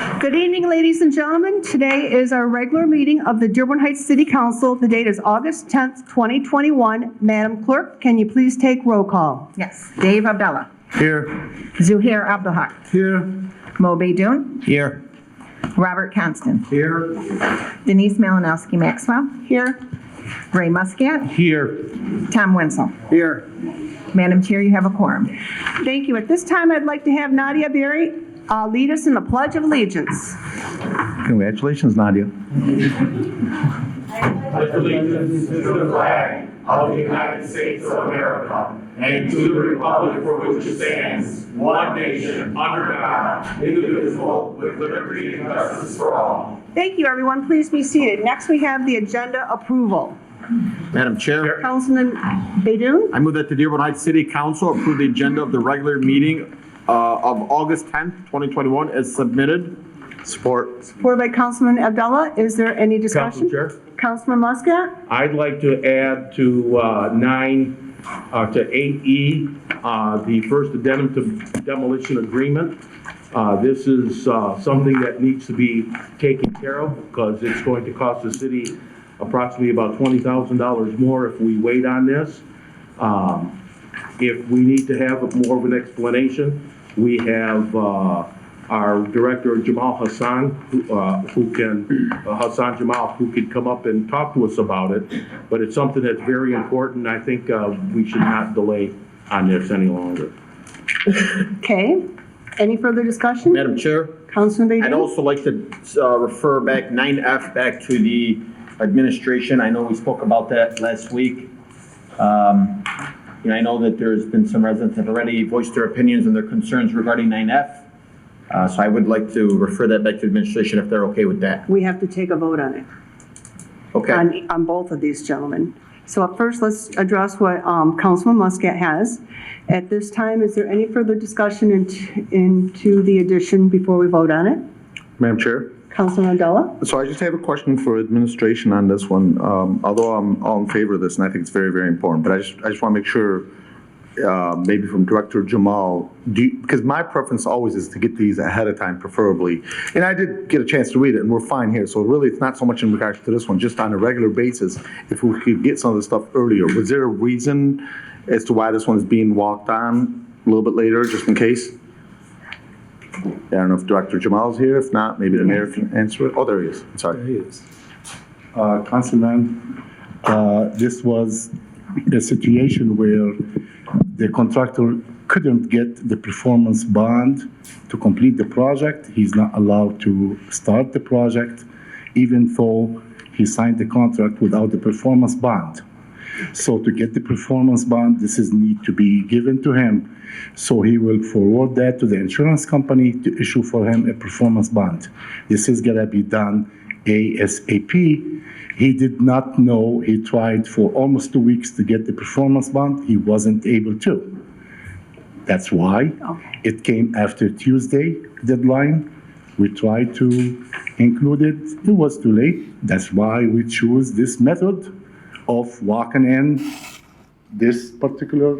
Good evening, ladies and gentlemen. Today is our regular meeting of the Dearborn Heights City Council. The date is August 10th, 2021. Madam Clerk, can you please take roll call? Yes. Dave Abdallah. Here. Zuhair Abdulhaq. Here. Mo Beydoun. Here. Robert Constant. Here. Denise Malinowski Maxwell. Here. Ray Muscat. Here. Tom Wenzel. Here. Madam Chair, you have a quorum. Thank you. At this time, I'd like to have Nadia Berry lead us in the Pledge of Allegiance. Congratulations, Nadia. Pledge allegiance to the flag of the United States of America and to the republic for which it stands, one nation, under God, indivisible, with liberty and justice for all. Thank you, everyone. Please be seated. Next, we have the agenda approval. Madam Chair, Councilman Beydoun? I move that the Dearborn Heights City Council approve the agenda of the regular meeting of August 10th, 2021 as submitted. Support. Supported by Councilman Abdallah. Is there any discussion? Council Chair, Councilman Muscat? I'd like to add to 8E, the first addendum to demolition agreement. This is something that needs to be taken care of because it's going to cost the city approximately about $20,000 more if we wait on this. If we need to have more of an explanation, we have our director Jamal Hassan, who can come up and talk to us about it. But it's something that's very important. I think we should not delay on this any longer. Okay. Any further discussion? Madam Chair, Councilman Beydoun? I'd also like to refer back 9F back to the administration. I know we spoke about that last week. I know that there's been some residents that have already voiced their opinions and their concerns regarding 9F. So I would like to refer that back to administration if they're okay with that. We have to take a vote on it. Okay. On both of these gentlemen. So at first, let's address what Councilman Muscat has. At this time, is there any further discussion into the addition before we vote on it? Madam Chair, Councilman Abdallah? so I just have a question for administration on this one. Although I'm all in favor of this, and I think it's very, very important, but I just want to make sure, maybe from Director Jamal, because my preference always is to get these ahead of time, preferably. And I did get a chance to read it, and we're fine here. So really, it's not so much in regards to this one, just on a regular basis, if we could get some of the stuff earlier. Was there a reason as to why this one is being walked on a little bit later, just in case? I don't know if Director Jamal's here. If not, maybe the mayor can answer it. Oh, there he is. I'm sorry. There he is. Councilman, this was a situation where the contractor couldn't get the performance bond to complete the project. He's not allowed to start the project, even though he signed the contract without the performance bond. So to get the performance bond, this is need to be given to him. So he will forward that to the insurance company to issue for him a performance bond. This is gonna be done ASAP. He did not know. He tried for almost 2 weeks to get the performance bond. He wasn't able to. That's why it came after Tuesday deadline. We tried to include it. It was too late. That's why we choose this method of walking in this particular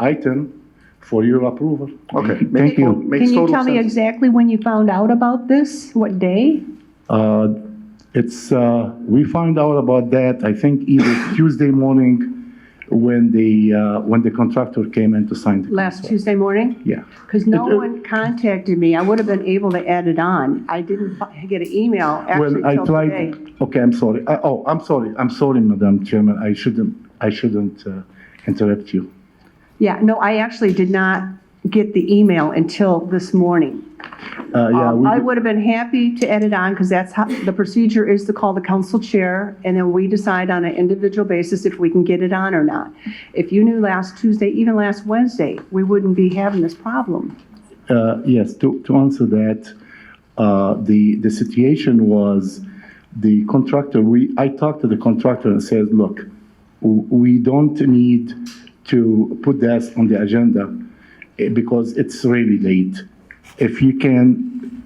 item for your approval. Okay. Thank you. Can you tell me exactly when you found out about this? What day? We found out about that, I think, either Tuesday morning when the contractor came in to sign the Last contract. Tuesday morning? Yeah. Because no one contacted me. I would have been able to add it on. I didn't get an email actually Well, I till tried. today. Okay, I'm sorry. I'm sorry, Madam Chairman. I shouldn't interrupt you. Yeah, no, I actually did not get the email until this morning. I would have been happy to add it on because that's how the procedure is, to call the council chair and then we decide on an individual basis if we can get it on or not. If you knew last Tuesday, even last Wednesday, we wouldn't be having this problem. Yes, to answer that, the situation was the contractor, I talked to the contractor and said, look, we don't need to put that on the agenda because it's really late. If you can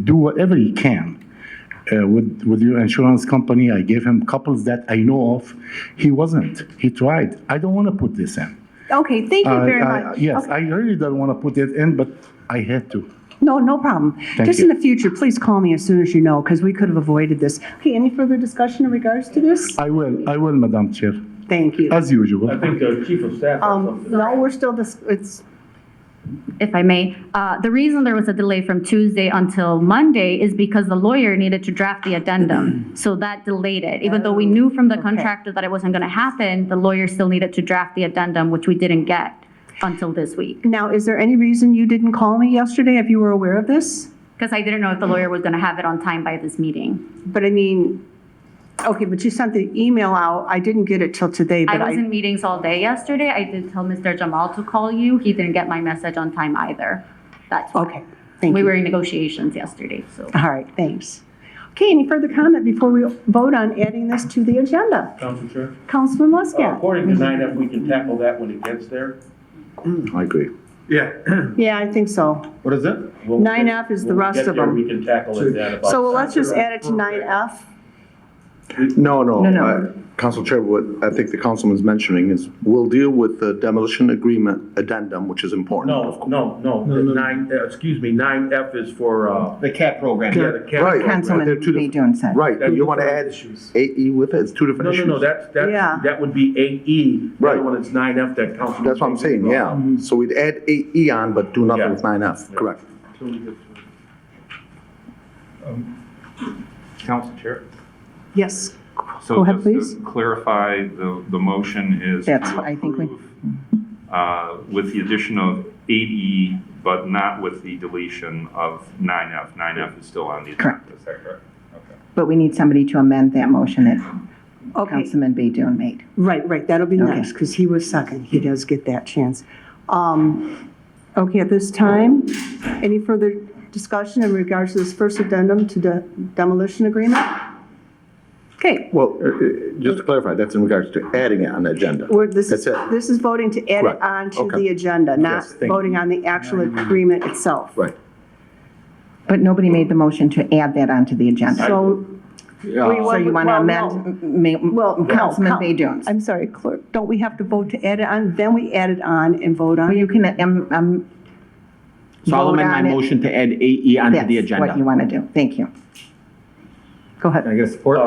do whatever you can with your insurance company, I gave him couples that I know of. He wasn't. He tried. I don't want to put this in. Okay, thank you very much. Yes, Okay. I really don't want to put it in, but I had to. No problem. Thank Just you. in the future, please call me as soon as you know, because we could have avoided this. Okay, any further discussion in regards to this? I will, Madam Chair, Thank you. as usual. I think the chief of staff has something. No, we're still, it's, If I may, the reason there was a delay from Tuesday until Monday is because the lawyer needed to draft the addendum. So that delayed it. Even though we knew from the contractor that it wasn't going to happen, the lawyer still needed to draft the addendum, which we didn't get until this week. now, is there any reason you didn't call me yesterday if you were aware of this? Because I didn't know if the lawyer was going to have it on time by this meeting. But I mean, okay, but you sent the email out. I didn't get it till today, but I was in meetings all day yesterday. I did tell Mr. Jamal to call you. He didn't get my message on time either. That's why. Okay, thank We you. were in negotiations yesterday, so. All right, thanks. Okay, any further comment before we vote on adding this to the agenda? Council Chair? Councilman Muscat? According to 9F, we can tackle that when it gets there. I agree. Yeah. Yeah, I think so. What is it? 9F is the rest of them. We can tackle it then. about- So let's just add it to 9F. No. No. Council Chair, what I think the councilman's mentioning is we'll deal with the demolition agreement addendum, which is important. No. Excuse me, 9F is for, The CAT program. yeah, the cap. Right. Councilman They're two Baydun said. Right, That's you want to different add issues. AE with it? It's two different issues. No, Yeah. that would be AE. Right. When it's 9F, that council. That's what I'm saying, yeah. So we'd add AE on, but do nothing Yeah. with 9F, correct? Council Chair. Yes. Go So ahead, just please. to clarify, the motion is That's to what I think we- approve with the addition of 8E, but not with the deletion of 9F. 9F is still on the agenda. Correct. Is that correct? Okay. But we need somebody to amend that motion that Okay, Councilman Baydun made. right, that'll be Okay. next, because he was second. He does get that chance. Okay, at this time, any further discussion in regards to this first addendum to the demolition agreement? Okay, Well, just to clarify, that's in regards to adding it on the agenda. this That's it. is voting to add it Correct. on to Okay. the agenda, not Yes, thank you. voting on the actual agreement itself. Right. But nobody made the motion to add that onto the agenda. So, So you want to well, no. amend well, no, Councilman Coun- Baydun's? I'm sorry, clerk, don't we have to vote to add it on? Then we add it on and vote on Well, it? you can, So I'll vote amend my on it. motion to add AE onto the That's what you agenda. want to do. Thank you. Go ahead. Can I get support?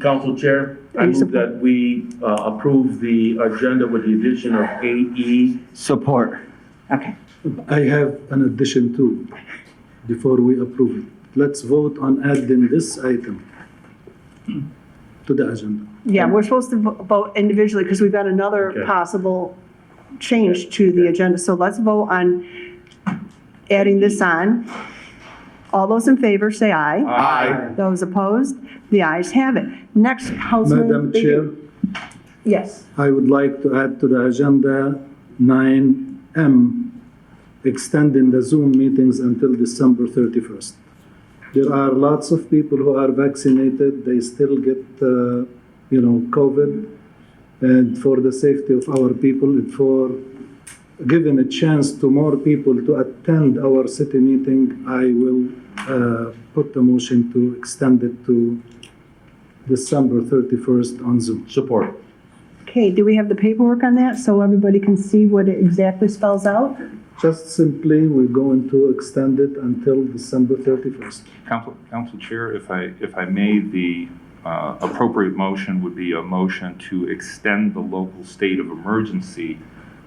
Council Chair, I Any move support? that we approve the agenda with the addition of AE. Support. Okay. I have an addition too, before we approve it. Let's vote on adding this item to the agenda. Yeah, we're supposed to vote individually because we've got another Okay. possible change to the agenda. So let's vote on adding this on. All those in favor, say aye. Aye. Those opposed, the ayes have it. Next, Councilman. Madam Chair, Yes. I would like to add to the agenda 9M, extending the Zoom meetings until December 31st. There are lots of people who are vaccinated, they still get, COVID. And for the safety of our people, and for giving a chance to more people to attend our city meeting, I will put the motion to extend it to December 31st on Zoom. Support. Okay, do we have the paperwork on that so everybody can see what it exactly spells out? Just simply, we're going to extend it until December 31st. Council Chair, if I may, the appropriate motion would be a motion to extend the local state of emergency,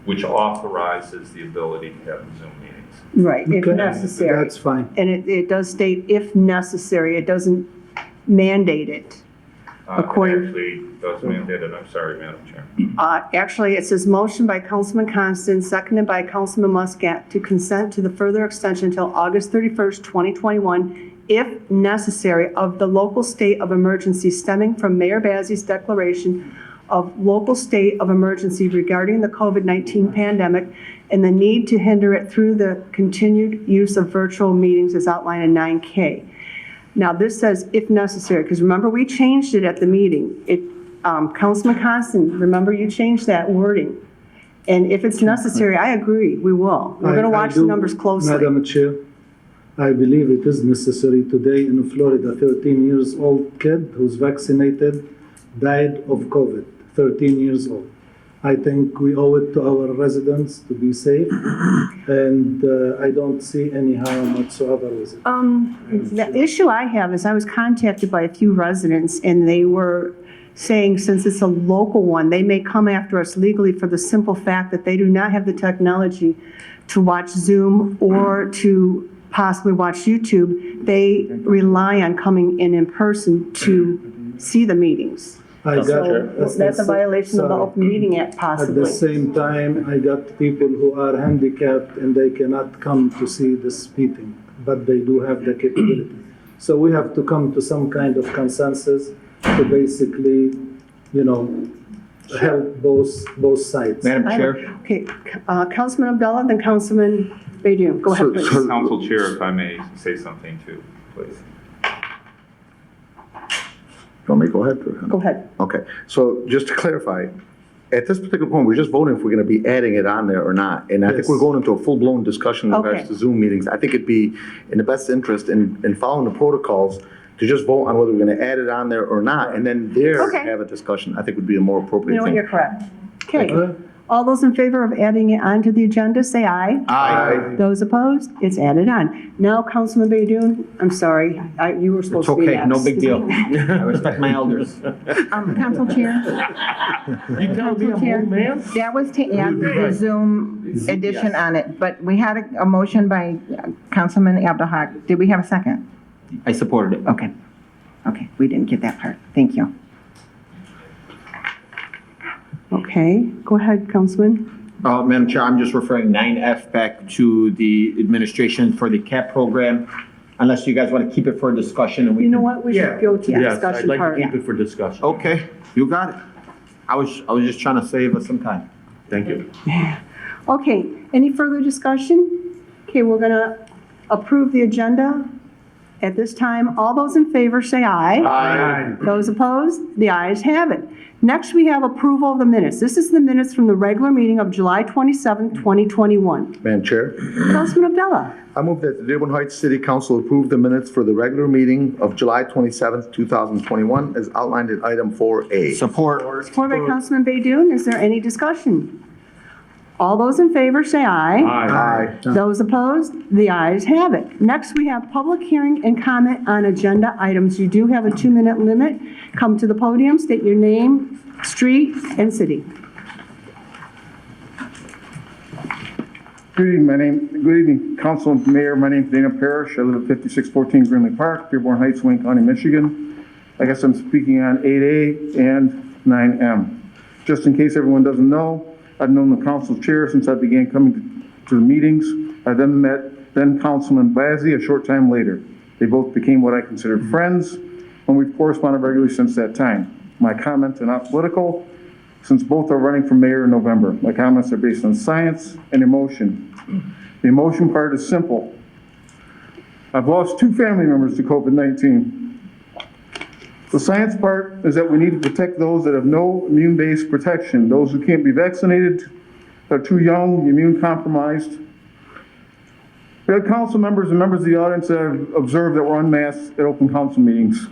which authorizes the ability to have Zoom meetings. Right, if Okay, necessary. That's fine. And it does state if necessary, it doesn't mandate it. According- It actually does mandate it. I'm sorry, Madam Chair. Actually, it says motion by Councilman Constant, seconded by Councilman Muscat to consent to the further extension until August 31st, 2021, if necessary, of the local state of emergency stemming from Mayor Bazi's declaration of local state of emergency regarding the COVID-19 pandemic and the need to hinder it through the continued use of virtual meetings as outlined in 9K. Now, this says if necessary, because remember, we changed it at the meeting. Councilman Constant, remember you changed that wording. And if it's necessary, I agree, we will. We're going to I watch the do, numbers closely. Madam Chair, I believe it is necessary. Today in Florida, 13 years old kid who's vaccinated died of COVID, 13 years old. I think we owe it to our residents to be safe, and I don't see any harm whatsoever with it. The issue I have is I was contacted by a few residents, and they were saying since it's a local one, they may come after us legally for the simple fact that they do not have the technology to watch Zoom or to possibly watch YouTube. They rely on coming in person to see the meetings. So that's a violation of the Open Meeting Act At possibly. the same time, I got people who are handicapped and they cannot come to see this meeting, but they do have the capability. So we have to come to some kind of consensus to basically, help both sides. Madam Chair? Okay, Councilman Abdullah, then Councilman Baidoon. Go ahead, please. Council Chair, if I may say something too, please. You want me to go ahead? Go ahead. Okay, so just to clarify, at this particular point, we're just voting if we're going to be adding it on there or not. And I think Yes. we're going into a full-blown discussion in regards Okay. to Zoom meetings. I think it'd be in the best interest in following the protocols to just vote on whether we're going to add it on there or not, and then Okay. have a discussion. I think would be a more You appropriate know what, thing. you're correct. Okay. Okay. All those in favor of adding it onto the agenda, say aye. Aye. Those opposed, it's added on. Now, Councilman Baidoon, I'm sorry, you were It's supposed to be okay, no next. big deal. I respect my elders. Council Chair, You telling me I'm Chair. old man? that was to add the Zoom edition on it, but we had a motion by Councilman Abdallah. Did we have a second? I supported it. Okay. Okay, we didn't get that part. Thank you. Okay, go ahead, Councilman. Madam Chair, I'm just referring 9F back to the administration for the CAP program, unless you guys want to keep it for a discussion and we You know can- what, we should go to the Yes, I'd discussion like to part. keep it for discussion. Okay, you got it. I was just trying to save us some time. Thank you. Okay, any further discussion? Okay, we're gonna approve the agenda. At this time, all those in favor say aye. Aye. Those opposed, the ayes have it. Next, we have approval of the minutes. This is the minutes from the regular meeting of July 27, 2021. Madam Chair, Councilman Abdullah. I move that the Dearborn Heights City Council approve the minutes for the regular meeting of July 27th, 2021, as outlined in item 4A. Support. Supported by Councilman Baidoon. Is there any discussion? All those in favor say aye. Aye. Those opposed, the ayes have it. Next, we have public hearing and comment on agenda items. You do have a 2-minute limit. Come to the podium, state your name, street, and city. Good evening, Council and Mayor. My name is Dana Parrish. I live at 5614 Grinley Park, Dearborn Heights, Wayne County, Michigan. I guess I'm speaking on 8A and 9M. Just in case everyone doesn't know, I've known the council chair since I began coming to the meetings. I then met Councilman Bazi a short time later. They both became what I consider friends, and we've corresponded regularly since that time. My comments are not political, since both are running for mayor in November. My comments are based on science and emotion. The emotion part is simple. I've lost 2 family members to COVID-19. The science part is that we need to protect those that have no immune-based protection, those who can't be vaccinated, are too young, immune compromised. We had council members and members of the audience that have observed that we're unmasked at open council meetings.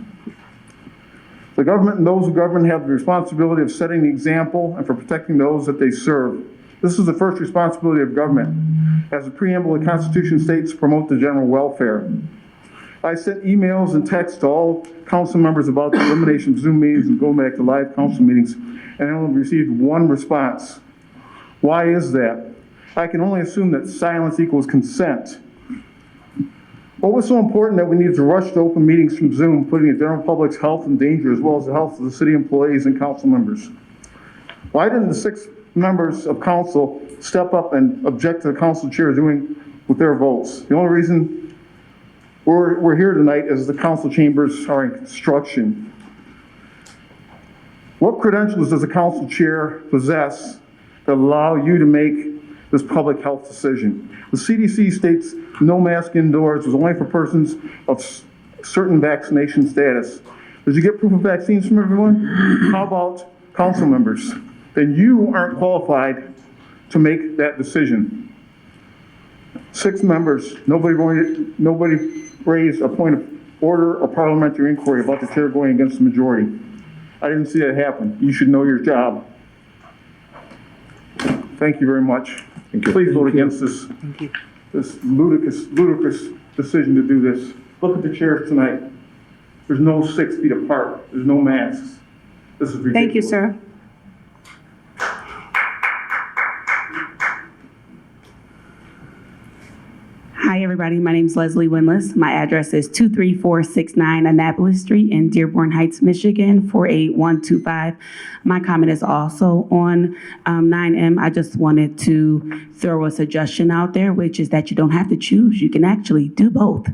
The government and those who govern have the responsibility of setting the example and for protecting those that they serve. This is the first responsibility of government. As the preamble of the Constitution states, promote the general welfare. I sent emails and texts to all council members about the elimination of Zoom meetings and going back to live council meetings, and I only received 1 response. Why is that? I can only assume that silence equals consent. What was so important that we needed to rush to open meetings from Zoom, putting the general public's health in danger, as well as the health of the city employees and council members? Why didn't the 6 members of council step up and object to the council chair doing with their votes? The only reason we're here tonight is the council chambers are in construction. What credentials does a council chair possess that allow you to make this public health decision? The CDC states no mask indoors is only for persons of certain vaccination status. Did you get proof of vaccines from everyone? How about council members? Then you aren't qualified to make that decision. 6 members, nobody raised a point of order or parliamentary inquiry about the chair going against the majority. I didn't see that happen. You should know your job. Thank you very much. Please vote against this, this ludicrous decision to do this. Look at the chairs tonight. There's no 6 feet apart. There's no masks. This is ridiculous. Thank you, sir. Hi, everybody. My name is Leslie Winless. My address is 23469 Annapolis Street in Dearborn Heights, Michigan, 48125. My comment is also on 9M. I just wanted to throw a suggestion out there, which is that you don't have to choose. You can actually do both.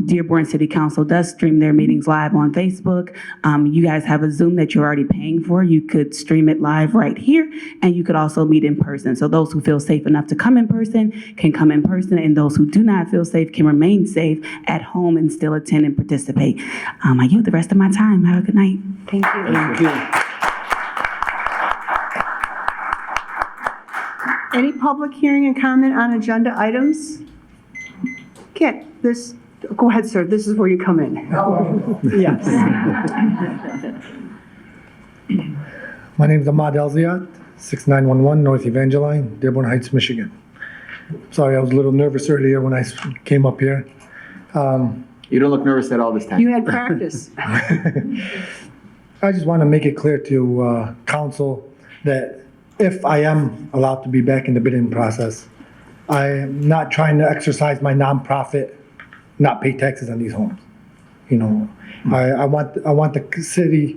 Dearborn City Council does stream their meetings live on Facebook. You guys have a Zoom that you're already paying for. You could stream it live right here, and you could also meet in person. So those who feel safe enough to come in person can come in person, and those who do not feel safe can remain safe at home and still attend and participate. I yield the rest of my time. Have a good night. Thank you. Thank you. Any public hearing and comment on agenda items? Kit, go ahead, sir. This is where you come in. Yes. My name is Ahmad Elziat, 6911 North Evangeline, Dearborn Heights, Michigan. Sorry, I was a little nervous earlier when I came up here. You don't look nervous at all this time. You had practice. I just want to make it clear to council that if I am allowed to be back in the bidding process, I am not trying to exercise my nonprofit, not pay taxes on these homes. You know, I want the city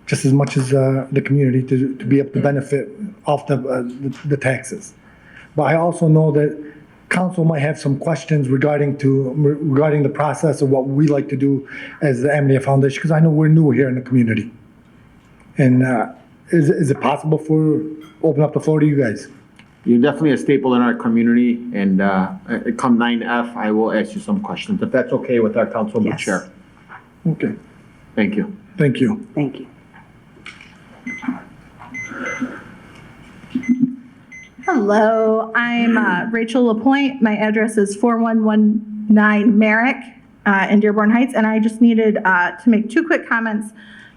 just as much as the community to be able to benefit off the taxes. But I also know that council might have some questions regarding the process of what we like to do as the Amadea Foundation, because I know we're new here in the community. And is it possible for open up the floor to you guys? You're definitely a staple in our community, and come 9F, I will ask you some questions, if that's okay with our councilman chair. Okay. Thank you. Thank you. Thank you. Hello, I'm Rachel LaPointe. My address is 4119 Merrick in Dearborn Heights, and I just needed to make 2 quick comments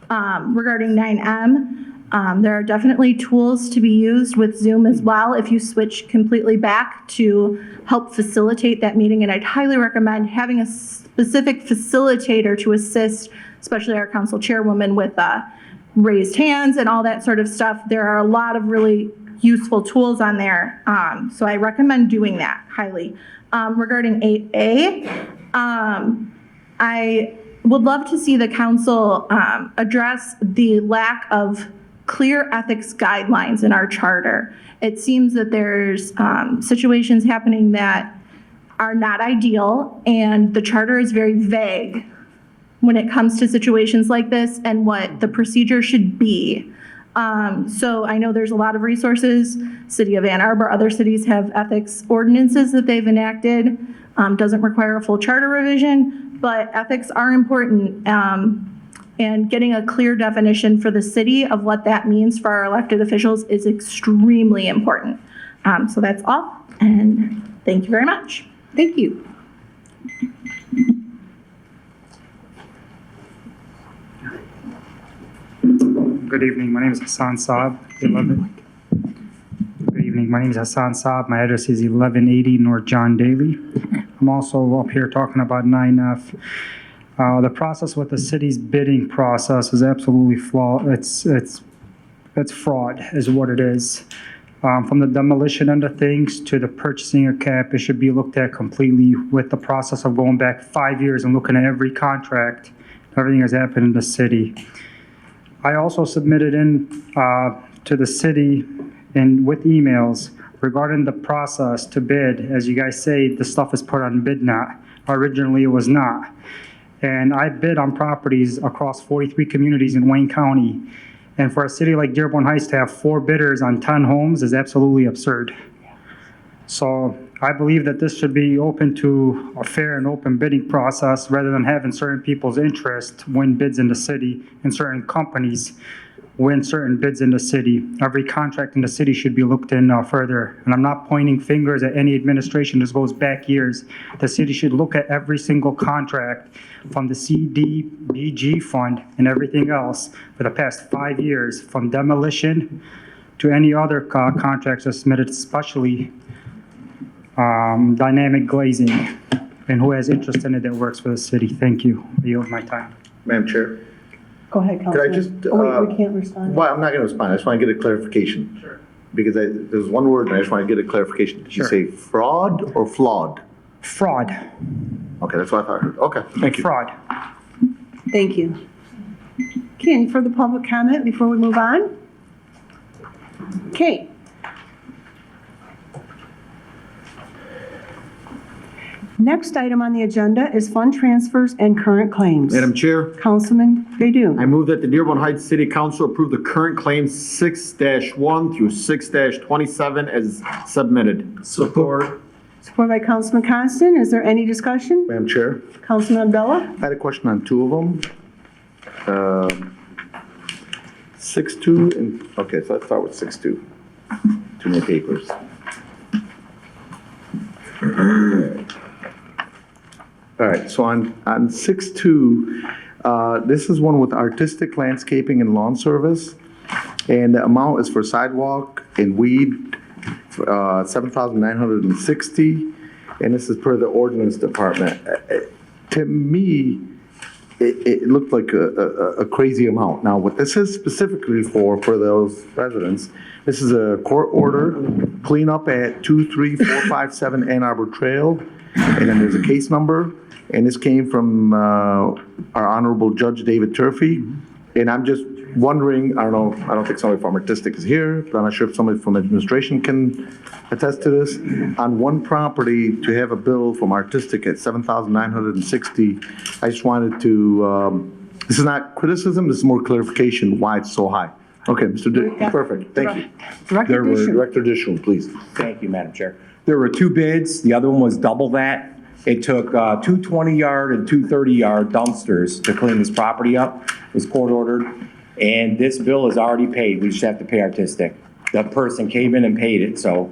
regarding 9M. There are definitely tools to be used with Zoom as well if you switch completely back to help facilitate that meeting, and I'd highly recommend having a specific facilitator to assist, especially our council chairwoman, with raised hands and all that sort of stuff. There are a lot of really useful tools on there, so I recommend doing that highly. Regarding 8A, I would love to see the council address the lack of clear ethics guidelines in our charter. It seems that there's situations happening that are not ideal, and the charter is very vague when it comes to situations like this and what the procedure should be. So I know there's a lot of resources. City of Ann Arbor, other cities have ethics ordinances that they've enacted. Doesn't require a full charter revision, but ethics are important. And getting a clear definition for the city of what that means for our elected officials is extremely important. So that's all, and thank you very much. Thank you. Good evening. My name is Hassan Saab. Good evening. My name is Hassan Saab. My address is 1180 North John Daly. I'm also up here talking about 9F. The process with the city's bidding process is absolutely flawed. It's fraud, is what it is. From the demolition end of things to the purchasing of cap, it should be looked at completely with the process of going back 5 years and looking at every contract, everything that's happened in the city. I also submitted in to the city and with emails regarding the process to bid. As you guys say, the stuff is put on bid now. Originally, it was not. And I bid on properties across 43 communities in Wayne County. And for a city like Dearborn Heights to have 4 bidders on 10 homes is absolutely absurd. So I believe that this should be open to a fair and open bidding process rather than having certain people's interest win bids in the city and certain companies win certain bids in the city. Every contract in the city should be looked in further. And I'm not pointing fingers at any administration. This goes back years. The city should look at every single contract from the Cdbg fund and everything else for the past 5 years, from demolition to any other contracts that submitted, especially dynamic glazing, and who has interest in it that works for the city. Thank you. I yield my time. Madam Chair, Go ahead, could I Councilman. just? Oh, wait, we can't respond. Well, I'm not going to respond. I just want to get a clarification. Sure. Because there's one word and I just want to get a clarification. Did you Sure. say fraud or flawed? Fraud. Okay, that's what I thought I heard. Okay, thank you. Fraud. Thank you. Okay, any further public comment before we move on? Okay. Next item on the agenda is fund transfers and current claims. Madam Chair, Councilman Baydun. I move that the Dearborn Heights City Council approve the current claims 6-1 through 6-27 as submitted. Support. Supported by Councilman Constant. Is there any discussion? Madam Chair, Councilman Abdullah? I had a question on two of them. 6-2 and, okay, so let's start with 6-2. Too many papers. All right, so on 6-2, this is one with artistic landscaping and lawn service. And the amount is for sidewalk and weed, $7,960. And this is per the ordinance department. To me, it looked like a crazy amount. Now, what this is specifically for those residents, this is a court order cleanup at 23457 Ann Arbor Trail. And then there's a case number. And this came from our Honorable Judge David Turfey. And I'm just wondering, I don't think somebody from Artistic is here, but I'm not sure if somebody from administration can attest to this. On one property, to have a bill from Artistic at $7,960, I just wanted to, this is not criticism, this is more clarification why it's so high. Okay, perfect, thank you. Director Disher. Director Disher, please. Thank you, Madam Chair. There were two bids. The other one was double that. It took two 20-yard and two 30-yard dumpsters to clean this property up. It was court ordered. And this bill is already paid. We just have to pay Artistic. The person came in and paid it, so.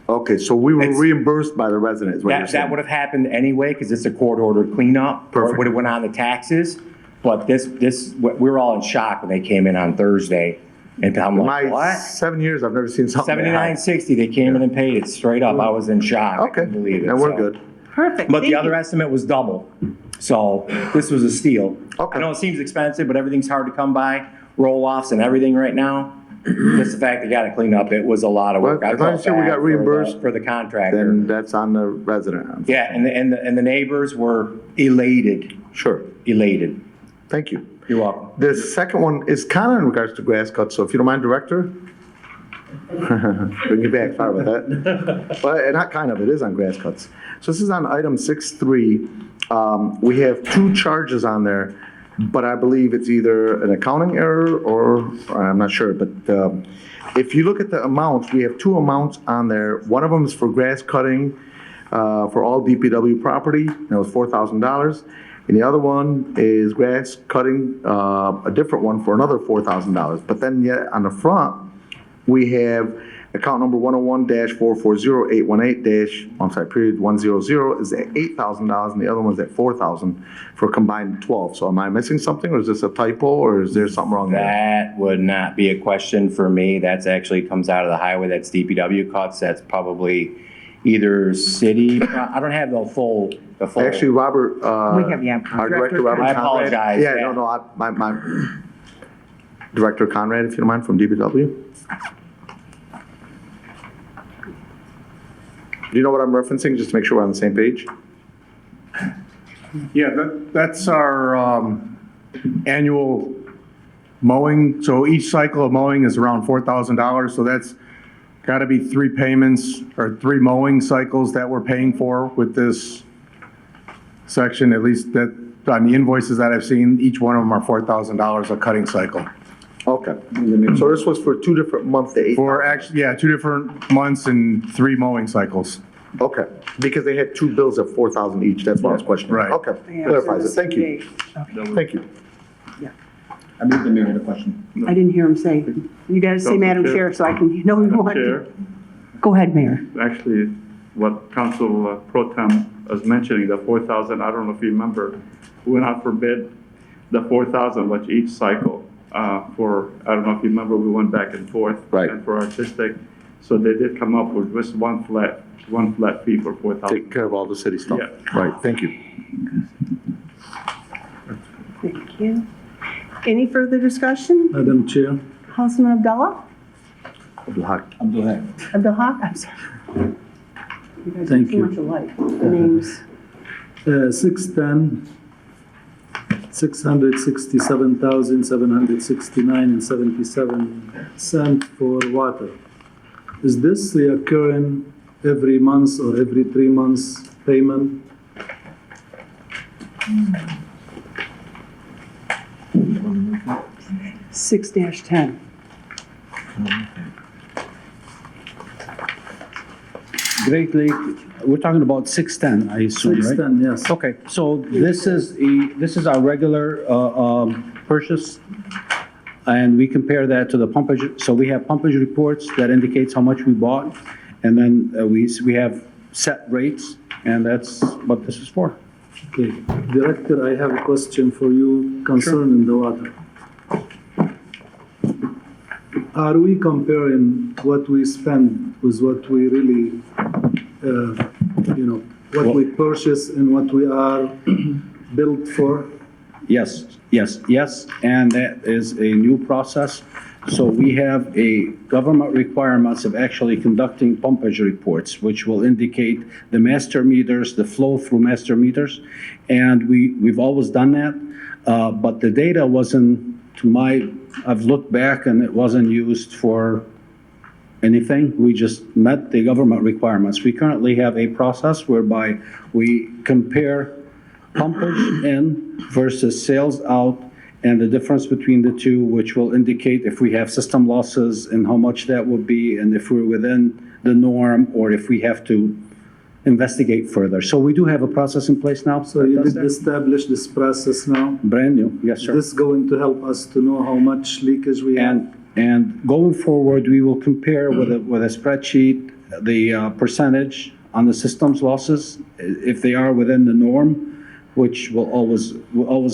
Okay, so we were reimbursed by the residents, what you're saying. That would have happened anyway, because it's a court ordered cleanup. Perfect. Or it would have went on the taxes. But this, we were all in shock when they came in on Thursday. And I'm like, what? 7 years, I've never seen something. $79.60, they came in and paid it straight up. I was in shock. Okay, I couldn't believe it. now we're so. good. Perfect. But thank the other you. estimate was double. So this was a steal. Okay. I know it seems expensive, but everything's hard to come by, roll-offs and everything right now. Just the fact they got to clean up, it was a lot of work. Well, I as long felt as we got bad reimbursed, for the contractor. Then that's on the resident. Yeah, and the neighbors were elated. Sure. Elated. Thank you. You're welcome. The second one is kind of in regards to grass cuts, so if you don't mind, Director? Bring you back, sorry about that. But not kind of, it is on grass cuts. So this is on item 6.3. We have two charges on there, but I believe it's either an accounting error or I'm not sure, but if you look at the amounts, we have two amounts on there. One of them is for grass cutting for all DPW property, that was $4,000. And the other one is grass cutting, a different one for another $4,000. But then yet on the front, we have account number 101-440-818- period 100 is at $8,000 and the other one's at $4,000 for a combined 12. So am I missing something or is this a typo or is there something wrong there? That would not be a question for me. That's actually comes out of the highway. That's DPW cuts. That's probably either city. I don't have the full. Actually, Robert, We have, yeah. our Director, Robert I Conrad. apologize. Yeah, no, my Director Conrad, if you don't mind, from DPW. Do you know what I'm referencing, just to make sure we're on the same page? Yeah, that's our annual mowing. So each cycle of mowing is around $4,000. So that's got to be three payments or three mowing cycles that we're paying for with this section. At least that on the invoices that I've seen, each one of them are $4,000 a cutting cycle. Okay. So this was for two different months, the 8. For actually, yeah, 2 different months and 3 mowing cycles. Okay, because they had two bills of 4,000 each, that's why I was questioning. Right. Okay, clarifies it, thank you. Thank you. I believe the mayor had a question. I didn't hear him say. You got to say Madam Chair so I can know you want Chair, to. Go ahead, Mayor. actually, what Council Pro Tem was mentioning, the 4,000, I don't know if you remember, we went out for bid, the 4,000 was each cycle. for, I don't know if you remember, we went back and forth. Right. And for artistic, so they did come up with just one flat fee for 4,000. Take care of all the city stuff. Yeah. Right, thank you. Thank you. Any further discussion? Madam Chair, Councilman Abdullah? Abdul Haq. Abdul Haq, I'm sorry. You guys are Thank too you. much alike. The names. 610, 667,769 and 77 cents for water. Is this reoccurring every month or every 3 months payment? Six 10. Great Lake, we're talking about 610, I assume, right? 610, yes. Okay, so this is our regular purchase, and we compare that to the pumpage. So we have pumpage reports that indicates how much we bought, and then we have set rates, and that's what this is for. Okay, Director, I have a question for you concerning the water. Are we comparing what we spend with what we really, what we purchase and what we are billed for? Yes, and that is a new process. So we have a government requirements of actually conducting pumpage reports, which will indicate the master meters, the flow through master meters, and we've always done that. But the data wasn't, I've looked back and it wasn't used for anything. We just met the government requirements. We currently have a process whereby we compare pumpage in versus sales out, and the difference between the two, which will indicate if we have system losses and how much that would be, and if we're within the norm, or if we have to investigate further. So we do have a process in place now. So you did establish this process now? Brand new, yes, sir. Is this going to help us to know how much leakage we have? And going forward, we will compare with a spreadsheet, the percentage on the system's losses, if they are within the norm, which will always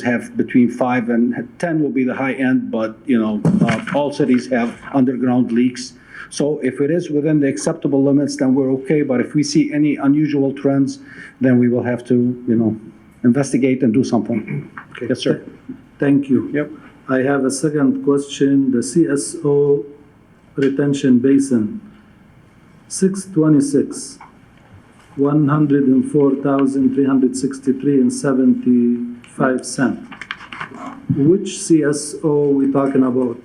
have between 5 and 10 will be the high end, but, all cities have underground leaks. So if it is within the acceptable limits, then we're okay, but if we see any unusual trends, then we will have to, investigate and do something. Okay. Yes, sir. Thank you. Yep. I have a second question. The CSO retention basin, 626, 104,363 and 75 cents. Which CSO we talking about?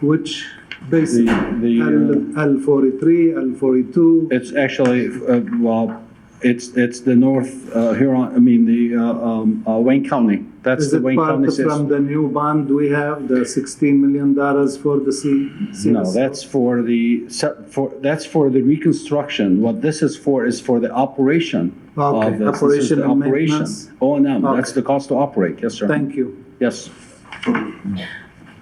Which basin? L43, L42? It's actually, it's the North Huron, the Wayne County. That's the Wayne County. Is it part from the new bond we have, the $16 million for the CSO? No, that's for the reconstruction. What this is for the operation. Okay, of this. operation This is the and operation. maintenance? O&M, Okay. that's the cost to operate. Yes, sir. Thank you. Yes.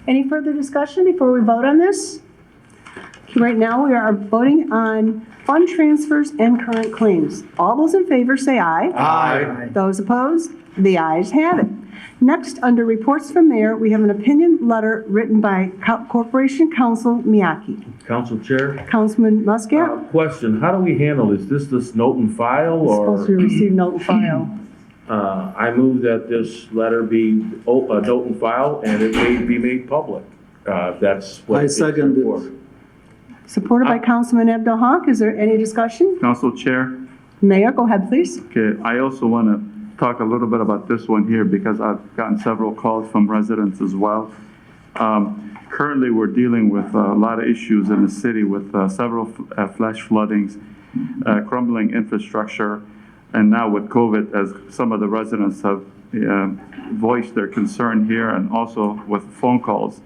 Any further discussion before we vote on this? Okay, right now, we are voting on fund transfers and current claims. All those in favor say aye. Aye. Those opposed? The ayes have it. Next, under reports from mayor, we have an opinion letter written by Corporation Counsel Miyake. Council Chair? Councilman Muscat? Question, how do we handle this note and file, It's supposed to or? receive note and file. I move that this letter be a note and file, and it may be made public. That's what. I it's second for. it. Supported by Councilman Abdul Haq. Is there any discussion? Council Chair, Mayor, go ahead, please. okay, I also want to talk a little bit about this one here because I've gotten several calls from residents as well. Currently, we're dealing with a lot of issues in the city with several flash floodings, crumbling infrastructure, and now with COVID, as some of the residents have voiced their concern here, and also with phone calls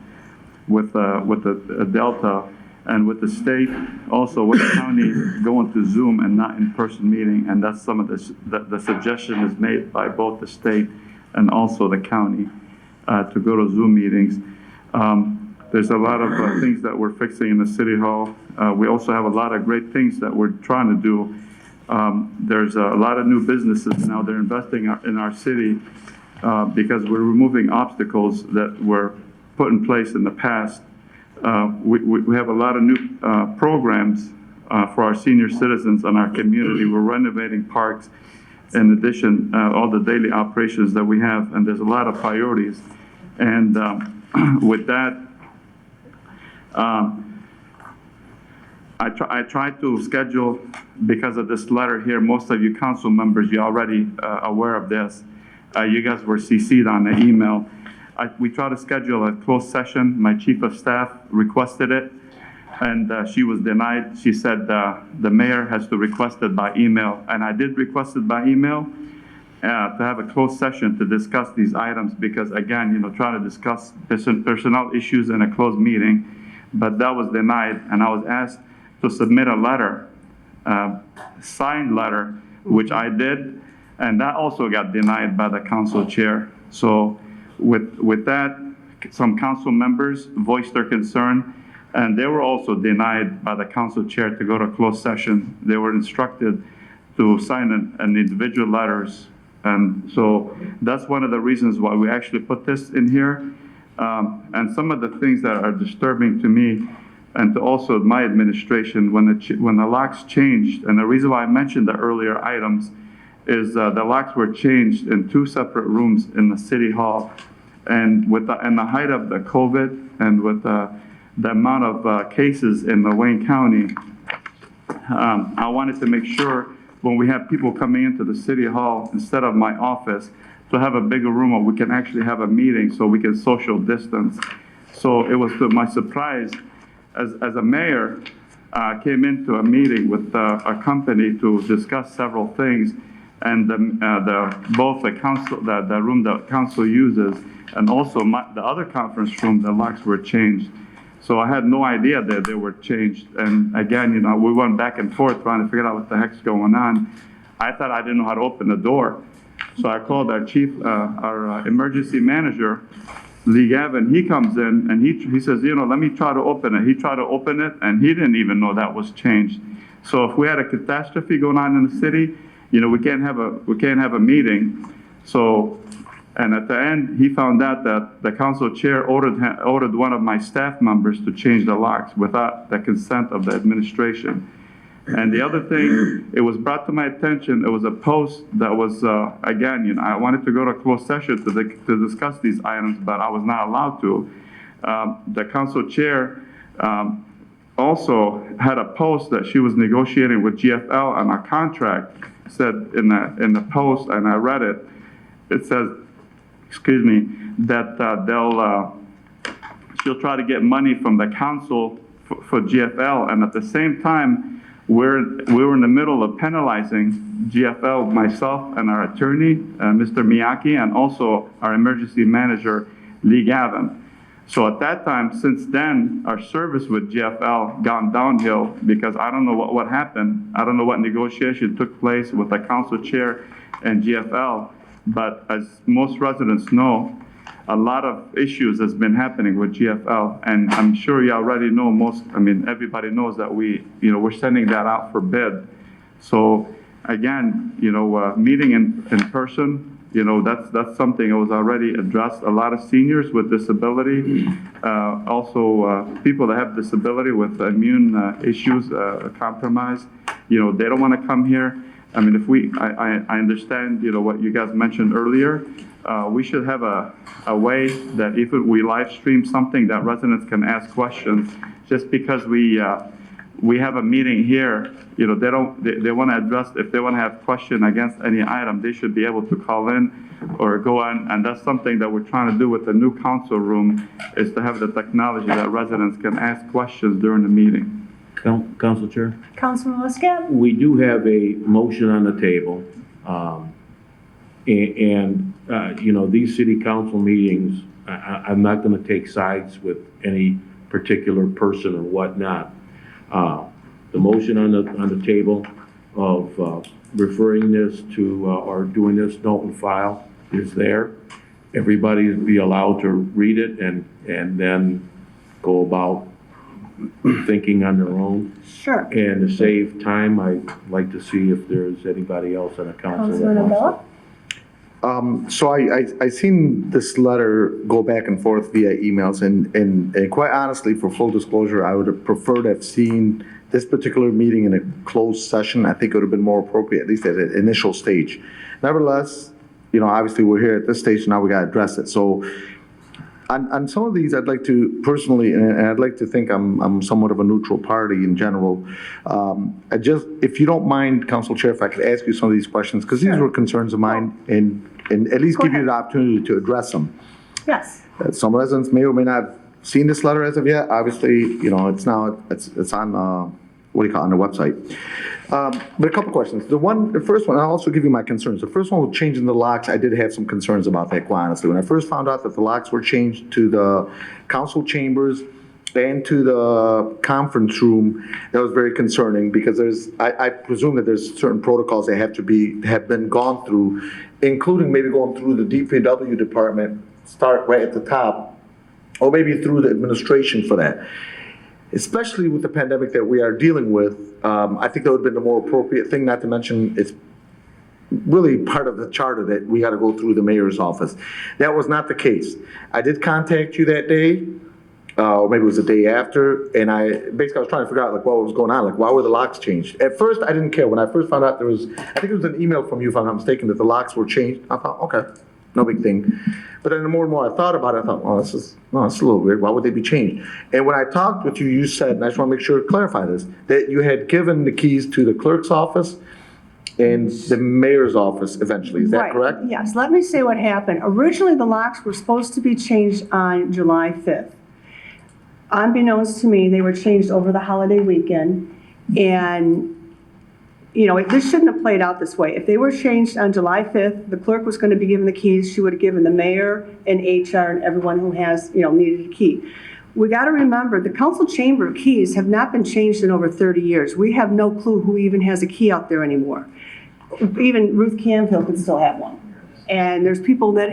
with the Delta and with the state, also with the county going to Zoom and not in-person meeting, and that's some of the suggestion is made by both the state and also the county to go to Zoom meetings. There's a lot of things that we're fixing in the city hall. We also have a lot of great things that we're trying to do. There's a lot of new businesses now. They're investing in our city because we're removing obstacles that were put in place in the past. We have a lot of new programs for our senior citizens in our community. We're renovating parks. In addition, all the daily operations that we have, and there's a lot of priorities. And with that, I tried to schedule, because of this letter here, most of you council members, you're already aware of this. You guys were CC'd on the email. We tried to schedule a closed session. My chief of staff requested it, and she was denied. She said the mayor has to request it by email, and I did request it by email to have a closed session to discuss these items, because again, trying to discuss personnel issues in a closed meeting, but that was denied, and I was asked to submit a letter, signed letter, which I did, and that also got denied by the council chair. So with that, some council members voiced their concern, and they were also denied by the council chair to go to closed session. They were instructed to sign an individual letters. And so that's one of the reasons why we actually put this in here. And some of the things that are disturbing to me and to also my administration, when the locks changed, and the reason why I mentioned the earlier items is the locks were changed in 2 separate rooms in the city hall. And in the height of the COVID and with the amount of cases in the Wayne County, I wanted to make sure when we have people coming into the city hall, instead of my office, to have a bigger room where we can actually have a meeting so we can social distance. So it was to my surprise, as a mayor, came into a meeting with a company to discuss several things, and both the council, the room that council uses, and also the other conference room, the locks were changed. So I had no idea that they were changed. And again, we went back and forth trying to figure out what the heck's going on. I thought I didn't know how to open the door. So I called our our emergency manager, Lee Gavin. He comes in and he says, let me try to open it. He tried to open it and he didn't even know that was changed. So if we had a catastrophe going on in the city, we can't have a meeting. So, and at the end, he found out that the council chair ordered one of my staff members to change the locks without the consent of the administration. And the other thing, it was brought to my attention, it was a post that was, again, I wanted to go to a closed session to discuss these items, but I was not allowed to. The council chair also had a post that she was negotiating with GFL on a contract, said in the post, and I read it, it says, that she'll try to get money from the council for GFL, and at the same time, we were in the middle of penalizing GFL, myself and our attorney, Mr. Miyake, and also our emergency manager, Lee Gavin. So at that time, since then, our service with GFL gone downhill because I don't know what happened. I don't know what negotiation took place with the council chair and GFL, but as most residents know, a lot of issues has been happening with GFL, and I'm sure you already know everybody knows that we're sending that out for bid. So again, meeting in person, that's something that was already addressed. A lot of seniors with disability, also people that have disability with immune issues, compromised, they don't want to come here. I understand, what you guys mentioned earlier. We should have a way that if we live stream something that residents can ask questions. Just because we have a meeting here, they want to address, if they want to have question against any item, they should be able to call in or go on. And that's something that we're trying to do with the new council room, is to have the technology that residents can ask questions during the meeting. Council Chair? Councilman Muscat? We do have a motion on the table. These city council meetings, I'm not going to take sides with any particular person or whatnot. The motion on the table of referring this to, or doing this note and file is there. Everybody will be allowed to read it and then go about thinking on their own. Sure. And to save time, I'd like to see if there's anybody else on the council that Councilman wants Abella? So I seen this letter go back and forth via emails, and quite honestly, for full disclosure, I would have preferred to have seen this particular meeting in a closed session. I think it would have been more appropriate, at least at an initial stage. Nevertheless, obviously we're here at this stage, now we got to address it. So on some of these, I'd like to personally, and I'd like to think I'm somewhat of a neutral party in general. If you don't mind, Council Chair, if I could ask you some of these questions, because these were concerns of mine, and at least give you the opportunity to address them. Yes. Some residents may or may not have seen this letter as of yet. Obviously, it's on, on the website. But a couple questions. The first one, I'll also give you my concerns. The first one with changing the locks, I did have some concerns about that, quite honestly. When I first found out that the locks were changed to the council chambers and to the conference room, that was very concerning, because I presume that there's certain protocols that have been gone through, including maybe going through the DPW department, start right at the top, or maybe through the administration for that. Especially with the pandemic that we are dealing with, I think that would have been the more appropriate thing, not to mention it's really part of the charter that we got to go through the mayor's office. That was not the case. I did contact you that day, or maybe it was the day after, and I was trying to figure out what was going on, why were the locks changed? At first, I didn't care. When I first found out I think it was an email from you, if I'm not mistaken, that the locks were changed. I thought, okay, no big thing. But then the more and more I thought about it, I thought, this is a little weird. Why would they be changed? And when I talked with you, you said, and I just want to make sure to clarify this, that you had given the keys to the clerk's office and the mayor's office eventually. Is that correct? Yes. Let me say what happened. Originally, the locks were supposed to be changed on July 5th. Unbeknownst to me, they were changed over the holiday weekend, and this shouldn't have played out this way. If they were changed on July 5th, the clerk was going to be given the keys. She would have given the mayor and HR and everyone who has, needed a key. We got to remember, the council chamber keys have not been changed in over 30 years. We have no clue who even has a key out there anymore. Even Ruth Canfield could still have one. And there's people that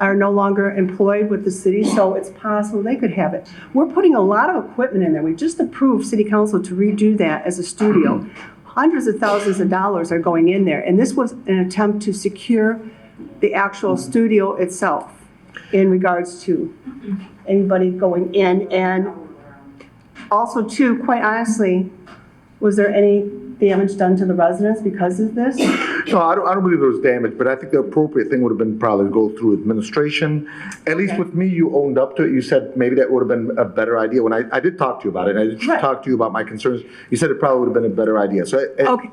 are no longer employed with the city, so it's possible they could have it. We're putting a lot of equipment in there. We just approved city council to redo that as a studio. Hundreds of thousands of dollars are going in there, and this was an attempt to secure the actual studio itself in regards to anybody going in. And also, too, quite honestly, was there any damage done to the residents because of this? No, I don't believe there was damage, but I think the appropriate thing would have been probably to go through administration. At least with me, you owned up to it. You said maybe that would have been a better idea. When I did talk to you about it, and I did talk to you about my concerns, you said it probably would have been a better idea. So, okay.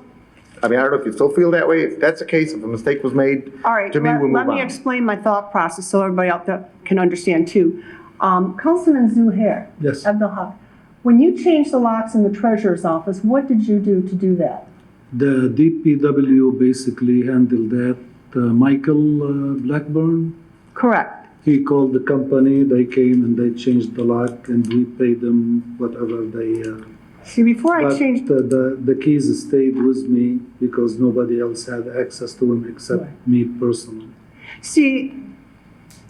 I don't know if you still feel that way. If that's the case, if a mistake was made, all right, to me, we'll move on. Let me explain my thought process so everybody out there can understand too. Councilman Zuhair. Yes. Abdelhak, when you changed the locks in the treasurer's office, what did you do to do that? The DPW basically handled that. Michael Blackburn? Correct. He called the company, they came and they changed the lock, and we paid them whatever they... See, before I changed... the keys stayed with me because nobody else had access to them except me personally. See,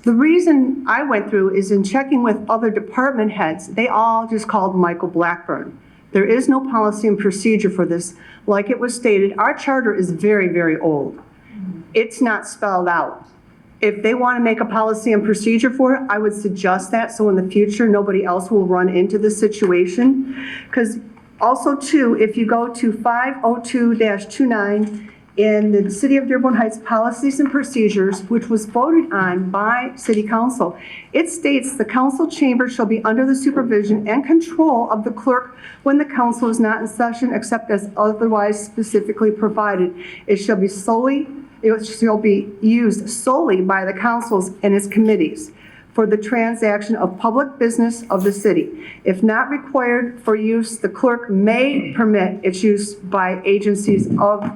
the reason I went through is in checking with other department heads, they all just called Michael Blackburn. There is no policy and procedure for this. Like it was stated, our charter is very, very old. It's not spelled out. If they want to make a policy and procedure for it, I would suggest that so in the future nobody else will run into this situation. Because also too, if you go to 502-29 in the City of Dearborn Heights Policies and Procedures, which was voted on by City Council, it states the council chamber shall be under the supervision and control of the clerk when the council is not in session except as otherwise specifically provided. It shall be used solely by the councils and its committees for the transaction of public business of the city. If not required for use, the clerk may permit its use by agencies of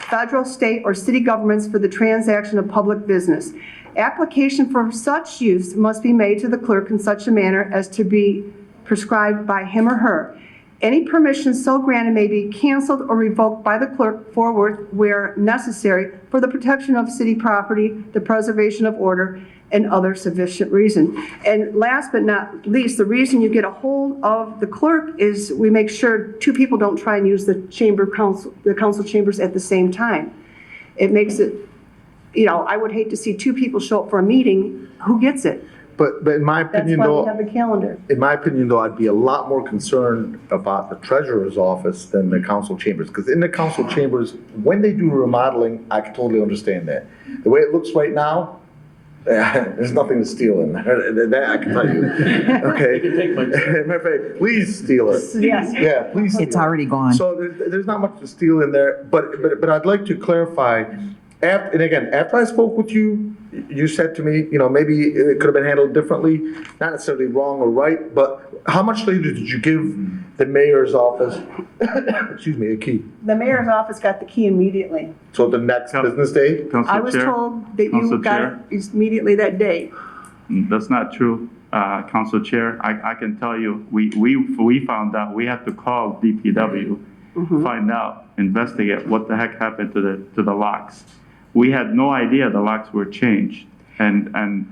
federal, state, or city governments for the transaction of public business. Application for such use must be made to the clerk in such a manner as to be prescribed by him or her. Any permission so granted may be canceled or revoked by the clerk forward where necessary for the protection of city property, the preservation of order, and other sufficient reason. And last but not least, the reason you get a hold of the clerk is we make sure two people don't try and use the council chambers at the same time. It makes it, I would hate to see two people show up for a meeting. Who gets it? But in my That's opinion, why we though, have the calendar. in my opinion, though, I'd be a lot more concerned about the treasurer's office than the council chambers. Because in the council chambers, when they do remodeling, I can totally understand that. The way it looks right now, there's nothing to steal in there. That I can tell you. Okay? You can take my Matter of fact, please steal it. Yes. Yeah, please steal It's already gone. So there's not much to steal in there, but I'd like to clarify, after I spoke with you, you said to me, maybe it could have been handled differently, not necessarily wrong or right, but how much later did you give the mayor's office, excuse me, a key? The mayor's office got the key immediately. So the next business day? I was told that you got it immediately that day. That's not true, Council Chair. I can tell you, we found out, we had to call DPW, find out, investigate what the heck happened to the locks. We had no idea the locks were changed. And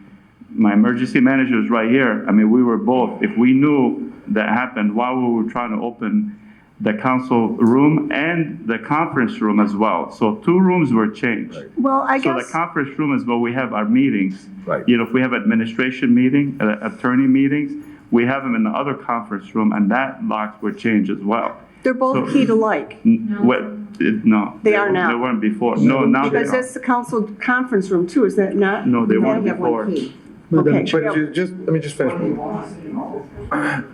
my emergency manager is right here. I mean, we were both, if we knew that happened while we were trying to open the council room and the conference room as well. So 2 rooms were changed. Well, I So guess, the conference room is where we have our meetings. Right. If we have administration meeting, attorney meetings, we have them in the other conference room, and that locks were changed as well. they're both keyed alike. No. They are now. They weren't before. No, now they Because are. that's the council conference room too, is that not? No, they weren't have before. one key. Madam Okay. Chair. But let me just finish.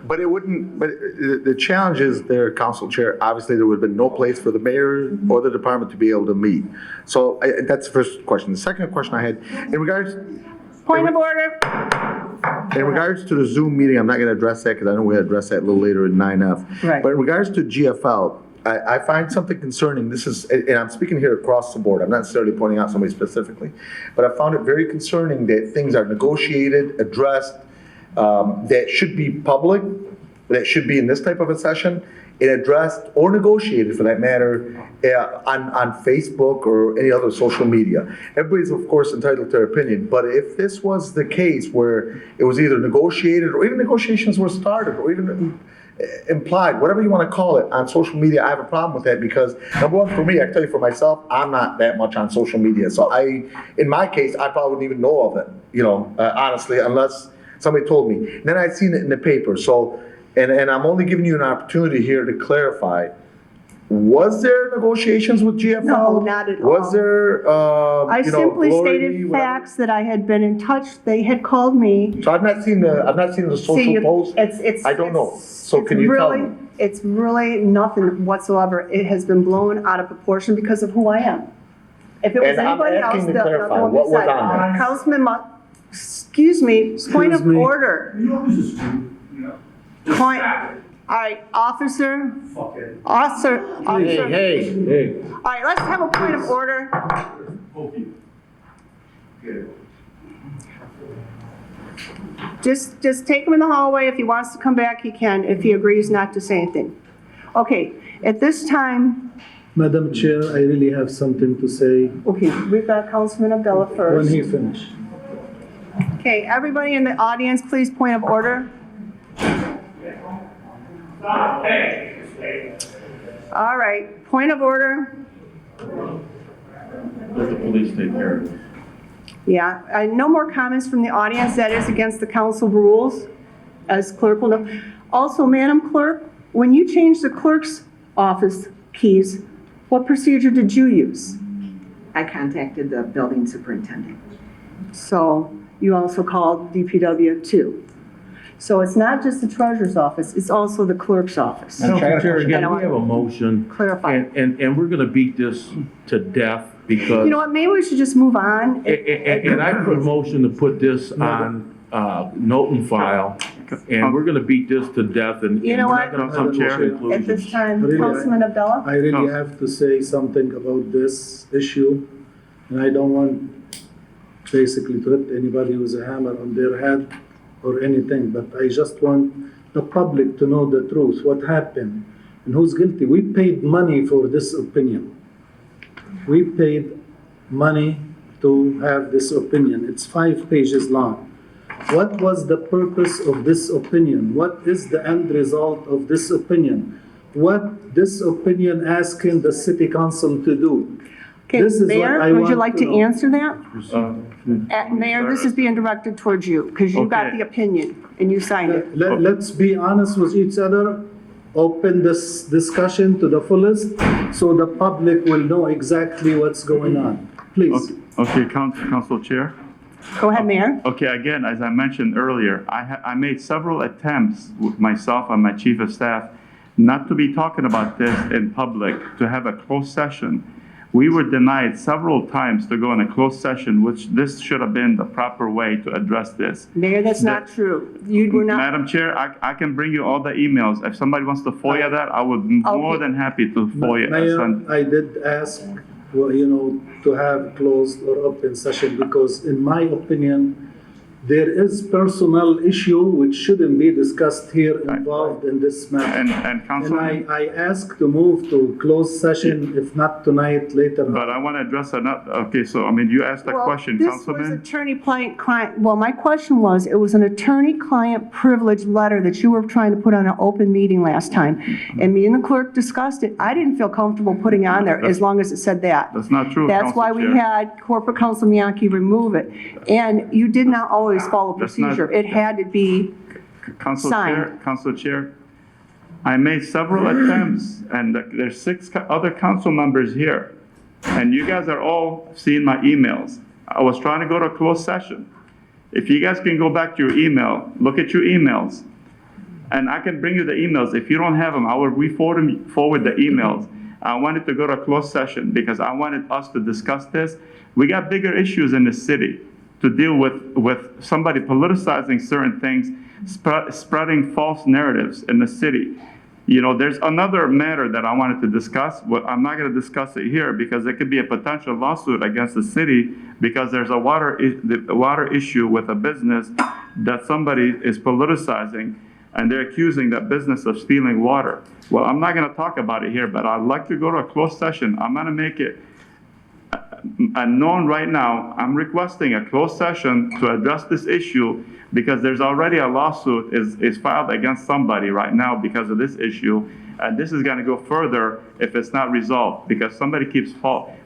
But it wouldn't, but the challenge is there, Council Chair, obviously there would have been no place for the mayor or the department to be able to meet. So that's the first question. The second question I had, in regards to the Zoom meeting, I'm not going to address that because I know we had to address that a little later in 9F. Right. But in regards to GFL, I find something concerning. This is, and I'm speaking here across the board. I'm not necessarily pointing out somebody specifically, but I found it very concerning that things are negotiated, addressed, that should be public, that should be in this type of a session, and addressed or negotiated for that matter on Facebook or any other social media. Everybody's of course entitled to their opinion, but if this was the case where it was either negotiated or even negotiations were started or even implied, whatever you want to call it, on social media, I have a problem with that because number one, for me, I can tell you for myself, I'm not that much on social media. So in my case, I probably wouldn't even know of it, honestly, unless somebody told me. And then I'd seen it in the paper. So, and I'm only giving you an opportunity here to clarify. Was there negotiations with GFL? No, not at all. Was there, I simply Glory, stated whatever? facts that I had been in touch, they had called me. So I've not seen the social post. I don't know. So can you tell me? It's really nothing whatsoever. It has been blown out of proportion because of who I am. If it was And I'm anybody else, asking to they'll clarify, go what was beside on there? Councilman excuse me, point of Excuse me. order. Point, all right, officer. Officer. Hey. All right, let's have a point of order. Just take him in the hallway. If he wants to come back, he can, if he agrees not to say anything. Okay, at this time, Madam Chair, I really have something to say okay, we've got Councilman Abdullah when first. he finishes. Okay, everybody in the audience, please, point of order. All right, point of order. Let the police take care of it. Yeah, no more comments from the audience. That is against the council rules, as clerk will know. Also, Madam Clerk, when you changed the clerk's office keys, what procedure did you use? I contacted the building superintendent. So you also called DPW too. So it's not just the treasurer's office, it's also the clerk's office. Council Chair, again, And I we have a motion. Clarify. And we're gonna beat this to death because. You know what, maybe we should just move on. And I put a motion to put this on, note and file, and we're gonna beat this to death and. You know we're not what? gonna come to Chair, conclusions. At this time, Really, Councilman Abdullah? I really have to say something about this issue, and I don't want basically to hit anybody with a hammer on their head or anything, but I just want the public to know the truth, what happened, and who's guilty. We paid money for this opinion. We paid money to have this opinion. It's 5 pages long. What was the purpose of this opinion? What is the end result of this opinion? What this opinion asking the city council to do? Okay, This is what Mayor, I would you want like to know. answer that? Mayor, this is being directed towards you, because you got Okay. the opinion, and you signed it. Let's be honest with each other, open this discussion to the fullest, so the public will know exactly what's going on. Please. Okay, Council Chair. Go ahead, Mayor. Okay, again, as I mentioned earlier, I made several attempts with myself and my chief of staff not to be talking about this in public, to have a closed session. We were denied several times to go in a closed session, which this should have been the proper way to address this. Mayor, that's not true. You were not. Madam Chair, I can bring you all the emails. If somebody wants to FOIA that, I would be more than happy to FOIA. Mayor, I did ask, to have closed or open session because in my opinion, there is personnel issue which shouldn't be discussed here involved in this matter. And Councilman. I asked to move to closed session, if not tonight, later on. But I want to address another, okay, so, I mean, you asked a question, This was Councilman. attorney-client, well, my question was, it was an attorney-client privilege letter that you were trying to put on an open meeting last time, and me and the clerk discussed it. I didn't feel comfortable putting on there as long as it said that. That's not true, That's Council why we Chair. had Corporate Counsel Miyake remove it. And you did not always follow That's not- procedure. It had to be Council signed. Chair, Council Chair, I made several attempts, and there's 6 other council members here, and you guys are all seeing my emails. I was trying to go to a closed session. If you guys can go back to your email, look at your emails, and I can bring you the emails. If you don't have them, I will forward the emails. I wanted to go to a closed session because I wanted us to discuss this. We got bigger issues in the city to deal with somebody politicizing certain things, spreading false narratives in the city. There's another matter that I wanted to discuss. I'm not going to discuss it here because there could be a potential lawsuit against the city because there's a water issue with a business that somebody is politicizing, and they're accusing that business of stealing water. Well, I'm not going to talk about it here, but I'd like to go to a closed session. I'm going to make it known right now. I'm requesting a closed session to address this issue because there's already a lawsuit is filed against somebody right now because of this issue. And this is going to go further if it's not resolved because somebody keeps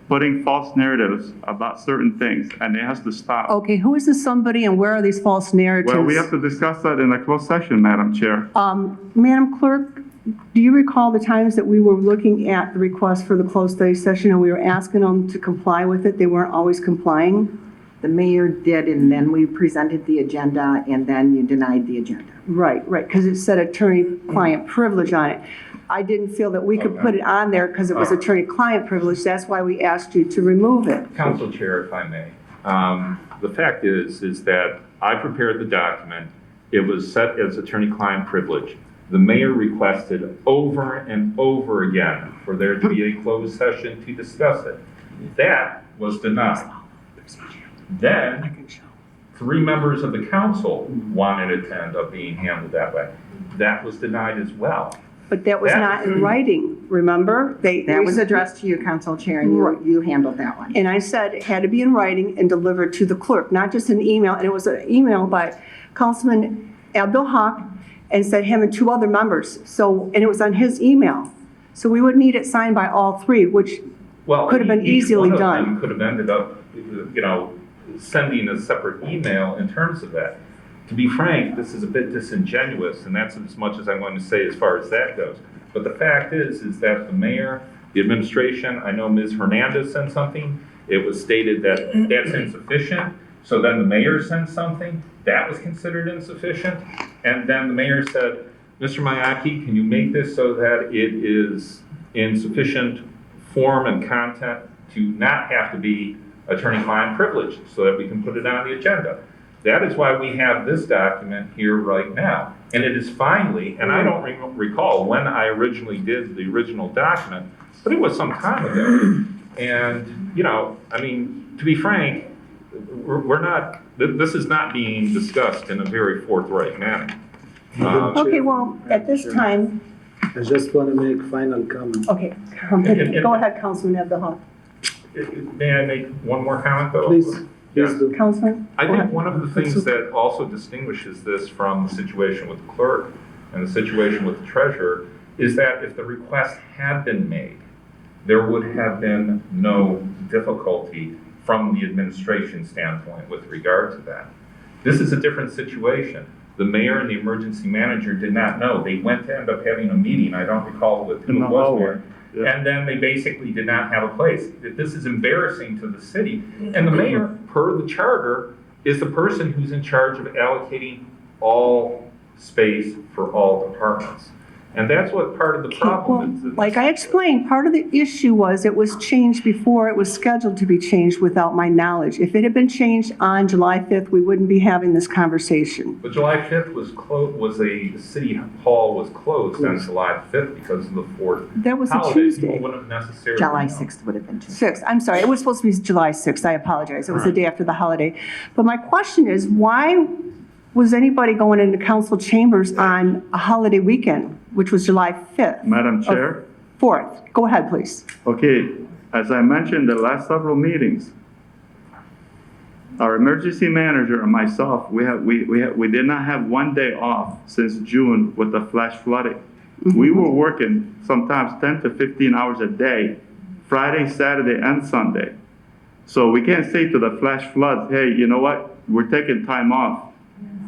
putting false narratives about certain things, and it has to stop. Okay, who is this somebody and where are these false narratives? Well, we have to discuss that in a closed session, Madam Chair. Madam Clerk, do you recall the times that we were looking at the request for the closed study session and we were asking them to comply with it? They weren't always complying? The mayor did, and then we presented the agenda, and then you denied the agenda. Right, because it said attorney-client privilege on it. I didn't feel that we could put it on there because it was attorney-client privilege. That's why we asked you to remove it. Council Chair, if I may. The fact is that I prepared the document. It was set as attorney-client privilege. The mayor requested over and over again for there to be a closed session to discuss it. That was denied. Then, 3 members of the council wanted it to end up being handled that way. That was denied as well. But that was not in writing, remember? That was addressed to you, Council Chair, and you handled that one. And I said it had to be in writing and delivered to the clerk, not just an email. And it was an email by Councilman Abdul Haq and said him and 2 other members. And it was on his email. So we would need it signed by all 3, which could have been easily Each one of done. them could have ended up, sending a separate email in terms of that. To be frank, this is a bit disingenuous, and that's as much as I want to say as far as that goes. But the fact is that the mayor, the administration, I know Ms. Hernandez sent something. It was stated that that's insufficient. So then the mayor sent something. That was considered insufficient. And then the mayor said, Mr. Miyake, can you make this so that it is in sufficient form and content to not have to be attorney-client privilege so that we can put it on the agenda? That is why we have this document here right now. And it is finally, and I don't recall when I originally did the original document, but it was some time ago. And, to be frank, we're not, this is not being discussed in a very forthright manner. Okay, well, at this time, I just want to make final comment. okay, go ahead, Councilman Abdul Haq. May I make one more comment, though? Please, Yes. please do. Councilman? I Go think ahead. one of the things that also distinguishes this from the situation with the clerk and the situation with the treasurer is that if the request had been made, there would have been no difficulty from the administration standpoint with regard to that. This is a different situation. The mayor and the emergency manager did not know. They went to end up having a meeting, I don't recall who it was there. And then they basically did not have a place. This is embarrassing to the city. And the mayor, per the charter, is the person who's in charge of allocating all space for all departments. And that's what part of the problem is. Like I explained, part of the issue was it was changed before it was scheduled to be changed without my knowledge. If it had been changed on July 5th, we wouldn't be having this conversation. But July 5th the city hall was closed on July 5th because of the 4th. That was a holiday. Tuesday. People wouldn't have necessarily July known. 6th would have been Tuesday. 6th, I'm sorry, it was supposed to be July 6th, I apologize. It was the day after the holiday. But my question is, why was anybody going into council chambers on a holiday weekend, which was July 5th? Madam Chair? 4th. Go ahead, please. Okay, as I mentioned the last several meetings, our emergency manager and myself, we did not have one day off since June with the flash flooding. We were working sometimes 10 to 15 hours a day, Friday, Saturday, and Sunday. So we can't say to the flash floods, hey, you know what, we're taking time off.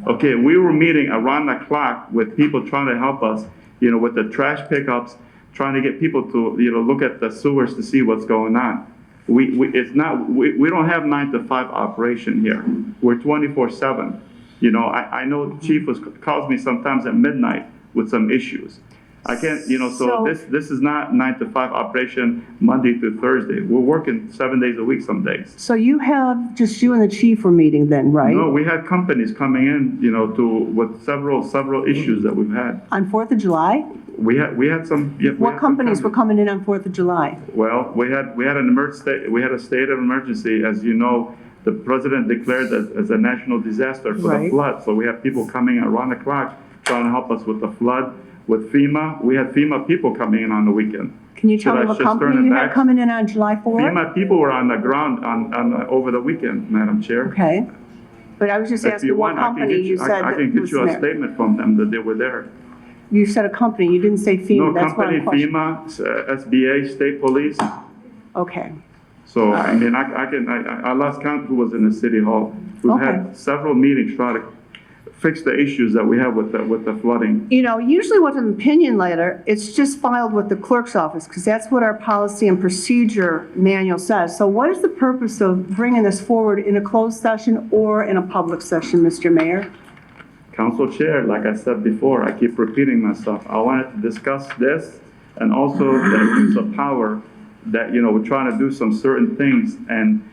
Okay, we were meeting around the clock with people trying to help us, with the trash pickups, trying to get people to, look at the sewers to see what's going on. We don't have 9 to 5 operation here. We're 24/7. I know Chief calls me sometimes at midnight with some issues. I can't, so this is not 9 to 5 operation Monday through Thursday. We're working 7 days a week some days. So you have, just you and the chief were meeting then, right? No, we had companies coming in, with several issues that we've had. On 4th of July? We had some. Yeah, What companies were coming in on 4th of July? Well, we had a state of emergency, as you know. The president declared that as a national disaster for the flood. So we have people coming around the clock trying to help us with the flood. With FEMA, we had FEMA people coming in on the weekend. Can you tell me what company you had coming in on July 4th? FEMA people were on the ground over the weekend, Madam Chair. Okay. But I was just asking what company you said I can get was you a there. statement from them that they were there. You said a company, you didn't say FEMA, No that's what I'm company, questioning. FEMA, SBA, state police. Okay. So, I mean, I lost count who was in the city hall. We've had several meetings trying to fix the issues that we have with the flooding. Usually with an opinion letter, it's just filed with the clerk's office, because that's what our policy and procedure manual says. So what is the purpose of bringing this forward in a closed session or in a public session, Mr. Mayor? Council Chair, like I said before, I keep repeating myself. I wanted to discuss this and also the use of power that, we're trying to do some certain things. And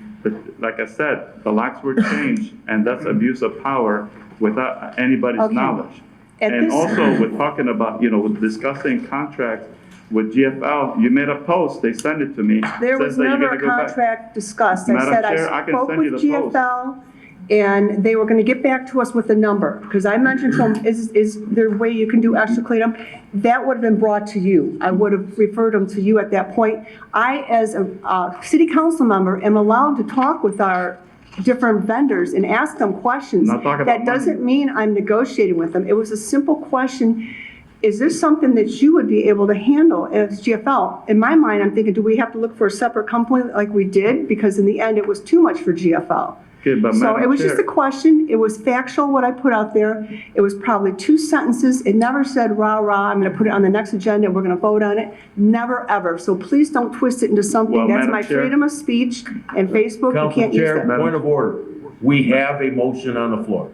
like I said, the locks were changed, and that's abuse of power without anybody's knowledge. And also, we're talking about, with discussing contracts with GFL. You made a post, they sent it to me. There was never a contract discussed. I said I spoke with GFL, and they were going to get back to us with a number, because I mentioned to them, is there a way you can do extra cleanup? That would have been brought to you. I would have referred them to you at that point. I, as a city council member, am allowed to talk with our different vendors and ask them questions. That doesn't mean I'm negotiating with them. It was a simple question. Is this something that you would be able to handle as GFL? In my mind, I'm thinking, do we have to look for a separate company like we did? Because in the end, it was too much for GFL. Okay, but So it was just a question. It was factual, what I put out there. It was probably 2 sentences. It never said, rah, rah, I'm going to put it on the next agenda, we're going to vote on it. Never, ever. So please don't twist it into something. Well, That's Madam my Chair. freedom of speech, and Facebook, you Council can't use Chair, that. point of order. We have a motion on the floor.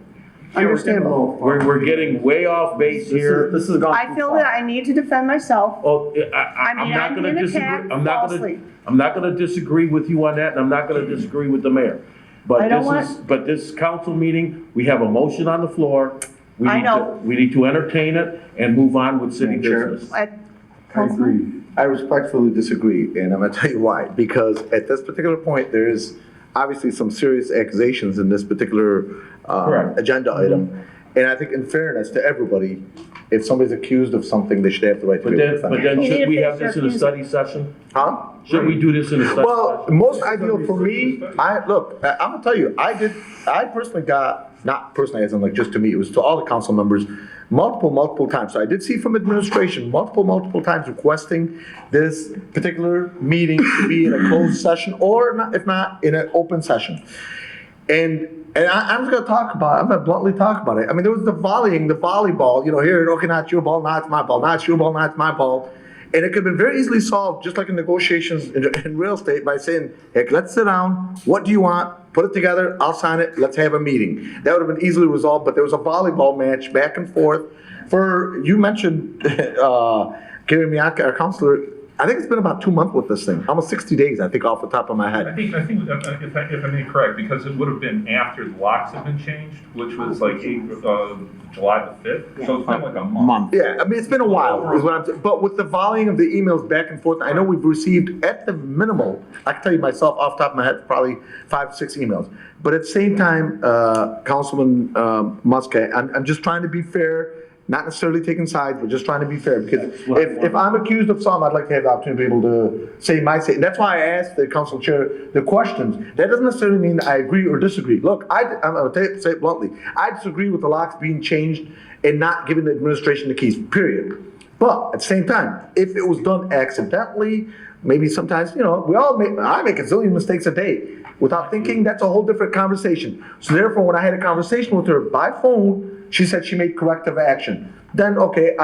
Understandable. We're getting way off base here. This is gone. I feel that I need to defend myself. Oh, I I'm mean, not I'm gonna being disagree, attacked I'm not falsely. gonna disagree with you on that, and I'm not gonna disagree with the mayor. I don't But this council meeting, we have a motion on the floor. I know. We need to entertain it and move on with city business. I agree. I respectfully disagree, and I'm going to tell you why. Because at this particular point, there is obviously some serious accusations in this particular agenda item. And I think in fairness to everybody, if somebody's accused of something, they should have the right to be able to defend. But then should we have this in a study session? Huh? Should we do this in a study? Well, most ideal for me, I'm gonna tell you, I personally got, not personally as in like just to me, it was to all the council members, multiple times. So I did see from administration, multiple times requesting this particular meeting to be in a closed session or not, if not, in an open session. And I'm just gonna bluntly talk about it. I mean, there was the volleyball, here, okay, not your ball, not my ball, not your ball, not my ball. And it could have been very easily solved, just like in negotiations in real estate, by saying, hey, let's sit down, what do you want? Put it together, I'll sign it, let's have a meeting. That would have been easily resolved, but there was a volleyball match back and forth. You mentioned, Gary Miyake, our counselor, I think it's been about 2 months with this thing, almost 60 days, I think, off the top of my head. I think if I'm incorrect, because it would have been after the locks had been changed, which was like July the 5th, so it's been like a month. Yeah, I mean, it's been a while, is what I'm saying. But with the volume of the emails back and forth, I know we've received at the minimal, I can tell you myself off the top of my head, probably 5 or 6 emails. But at the same time, Councilman Muscat, I'm just trying to be fair, not necessarily taking sides, but just trying to be fair. Because if I'm accused of something, I'd like to have the opportunity to be able to say my say. And that's why I asked the council chair the questions. That doesn't necessarily mean that I agree or disagree. Look, I'm going to say it bluntly. I disagree with the locks being changed and not giving the administration the keys, period. But at the same time, if it was done accidentally, maybe sometimes, I make a zillion mistakes a day. Without thinking, that's a whole different conversation. So therefore, when I had a conversation with her by phone, she said she made corrective action. Then, okay,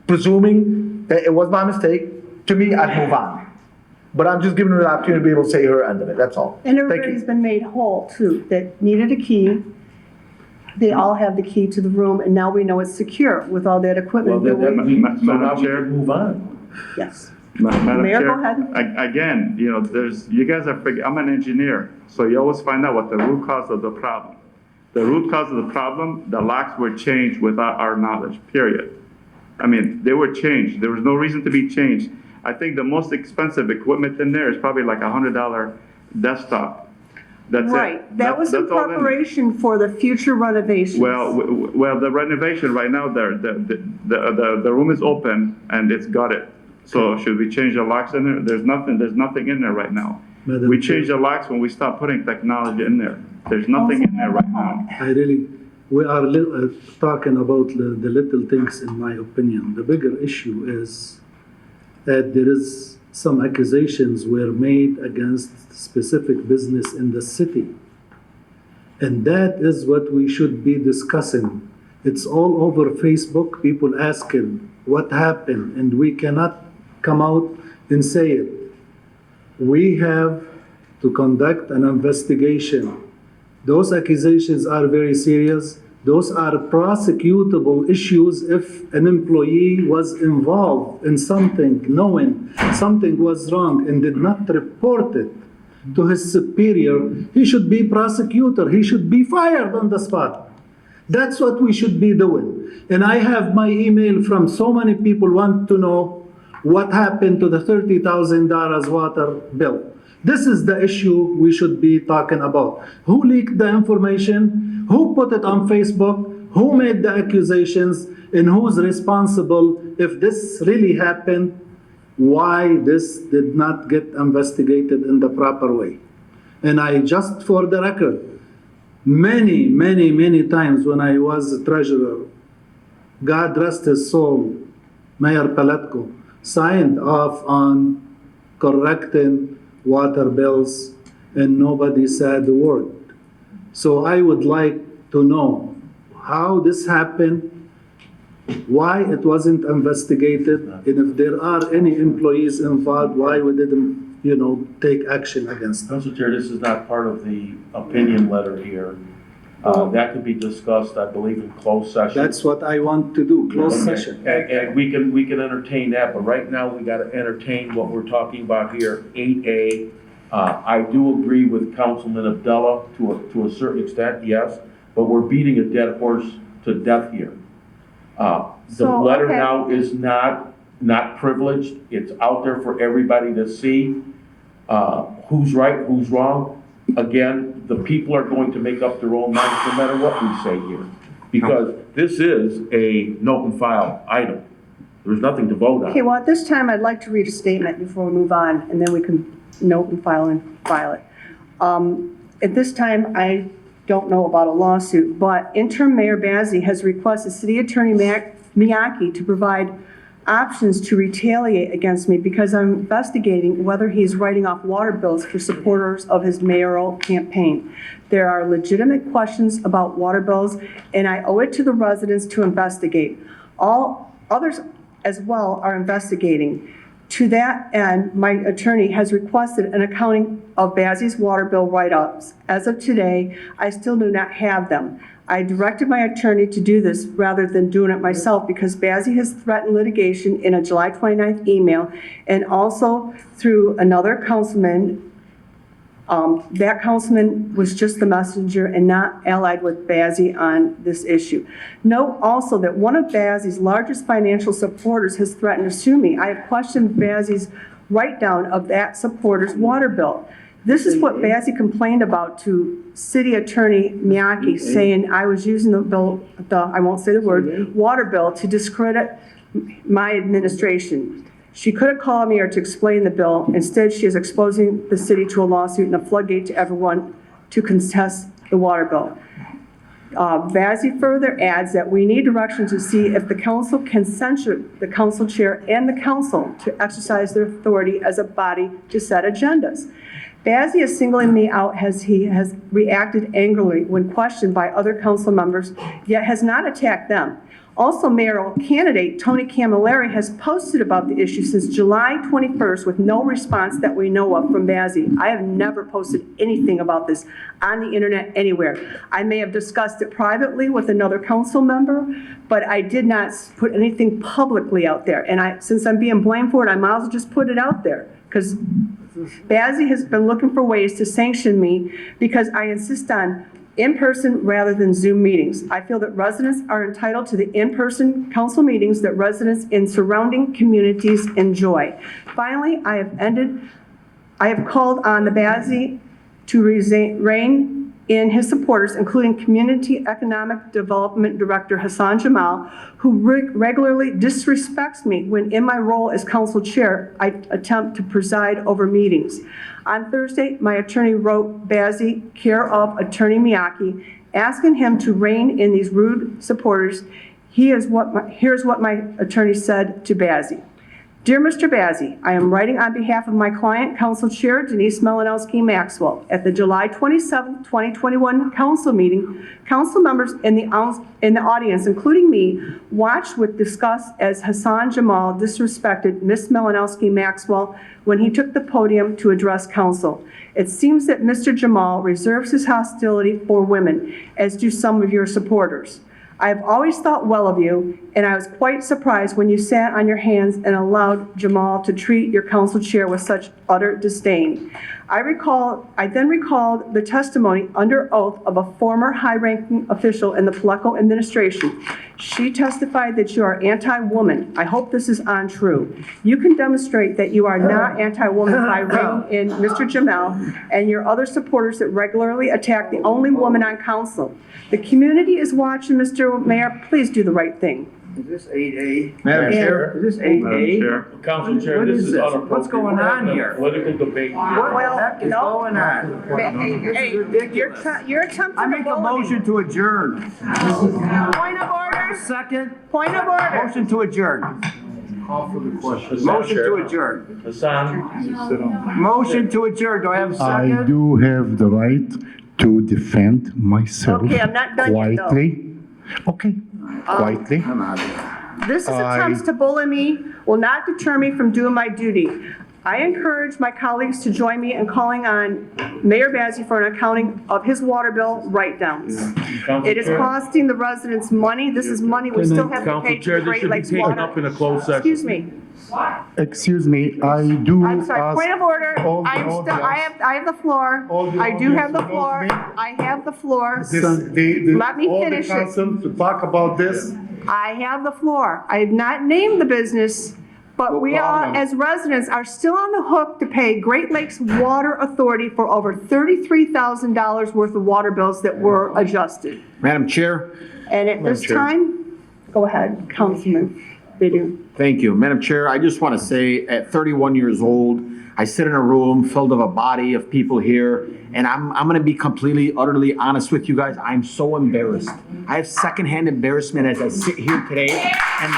presuming that it was my mistake, to me, I'd move on. But I'm just giving her the opportunity to be able to say her end of it, that's all. And Thank everybody's you. been made whole too, that needed a key. They all have the key to the room, and now we know it's secure with all that equipment. So now we Madam Chair. can move on. Yes. Madam Mayor, Chair, go ahead. Again, you guys are, I'm an engineer, so you always find out what the root cause of the problem. The root cause of the problem, the locks were changed without our knowledge, period. I mean, they were changed. There was no reason to be changed. I think the most expensive equipment in there is probably like $100 desktop. That's it. Right, that was in That's all in there. preparation for the future renovations. Well, the renovation right now, the room is open and it's gutted. So should we change the locks in there? There's nothing in there right now. Madam We Chair. changed the locks when we stopped putting technology in there. There's nothing in there right now. We are talking about the little things, in my opinion. The bigger issue is that there is some accusations were made against specific business in the city. And that is what we should be discussing. It's all over Facebook, people asking what happened, and we cannot come out and say it. We have to conduct an investigation. Those accusations are very serious. Those are prosecutable issues if an employee was involved in something, knowing something was wrong and did not report it to his superior. He should be prosecuted. He should be fired on the spot. That's what we should be doing. And I have my email from so many people want to know what happened to the $30,000 water bill. This is the issue we should be talking about. Who leaked the information? Who put it on Facebook? Who made the accusations? And who's responsible if this really happened? Why this did not get investigated in the proper way? And I just for the record, many times when I was treasurer, God rest his soul, Mayor Paletko signed off on correcting water bills and nobody said a word. So I would like to know how this happened, why it wasn't investigated, and if there are any employees involved, why we didn't, take action against them. Council Chair, this is not part of the opinion letter here. That could be discussed, I believe, in closed session. That's what I want to do, closed Okay. session. And we can entertain that, but right now we gotta entertain what we're talking about here, 8A. I do agree with Councilman Abdullah to a certain extent, yes, but we're beating a dead horse to death here. The letter now is not privileged. It's out there for everybody to see. Who's right, who's wrong? Again, the people are going to make up their own minds no matter what we say here. because this is a note and file item. There's nothing to vote Okay, on. well, at this time, I'd like to read a statement before we move on, and then we can note and file it. At this time, I don't know about a lawsuit, but interim Mayor Bazi has requested City Attorney Miyake to provide options to retaliate against me because I'm investigating whether he's writing off water bills for supporters of his mayoral campaign. There are legitimate questions about water bills, and I owe it to the residents to investigate. All others as well are investigating. To that end, my attorney has requested an accounting of Bazi's water bill write-ups. As of today, I still do not have them. I directed my attorney to do this rather than doing it myself because Bazi has threatened litigation in a July 29th email and also through another councilman. That councilman was just the messenger and not allied with Bazi on this issue. Note also that one of Bazi's largest financial supporters has threatened to sue me. I have questioned Bazi's write-down of that supporter's water bill. This is what Bazi complained about to City Attorney Miyake, saying I was using I won't say the word, water bill to discredit my administration. She could have called me or to explain the bill. Instead, she is exposing the city to a lawsuit and a floodgate to everyone to contest the water bill. Bazi further adds that we need direction to see if the council can censure the council chair and the council to exercise their authority as a body to set agendas. Bazi is singling me out as he has reacted angrily when questioned by other council members, yet has not attacked them. Also, mayoral candidate Tony Camilleri has posted about the issue since July 21st with no response that we know of from Bazi. I have never posted anything about this on the internet anywhere. I may have discussed it privately with another council member, but I did not put anything publicly out there. And since I'm being blamed for it, I might as well just put it out there because Bazi has been looking for ways to sanction me because I insist on in-person rather than Zoom meetings. I feel that residents are entitled to the in-person council meetings that residents in surrounding communities enjoy. Finally, I have called on the Bazi to rein in his supporters, including Community Economic Development Director Hassan Jamal, who regularly disrespects me when in my role as council chair, I attempt to preside over meetings. On Thursday, my attorney wrote Bazi, care of Attorney Miyake, asking him to rein in these rude supporters. Here's what my attorney said to Bazi. Dear Mr. Bazi, I am writing on behalf of my client, Council Chair Denise Melanowski Maxwell. At the July 27, 2021 council meeting, council members in the audience, including me, watched with disgust as Hassan Jamal disrespected Ms. Melanowski Maxwell when he took the podium to address council. It seems that Mr. Jamal reserves his hostility for women, as do some of your supporters. I have always thought well of you, and I was quite surprised when you sat on your hands and allowed Jamal to treat your council chair with such utter disdain. I then recalled the testimony under oath of a former high-ranking official in the Peleco administration. She testified that you are anti-woman. I hope this is untrue. You can demonstrate that you are not anti-woman by reining in Mr. Jamal and your other supporters that regularly attack the only woman on council. The community is watching, Mr. Mayor. Please do the right thing. Is this 8A? Madam Chair. Is this 8A? Council Chair, What this is is this? unappropriate. What's going on here? Political debate. What the heck is going on? Hey, you're attempting I make a motion to adjourn. Point of order. Second. Point of order. Motion to adjourn. Call for the question. Motion to adjourn. Hassan. Motion to adjourn. Do I have a I second? do have the right to defend myself Okay, I'm not done yet, though. quietly. Okay, quietly. This attempts to bully me will not deter me from doing my duty. I encourage my colleagues to join me in calling on Mayor Bazi for an accounting of his water bill write-downs. It is costing the residents money. This is money we still have to Council pay Chair, to this Great should be Lakes taken Water. up in a closed session. Excuse me. Excuse me, I do I'm sorry, ask point of order. all the I audience- have the floor. all the I do have the audience floor. knows me. I have the floor. Let me all finish the it. council to talk about this. I have the floor. I have not named the business, But we are, as residents, are still on the hook to pay Great Lakes Water Authority for over $33,000 worth of water bills that were adjusted. Madam Chair? And at this Chair. time, go ahead, Councilman Bidun. Thank you. Madam Chair, I just want to say, at 31 years old, I sit in a room filled with a body of people here, and I'm going to be completely, utterly honest with you guys. I'm so embarrassed. I have secondhand embarrassment as I sit here today, and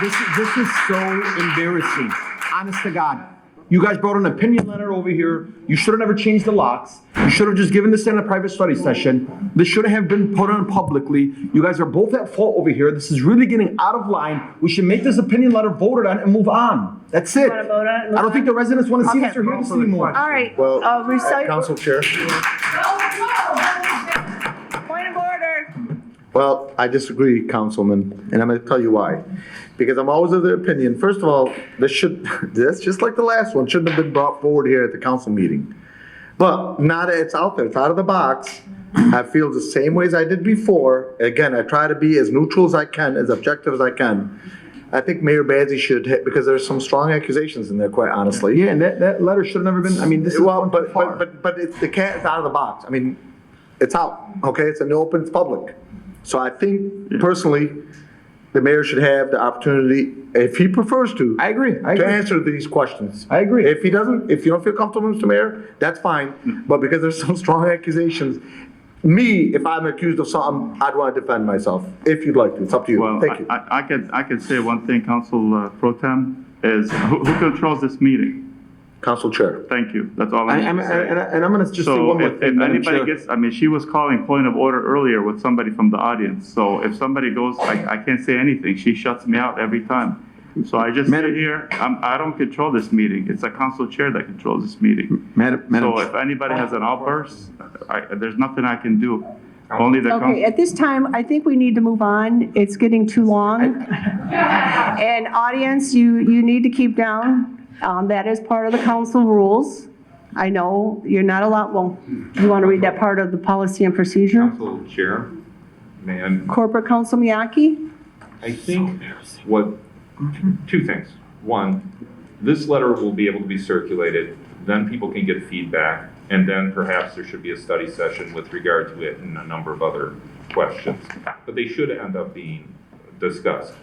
this is so embarrassing. Honest to God. You guys brought an opinion letter over here. You should have never changed the locks. You should have just given this in a private study session. This shouldn't have been put on publicly. You guys are both at fault over here. This is really getting out of line. We should make this opinion letter voted on and move on. That's it. Wanna vote on it? I don't think the residents want to see Okay. this or hear this anymore. All right, Well, recite. Council Chair. Point of order. Well, I disagree, Councilman, and I'm going to tell you why. Because I'm always of the opinion, first of all, this just like the last one, shouldn't have been brought forward here at the council meeting. But now that it's out there, it's out of the box, I feel the same way as I did before. Again, I try to be as neutral as I can, as objective as I can. I think Mayor Bazi should, because there's some strong accusations in there, quite honestly. Yeah, and that letter should have never been, I mean, this is. Well, but it's, the cat is out of the box. I mean, it's out, okay? It's in the open, it's public. So I think personally, the mayor should have the opportunity, if he prefers to. I agree. To answer these questions. I agree. If he doesn't, if you don't feel comfortable, Mr. Mayor, that's fine. But because there's some strong accusations, if I'm accused of something, I'd want to defend myself, if you'd like to. It's up to you. Well, Thank you. I could say one thing, Council Pro Tem, is who controls this meeting? Council Chair. Thank you. That's all I need to say. And I'm going to just say So one more if thing, Madam anybody Chair. gets, I mean, she was calling point of order earlier with somebody from the audience. So if somebody goes, I can't say anything. She shuts me out every time. So I just sit here, I don't control this meeting. It's a council chair that controls this meeting. Madam So if anybody has an outburst, there's nothing I can do. Only the Okay, at this time, I think we need to move on. It's getting too long. And audience, you need to keep down. That is part of the council rules. I know you're not allowed, well, you want to read that part of the policy and procedure? Council Chair, man, Corporate Counsel Miyake? I think two things. One, this letter will be able to be circulated, then people can get feedback, and then perhaps there should be a study session with regard to it and a number of other questions. But they should end up being discussed.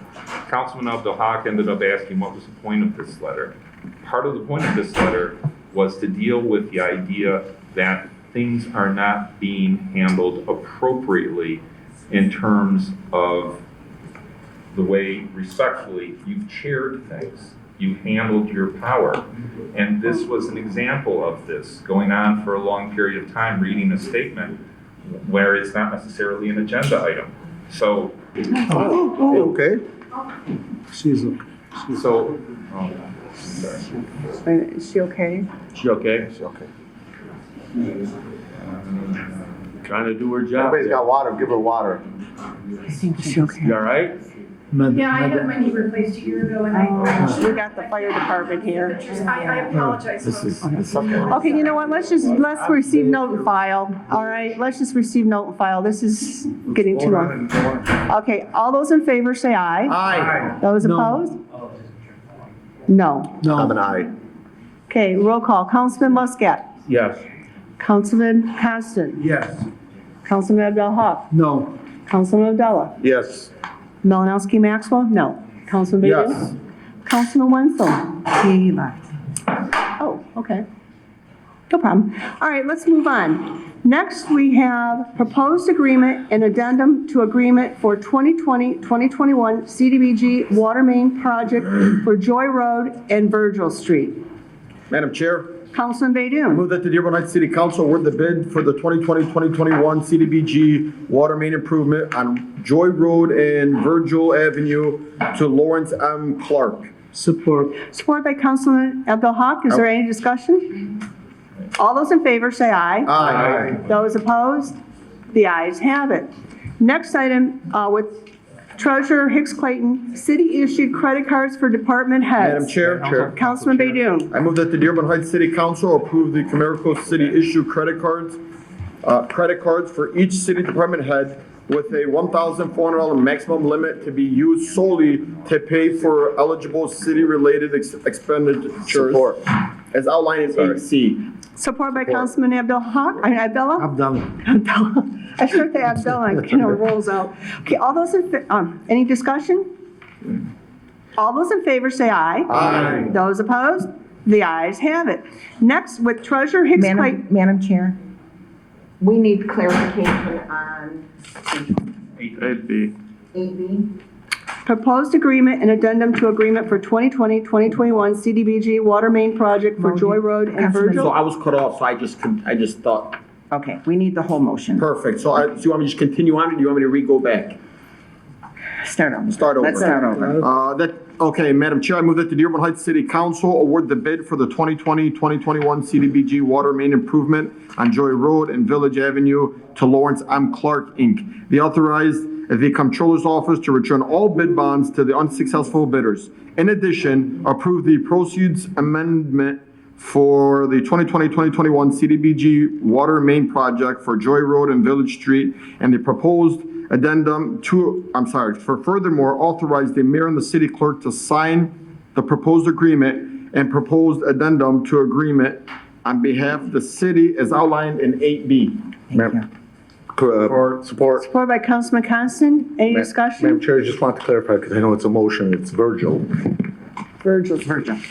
Councilman Abdul Haq ended up asking what was the point of this letter. Part of the point of this letter was to deal with the idea that things are not being handled appropriately in terms of the way, respectfully, you've chaired things. You handled your power. And this was an example of this, going on for a long period of time, reading a statement where it's not necessarily an agenda item. So. Okay. She's okay. So. Is she okay? She okay? She's okay. Trying to do her job. Everybody's got water, give her water. I think she's okay. You all right? Yeah, I had my knee replaced a year ago and We got the fire department here. I apologize. Okay, you know what, let's receive, note, and file, all right? Let's just receive, note, and file. This is getting too long. Okay, all those in favor say aye. Aye. Those opposed? No. I'm an aye. Okay, roll call. Councilman Muscat. Yes. Councilman Constant. Yes. Councilman Abdul Haq. No. Councilman Abdullah. Yes. Malinowski Maxwell? No. Councilman Bailey? Yes. Councilman Wenzel? He left. Oh, okay. No problem. All right, let's move on. Next, we have proposed agreement and addendum to agreement for 2020-2021 Cdbg water main project for Joy Road and Virgil Street. Madam Chair. Councilman Baydun. Move that the Dearborn Heights City Council award the bid for the 2020-2021 CDBG water main improvement on Joy Road and Virgil Avenue to Lawrence M. Clark. Support. Support by Councilman Abdul Haq. Is there any discussion? All those in favor say aye. Aye. Those opposed? The ayes have it. Next item with Treasurer Hicks Clayton, city-issued credit cards for department heads. Madam Chair. Councilman Baydun. I move that the Dearborn Heights City Council approve the Comerico City issue credit cards for each city department head with a $1,400 maximum limit to be used solely to pay for eligible city-related expenditures. As outlined in 8C. Support by Councilman Abdullah. Abdullah? Abdullah. Abdullah. I start to Abdullah, and it rolls out. Okay, all those any discussion? All those in favor say aye. Aye. Those opposed? The ayes have it. Next, with Treasurer Hicks Clayton. Madam Chair, we need clarification on 8B. 8B. Proposed agreement and addendum to agreement for 2020-2021 Cdbg water main project for Joy Road and Councilman- So Virgil. I was cut off, so I just thought, Okay, we need the whole motion. perfect. So do you want me to just continue on, or do you want me to re-go back? Start over. Start over. Let's start over. Okay, Madam Chair, I move that the Dearborn Heights City Council award the bid for the 2020-2021 CDBG water main improvement on Joy Road and Village Avenue to Lawrence M. Clark, Inc. They authorized the Comptroller's Office to return all bid bonds to the unsuccessful bidders. In addition, approve the proceeds amendment for the 2020-2021 CDBG water main project for Joy Road and Village Street and the proposed addendum furthermore, authorize the mayor and the city clerk to sign the proposed agreement and proposed addendum to agreement on behalf of the city as outlined in 8B. Support. Support by Councilman Constant. Any discussion? Madam Chair, I just want to clarify, because I know it's a motion, it's Virgil. Virgil.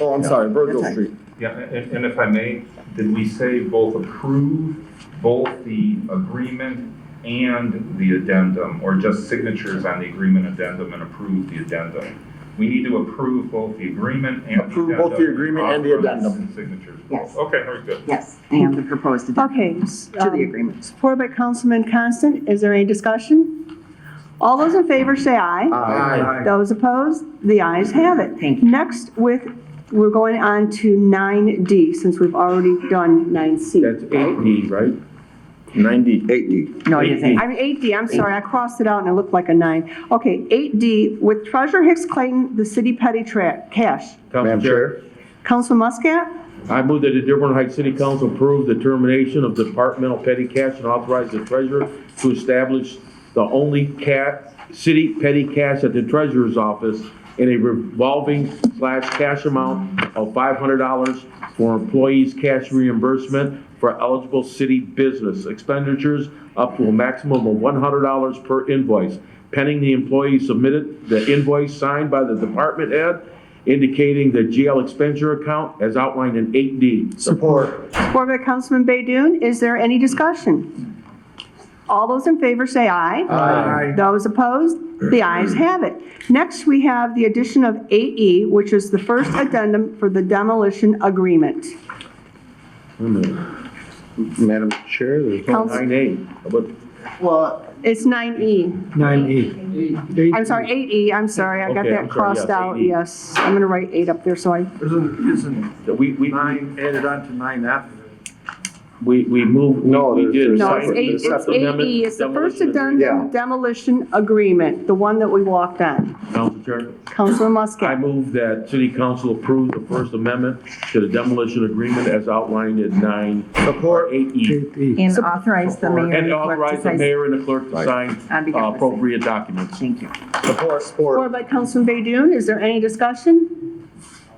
Oh, I'm sorry, Virgil That's Street. Yeah, and if I may, did we say both approve both the agreement and the addendum, or just signatures on the agreement addendum and approve the addendum? We need to approve both the agreement and the addendum. Approve both the agreement and the authorize addendum. Signatures. Yes. Okay, very good. Yes, and the proposed addendum Okay. to the agreement. Support by Councilman Constant. Is there any discussion? All those in favor say aye. Aye. Those opposed? The ayes have it. Thank you. Next, we're going on to 9D, since we've already done 9C. That's 8D, right? 90. 8D. No, you think. I'm 8D, I'm sorry, I crossed it out and it looked like a 9. Okay, 8D, with Treasurer Hicks Clayton, the city petty cash. Council Madam Chair. Chair. Councilman Muscat? I move that the Dearborn Heights City Council approve the termination of departmental petty cash and authorize the treasurer to establish the only city petty cash at the treasurer's office in a revolving/cash amount of $500 for employees' cash reimbursement for eligible city business expenditures up to a maximum of $100 per invoice, pending the employee submitted the invoice signed by the department head indicating the GL expenditure account as outlined in 8D. Support. Support by Councilman Baydoun. Is there any discussion? All those in favor say aye. Aye. Those opposed? The ayes have it. Next, we have the addition of 8E, which is the first addendum for the demolition agreement. Madam Chair, there's no. Council- 9A. But Well, it's 9E. 9E. I'm sorry, 8E, I'm sorry, I got Okay, that I'm sorry, crossed yes, out, 8E. yes. I'm gonna write 8 up there, so I, Isn't we 9 added on to 9F? We moved, No, we did. no, it's separate- 8, it's separate 8E, amendment, it's the first demolition agreement. addendum demolition agreement, the one that we walked on. Council Chair, Councilman I Muscat. move that city council approve the first amendment to the demolition agreement as outlined in 9. Support. 8E. 8E. And authorize the mayor And and the clerk authorize to the sign. mayor and the clerk to sign On behalf of the city. appropriate documents. Thank you. Support. Support by Councilman Baydoun. Is there any discussion?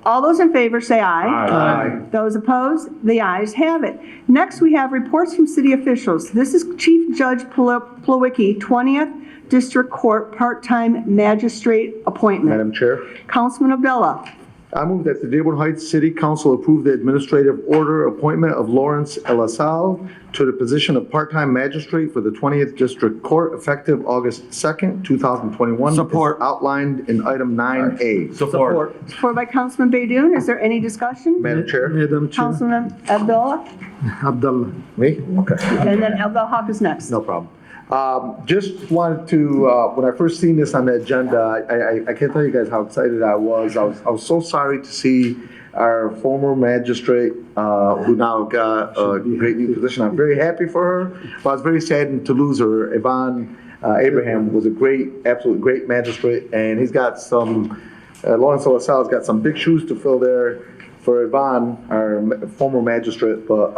All those in favor say aye. Aye. Those opposed? The ayes have it. Next, we have reports from city officials. This is Chief Judge Plawicki, 20th District Court Part-Time Magistrate Appointment. Madam Chair. Councilman Abdullah. I move that the Dearborn Heights City Council approve the administrative order appointment of Lawrence LaSalle to the position of part-time magistrate for the 20th District Court effective August 2nd, 2021. Support. As outlined in item 9A. Support. Support by Councilman Baydoun. Is there any discussion? Madam Chair. Madam Chair. Councilman Abdullah? Abdullah. Me? Okay. And then Abdul Haq is next. No problem. Just wanted to, when I first seen this on the agenda, I can't tell you guys how excited I was. I was so sorry to see our former magistrate, who now got a great new position. I'm very happy for her, but I was very saddened to lose her. Yvonne Abraham was a absolutely great magistrate, and he's got some, Lawrence LaSalle's got some big shoes to fill there for Yvonne, our former magistrate, but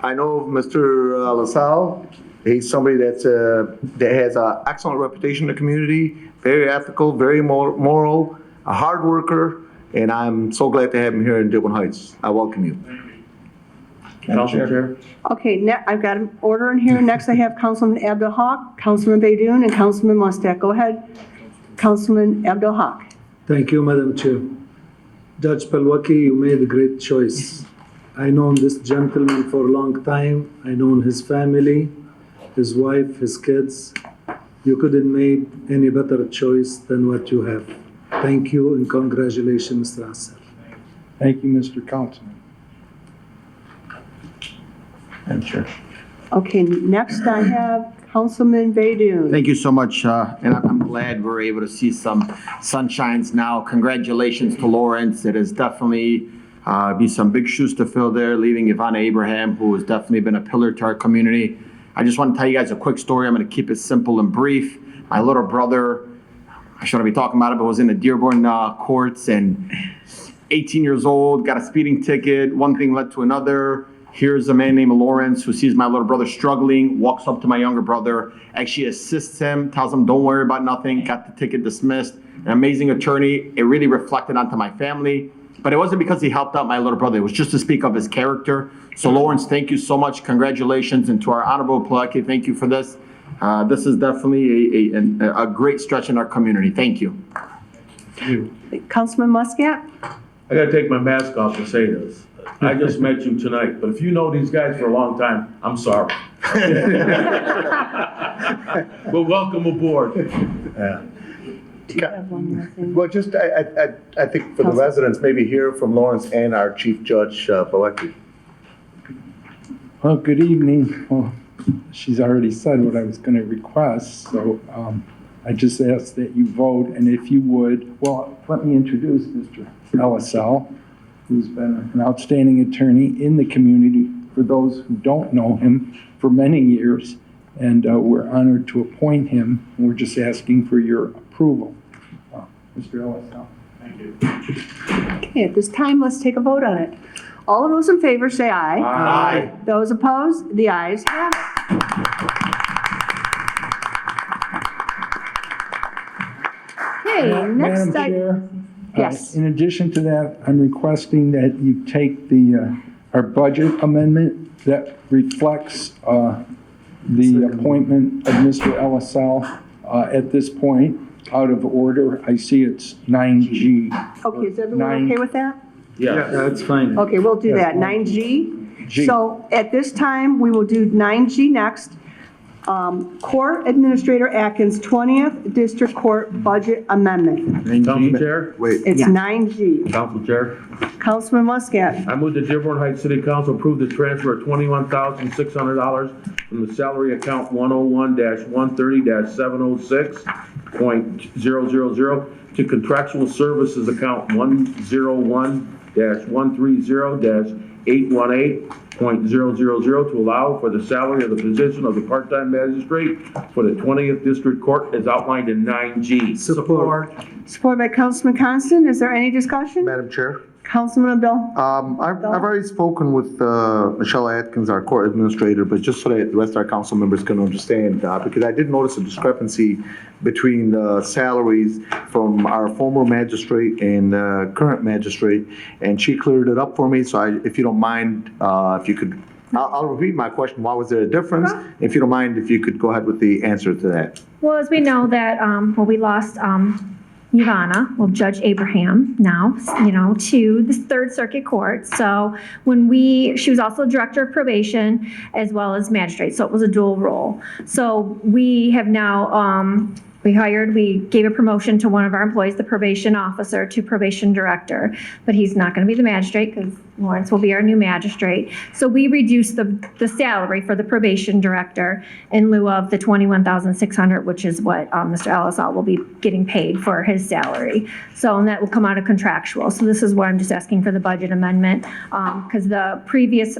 I know Mr. LaSalle He's somebody that has an excellent reputation in the community, very ethical, very moral, a hard worker, and I'm so glad to have him here in Dearborn Heights. I welcome you. Council Chair? Okay, I've got an order in here. Next, I have Councilman Abdul Haq, Councilman Baydoun, and Councilman Muscat. Go ahead, Councilman Abdul Haq. Thank you, Madam Chair. Judge Palwaki, you made a great choice. I known this gentleman for a long time. I known his family, his wife, his kids. You couldn't made any better choice than what you have. Thank you and congratulations, Mr. Asser. Thank you, Mr. Councilman. I'm sure. Okay, next I have Councilman Baydoun. Thank you so much, and I'm glad we're able to see some sunshines now. Congratulations to Lawrence. It is definitely be some big shoes to fill there, leaving Ivana Abraham, who has definitely been a pillar to our community. I just want to tell you guys a quick story. I'm going to keep it simple and brief. My little brother, I shouldn't be talking about it, but was in the Dearborn courts, and 18 years old, got a speeding ticket. One thing led to another. Here's a man named Lawrence who sees my little brother struggling, walks up to my younger brother, actually assists him, tells him don't worry about nothing, got the ticket dismissed. An amazing attorney. It really reflected onto my family. But it wasn't because he helped out my little brother. It was just to speak of his character. So Lawrence, thank you so much. Congratulations. And to our honorable Palwaki, thank you for this. This is definitely a great stretch in our community. Thank you. Councilman Muscat? I gotta take my mask off to say this. I just met you tonight, but if you know these guys for a long time, I'm sorry. But welcome aboard. Do you have one more thing? Well, just, I think for the residents, maybe hear from Lawrence and our Chief Judge Palwaki. Well, good evening. Well, she's already said what I was going to request, so I just ask that you vote, and if you would, well, let me introduce Mr. LSL, who's been an outstanding attorney in the community for those who don't know him for many years, and we're honored to appoint him, and we're just asking for your approval. Mr. LSL. Thank you. Okay, at this time, let's take a vote on it. All of those in favor say aye. Aye. Those opposed, the ayes have it. Okay, next Madam Chair, yes. in addition to that, I'm requesting that you take our budget amendment that reflects the appointment of Mr. LSL at this point out of order. I see it's 9G. Okay, is everyone okay with that? Yeah. That's fine. Okay, we'll do that. 9G. G. So at this time, we will do 9G next. Court Administrator Atkins 20th District Court Budget Amendment. Council Chair? Wait. It's 9G. Council Chair? Councilman Muscat. I move the Dearborn Heights City Council approve the transfer of $21,600 from the salary account 101-130-706.000 to contractual services account 101-130-818.000 to allow for the salary of the position of the part-time magistrate for the 20th District Court as outlined in 9G. Support. Supported by Councilman Constant. Is there any discussion? Madam Chair? Councilman Abdul? I've already spoken with Michelle Atkins, our court administrator, but just so that the rest of our council members can understand, because I did notice a discrepancy between the salaries from our former magistrate and current magistrate, and she cleared it up for me. So if you don't mind, if you could, I'll repeat my question. Why was there a difference? If you don't mind, if you could go ahead with the answer to that. Well, as we know that, we lost Ivana, well, Judge Abraham now, to the Third Circuit Court. So she was also director of probation as well as magistrate, so it was a dual role. So we have now, we gave a promotion to one of our employees, the probation officer, to probation director, but he's not going to be the magistrate because Lawrence will be our new magistrate. So we reduced the salary for the probation director in lieu of the $21,600, which is what Mr. Ellisall will be getting paid for his salary. So, and that will come out of contractual. So this is where I'm just asking for the budget amendment because the previous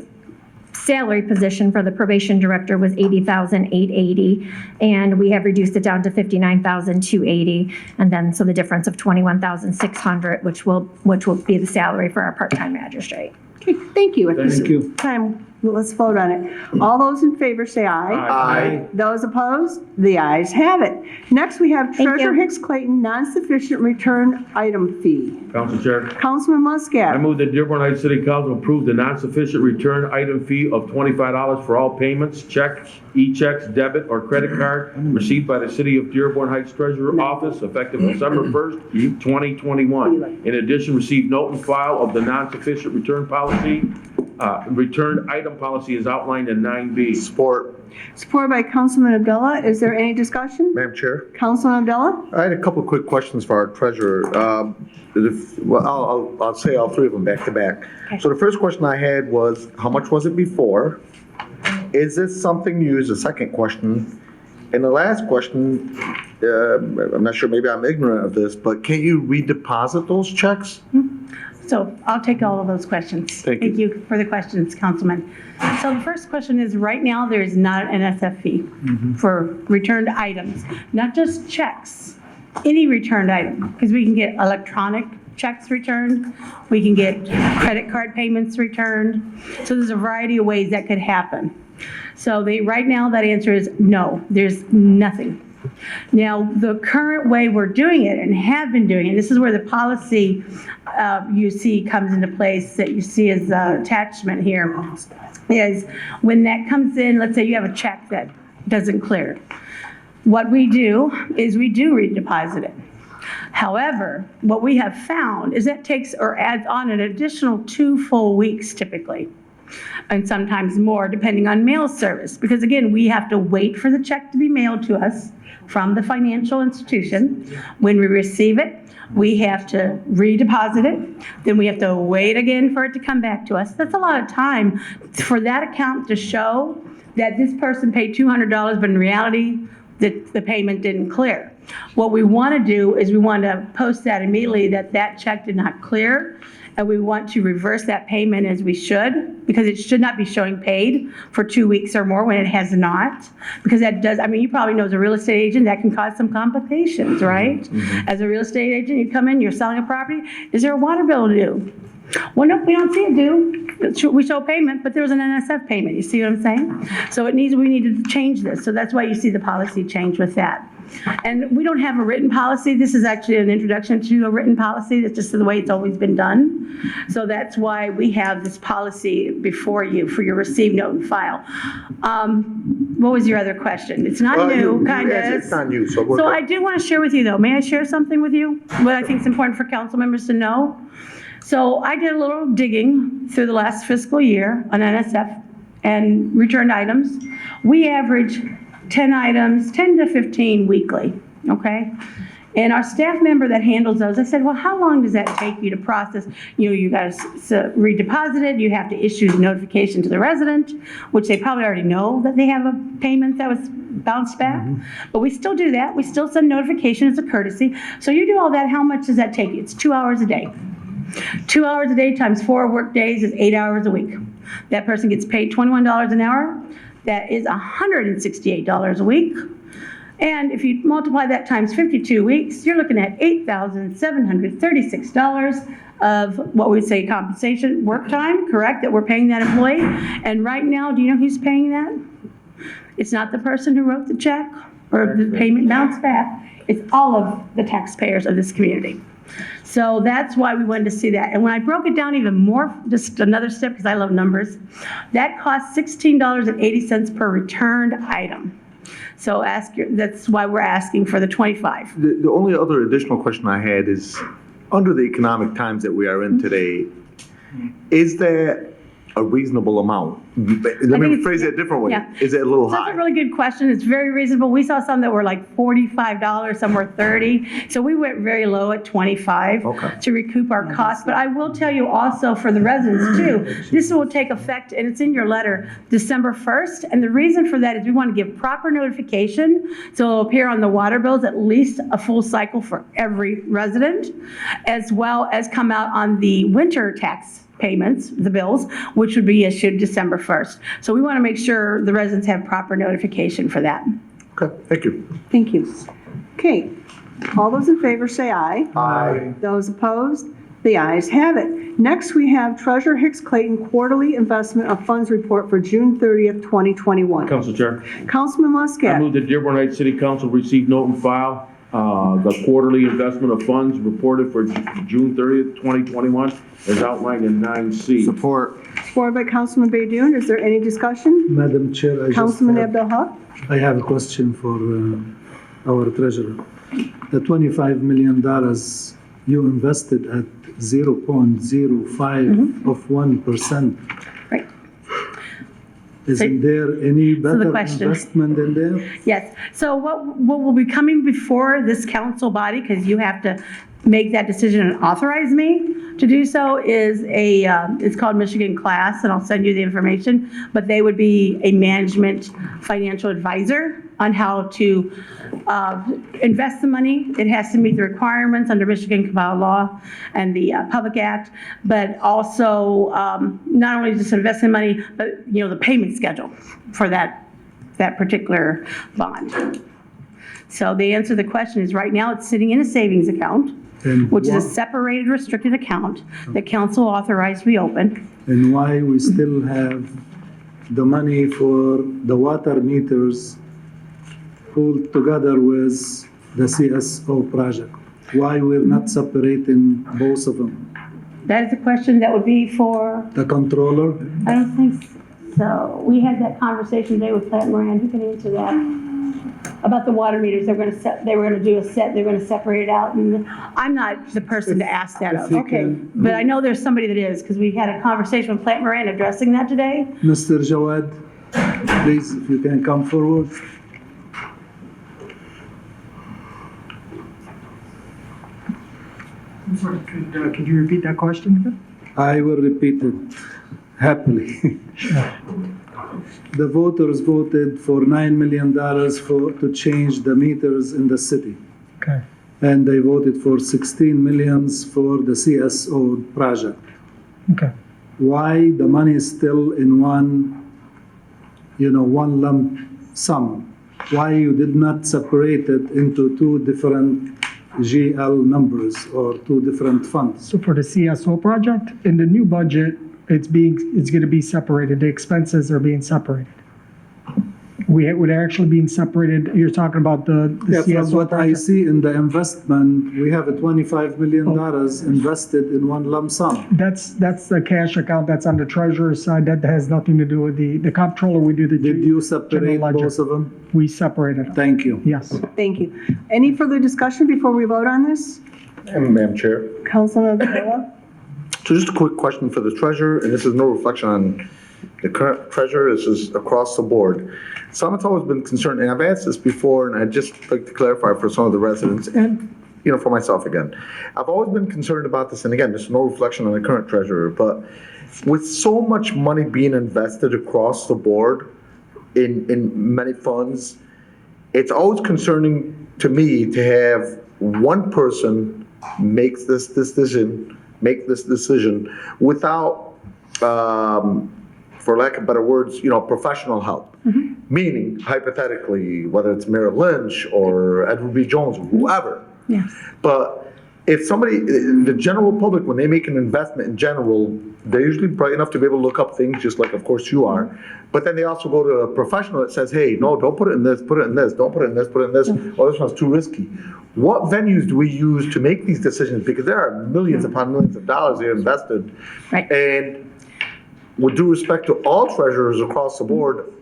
salary position for the probation director was $80,880, and we have reduced it down to $59,280, and then so the difference of $21,600, which will be the salary for our part-time magistrate. Okay, thank you. At this Thank you. time, Let's vote on it. All those in favor say aye. Aye. Those opposed? The ayes have it. Next, we have Thank Treasurer you. Hicks Clayton, non-sufficient return item fee. Council Chair. Councilman Muscat. I move that Dearborn Heights City Council approve the non-sufficient return item fee of $25 for all payments, checks, e-checks, debit, or credit card received by the City of Dearborn Heights Treasurer Office effective December 1st, 2021. In addition, receive note and file of the non-sufficient return policy. Return item policy is outlined in 9B. Support. Supported by Councilman Abdullah. Is there any discussion? Madam Chair? Councilman Abdullah? I had a couple of quick questions for our treasurer. I'll say all three of them back to back. So the first question I had was, how much was it before? Is this something new is the second question. And the last question, I'm not sure, maybe I'm ignorant of this, but can you redeposit those checks? So I'll take all of those questions. Thank you. Thank you for the questions, Councilman. So the first question is, right now, there is not an NSF fee for returned items, not just checks, any returned item, because we can get electronic checks returned, we can get credit card payments returned. So there's a variety of ways that could happen. So right now, that answer is no, there's nothing. Now, the current way we're doing it and have been doing it, this is where the policy you see comes into place that you see as the attachment here, is when that comes in, let's say you have a check that doesn't clear. What we do is we do redeposit it. However, what we have found is that takes or adds on an additional 2 full weeks typically, and sometimes more depending on mail service. Because again, we have to wait for the check to be mailed to us from the financial institution. When we receive it, we have to redeposit it. Then we have to wait again for it to come back to us. That's a lot of time for that account to show that this person paid $200, but in reality, the payment didn't clear. What we want to do is we want to post that immediately that that check did not clear, and we want to reverse that payment as we should, because it should not be showing paid for 2 weeks or more when it has not. Because that does, I mean, you probably know as a real estate agent, that can cause some complications, right? As a real estate agent, you come in, you're selling a property, is there a water bill due? Well, nope, we don't see it due. We show payment, but there was an NSF payment. You see what I'm saying? So we needed to change this. So that's why you see the policy change with that. And we don't have a written policy. This is actually an introduction to a written policy. That's just the way it's always been done. So that's why we have this policy before you for your receive, note, and file. What was your other question? It's not new, kind of. It's not new, so we're So good. I do want to share with you, though. May I share something with you? What I think is important for council members to know? So I did a little digging through the last fiscal year on NSF and returned items. We average 10 items, 10 to 15 weekly, okay? And our staff member that handles those, I said, well, how long does that take you to process? You got to redeposit it, you have to issue the notification to the resident, which they probably already know that they have a payment that was bounced back. But we still do that. We still send notification as a courtesy. So you do all that, how much does that take you? It's 2 hours a day. 2 hours a day times 4 work days is 8 hours a week. That person gets paid $21 an hour. That is $168 a week. And if you multiply that times 52 weeks, you're looking at $8,736 of what we would say compensation, work time, correct, that we're paying that employee. And right now, do you know who's paying that? It's not the person who wrote the check or the payment bounced back. It's all of the taxpayers of this community. So that's why we wanted to see that. And when I broke it down even more, just another step, because I love numbers, that costs $16.80 per returned item. So that's why we're asking for the 25. The only other additional question I had is, under the economic times that we are in today, is there a reasonable amount? Let me phrase it a different way. Yeah. Is it a little That's high? a really good question. It's very reasonable. We saw some that were like $45, some were $30. So we went very low at $25 to recoup our costs. But I will tell you also for the residents too, this will take effect, and it's in your letter, December 1st. And the reason for that is we want to give proper notification. So it'll appear on the water bills at least a full cycle for every resident, as well as come out on the winter tax payments, the bills, which would be issued December 1st. So we want to make sure the residents have proper notification for that. Okay, thank you. Thank you. Okay, all those in favor say aye. Aye. Those opposed? The ayes have it. Next, we have Treasurer Hicks Clayton Quarterly Investment of Funds Report for June 30th, 2021. Council Chair. Councilman I Muscat. move that Dearborn Heights City Council receive, note, and file the quarterly investment of funds reported for June 30th, 2021, as outlined in 9C. Support. Supported by Councilman Baydoun. Is there any discussion? Madam Chair, Councilman Abdul Haq? I have a question for our treasurer. The $25 million you invested at 0.05 of 1%. Right. Isn't there any better question. investment in there? Yes. So what will be coming before this council body, because you have to make that decision and authorize me to do so, is it's called Michigan Class, and I'll send you the information, but they would be a management financial advisor on how to invest the money. It has to meet the requirements under Michigan Cabal Law and the Public Act, but also not only just investing money, but the payment schedule for that particular bond. So the answer to the question is, right now, it's sitting in a savings account, which is a separated restricted account that council authorized reopen. And why we still have the money for the water meters pulled together with the CSO project? Why we're not separating both of them? That is a question that would be for, The controller? I don't think so. We had that conversation today with Clayton Moran. Who can answer that? About the water meters, they were going to do a set, they're going to separate it out, and I'm not the person to ask that of. Okay, but I know there's somebody that is, because we had a conversation with Clayton Moran addressing that today. Mr. Jawad, please, if you can come forward. I'm sorry, could you repeat that question again? I will repeat it happily. The voters voted for $9 million to change the meters in the city. Okay. And they voted for 16 millions for the CSO project. Okay. Why the money is still in one lump sum? Why you did not separate it into two different GL numbers or two different funds? So for the CSO project, in the new budget, it's going to be separated. The expenses are being separated. We're actually being separated. You're talking about the Yeah, CSO from what I project. see in the investment, we have a $25 million invested in one lump sum. That's the cash account that's on the treasurer's side. That has nothing to do with the comptroller. We do the. Did you separate both of them? We separated. Thank you. Yes. Thank you. Any further discussion before we vote on this? Madam Chair. Councilman Abdullah? So just a quick question for the treasurer, and this is no reflection on the current treasurer, this is across the board. Someone's always been concerned, and I've asked this before, and I'd just like to clarify for some of the residents and, for myself again. I've always been concerned about this, and again, this is no reflection on the current treasurer, but with so much money being invested across the board in many funds, it's always concerning to me to have one person make this decision without, for lack of better words, professional help. Mm-hmm. Meaning, hypothetically, whether it's Merrill Lynch or Edward B. Jones, whoever. Yes. But if somebody, the general public, when they make an investment in general, they're usually bright enough to be able to look up things, just like, of course, you are. But then they also go to a professional that says, hey, no, don't put it in this, put it in this, don't put it in this, put it in this. Oh, this one's too risky. What venues do we use to make these decisions? Because there are millions upon millions of dollars they invested. Right. And with due respect to all treasurers across the board,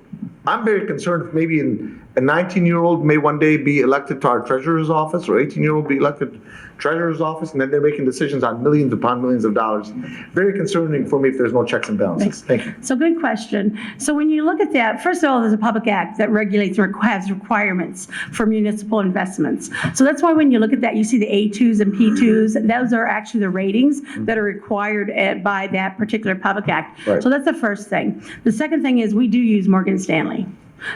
I'm very concerned if maybe a 19-year-old may one day be elected to our treasurer's office, or 18-year-old be elected treasurer's office, and then they're making decisions on millions upon millions of dollars. Very concerning for me if there's no checks and balances. Thank you. So good question. So when you look at that, first of all, there's a public act that regulates or has requirements for municipal investments. So that's why when you look at that, you see the A2s and P2s. Those are actually the ratings that are required by that particular public act. Right. So that's the first thing. The second thing is we do use Morgan Stanley.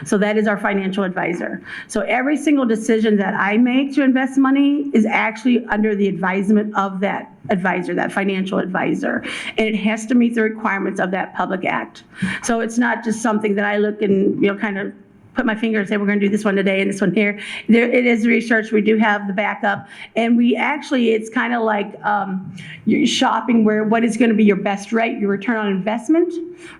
So that is our financial advisor. So every single decision that I make to invest money is actually under the advisement of that advisor, that financial advisor. And it has to meet the requirements of that public act. So it's not just something that I look and, kind of put my finger and say, we're going to do this one today and this one here. It is research. We do have the backup. And we actually, it's kind of like you're shopping where what is going to be your best rate, your return on investment,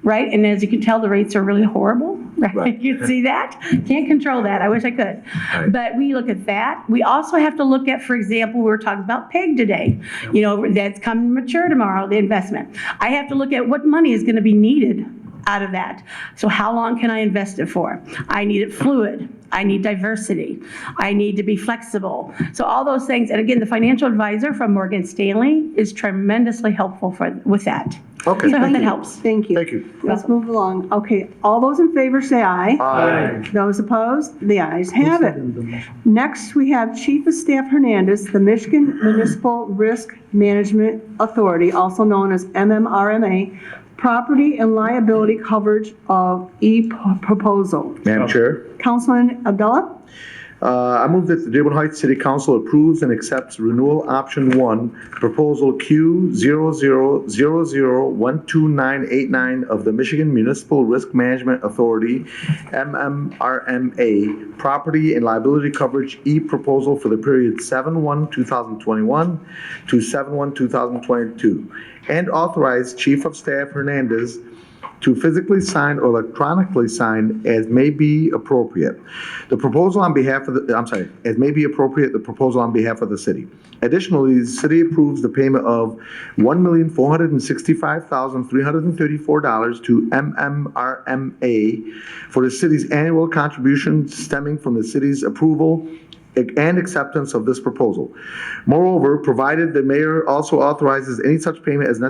right? And as you can tell, the rates are really horrible, right? You can see that. Can't control that. I wish I could. Right. But we look at that. We also have to look at, for example, we were talking about PEG today. You know, that's coming to mature tomorrow, the investment. I have to look at what money is going to be needed out of that. So how long can I invest it for? I need it fluid. I need diversity. I need to be flexible. So all those things. And again, the financial advisor from Morgan Stanley is tremendously helpful with that. Okay, So I hope thank that you. helps. Thank you. Thank you. Let's move along. Okay, all those in favor say aye. Aye. Those opposed? The ayes have it. Next, we have Chief of Staff Hernandez, the Michigan Municipal Risk Management Authority, also known as MMRMA, property and liability coverage of e-proposal. Madam Chair, Councilman Abdullah? I move that the Dearborn Heights City Council approves and accepts renewal option 1, proposal Q0000129989 of the Michigan Municipal Risk Management Authority, MMRMA, property and liability coverage e-proposal for the period 7/1/2021 to 7/1/2022, and authorize Chief of Staff Hernandez to physically sign or electronically sign as may be appropriate. The proposal on behalf of as may be appropriate, the proposal on behalf of the city. Additionally, the city approves the payment of $1,465,334 to MMRMA for the city's annual contribution stemming from the city's approval and acceptance of this proposal. Moreover, provided the mayor also authorizes any such payment as a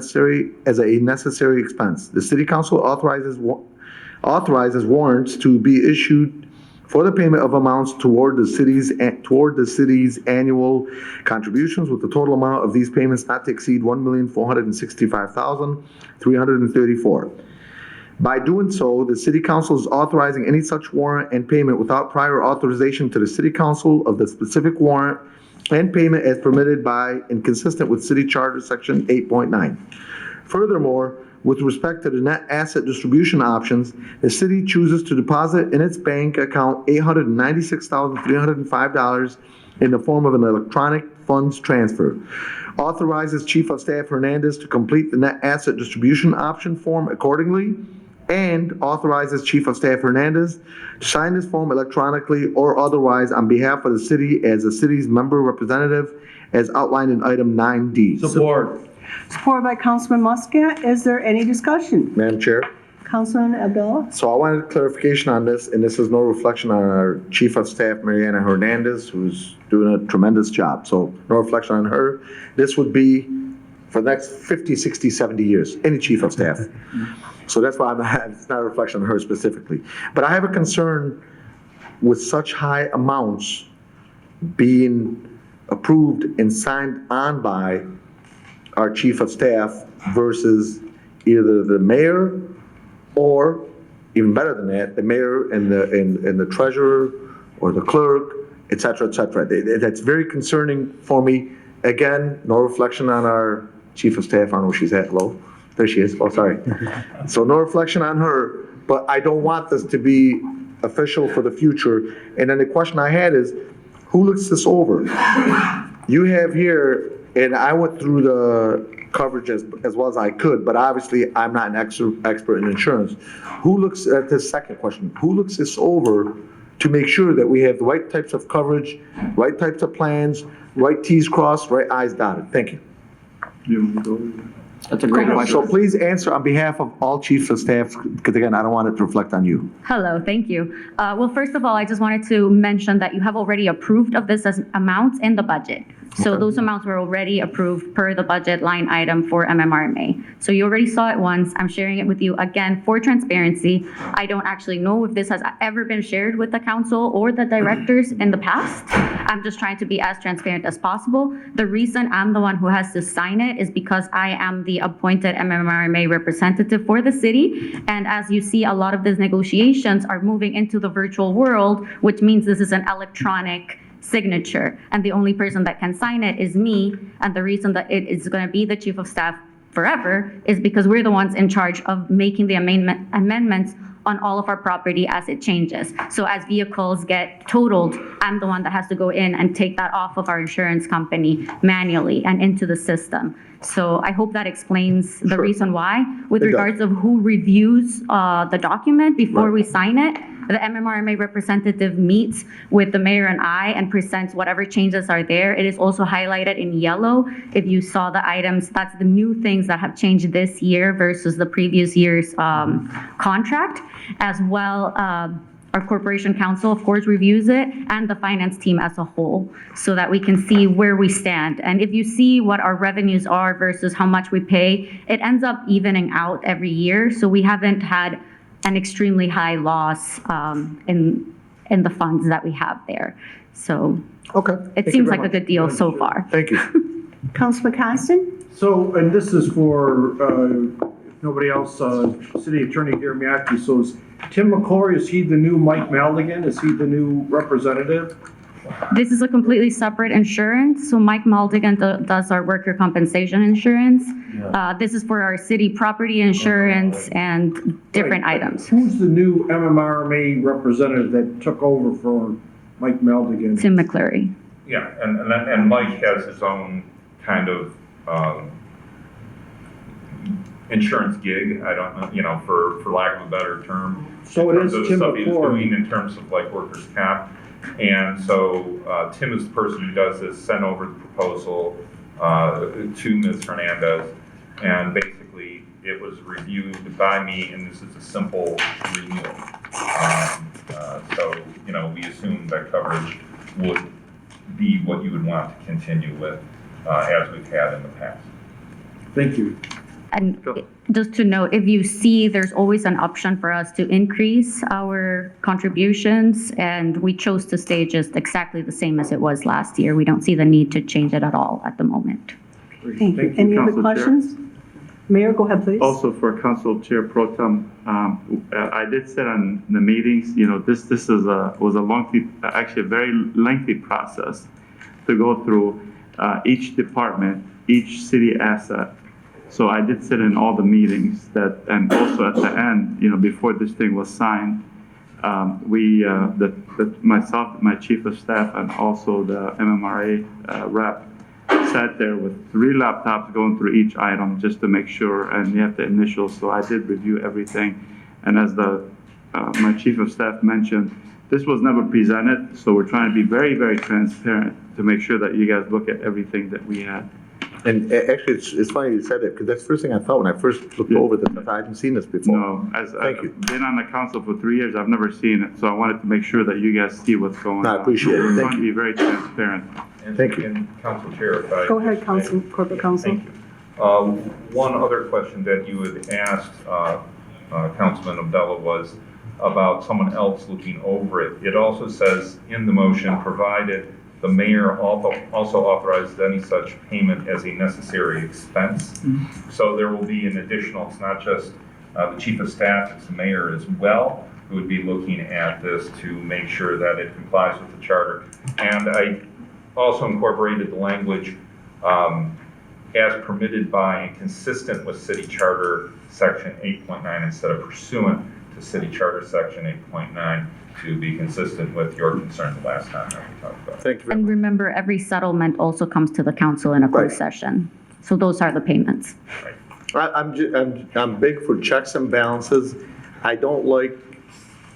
necessary expense, the city council authorizes warrants to be issued for the payment of amounts toward the city's annual contributions, with the total amount of these payments not to exceed $1,465,334. By doing so, the city council is authorizing any such warrant and payment without prior authorization to the city council of the specific warrant and payment as permitted by and consistent with city charter section 8.9. Furthermore, with respect to the net asset distribution options, the city chooses to deposit in its bank account $896,305 in the form of an electronic funds transfer. Authorizes Chief of Staff Hernandez to complete the net asset distribution option form accordingly, and authorizes Chief of Staff Hernandez to sign this form electronically or otherwise on behalf of the city as the city's member representative as outlined in item 9D. Support. Supported by Councilman Muscat. Is there any discussion? Madam Chair, Councilman Abdullah? so I wanted clarification on this, and this is no reflection on our Chief of Staff, Mariana Hernandez, who's doing a tremendous job. So no reflection on her. This would be for the next 50, 60, 70 years, any Chief of Staff. So that's why it's not a reflection on her specifically. But I have a concern with such high amounts being approved and signed on by our Chief of Staff versus either the mayor or, even better than that, the mayor and the treasurer or the clerk, et cetera, et cetera. That's very concerning for me. Again, no reflection on our Chief of Staff. I don't know where she's at. Hello? There she is. Oh, sorry. So no reflection on her, but I don't want this to be official for the future. And then the question I had is, who looks this over? You have here, and I went through the coverage as well as I could, but obviously I'm not an expert in insurance. Who looks at this second question? Who looks this over to make sure that we have the right types of coverage, right types of plans, right T's crossed, right I's dotted? Thank you. That's a great question. So please answer on behalf of all chiefs of staff, because again, I don't want it to reflect on you. Hello, thank you. Well, first of all, I just wanted to mention that you have already approved of this as amounts in the budget. So those amounts were already approved per the budget line item for MMRMA. So you already saw it once. I'm sharing it with you again for transparency. I don't actually know if this has ever been shared with the council or the directors in the past. I'm just trying to be as transparent as possible. The reason I'm the one who has to sign it is because I am the appointed MMRMA representative for the city. And as you see, a lot of these negotiations are moving into the virtual world, which means this is an electronic signature, and the only person that can sign it is me. And the reason that it is going to be the chief of staff forever is because we're the ones in charge of making the amendments on all of our property as it changes. So as vehicles get totaled, I'm the one that has to go in and take that off of our insurance company manually and into the system. So I hope that explains the reason why. With regards of who reviews the document before we sign it, the MMRMA representative meets with the mayor and I and presents whatever changes are there. It is also highlighted in yellow. If you saw the items, that's the new things that have changed this year versus the previous year's contract. As well, our corporation council, of course, reviews it, and the finance team as a whole, so that we can see where we stand. And if you see what our revenues are versus how much we pay, it ends up evening out every year. So we haven't had an extremely high loss in the funds that we have there. So it seems like a good deal so far. Thank you. Councilman Constant? So, and this is for, if nobody else, City Attorney Gary Miyake. So is Tim McCoy, is he the new Mike Maldigan? Is he the new representative? This is a completely separate insurance. So Mike Maldigan does our worker compensation insurance. This is for our city property insurance and different items. Who's the new MMRMA representative that took over for Mike Maldigan? Tim McCleary. Yeah, and Mike has his own kind of insurance gig. I don't know, for lack of a better term. So it is Tim stuff he was McCoy. doing in terms of like workers' comp. And so Tim is the person who does this, sent over the proposal to Ms. Hernandez. And basically, it was reviewed by me, and this is a simple renewal. So, we assume that coverage would be what you would want to continue with as we've had in the past. Thank you. And just to note, if you see, there's always an option for us to increase our contributions, and we chose to stay just exactly the same as it was last year. We don't see the need to change it at all at the moment. Thank you. Any other Council Chair. questions? Mayor, go ahead, please. Also for Council Chair Pro Tem, I did sit on the meetings, this was a lengthy, actually a very lengthy process to go through each department, each city asset. So I did sit in all the meetings and also at the end, before this thing was signed, myself, my chief of staff, and also the MMRA rep sat there with 3 laptops going through each item just to make sure, and you have the initials. So I did review everything. And as my chief of staff mentioned, this was never presented. So we're trying to be very, very transparent to make sure that you guys look at everything that we had. And actually, it's funny you said that, because that's the first thing I thought when I first looked over this. I hadn't seen this before. No, I've been on the council for 3 years, I've never seen it, so I wanted to make sure that you guys see what's going on. I appreciate it. We're Thank trying to be very transparent. Thank you. And Council Chair, if I... Go ahead, Corporate Counsel. Thank you. One other question that you had asked Councilman Abdullah was about someone else looking over it. It also says in the motion, provided the mayor also authorized any such payment as a necessary expense. Mm-hmm. So there will be an additional, it's not just the chief of staff, it's the mayor as well, who would be looking at this to make sure that it complies with the charter. And I also incorporated the language as permitted by and consistent with city charter section 8.9 instead of pursuant to city charter section 8.9 to be consistent with your concern the last time that we talked about. Thank you. And remember, every settlement also comes to the council in a closed session. So those are the payments. I'm big for checks and balances. I don't like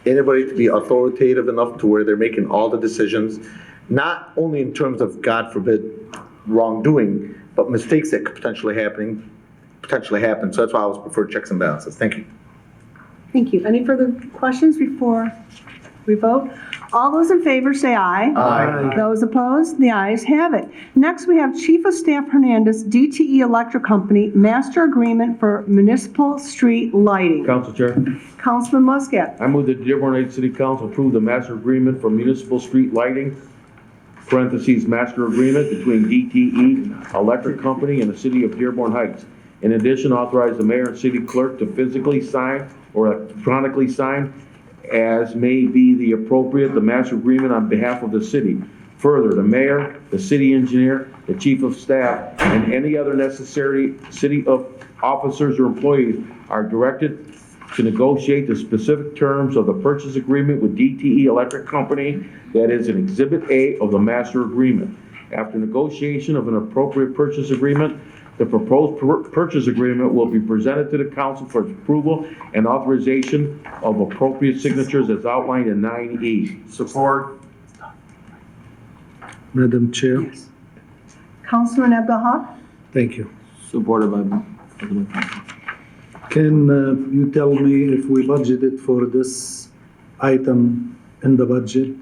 anybody to be authoritative enough to where they're making all the decisions, not only in terms of, God forbid, wrongdoing, but mistakes that could potentially happen. So that's why I always prefer checks and balances. Thank you. Thank you. Any further questions before we vote? All those in favor say aye. Aye. Those opposed, the ayes have it. Next, we have Chief of Staff Hernandez, DTE Electric Company, Master Agreement for Municipal Street Lighting. Council Chair, Councilman Muscat. I move that the Dearborn Heights City Council approve the master agreement for municipal street lighting, parentheses, master agreement between DTE Electric Company and the City of Dearborn Heights. In addition, authorize the mayor and city clerk to physically sign or electronically sign as may be the appropriate, the master agreement on behalf of the city. Further, the mayor, the city engineer, the chief of staff, and any other necessary city of officers or employees are directed to negotiate the specific terms of the purchase agreement with DTE Electric Company that is in Exhibit A of the master agreement. After negotiation of an appropriate purchase agreement, the proposed purchase agreement will be presented to the council for approval and authorization of appropriate signatures as outlined in 9E. Support. Madam Chair, Councilman Abdalhak? thank you. Supported by. Can you tell me if we budgeted for this item in the budget?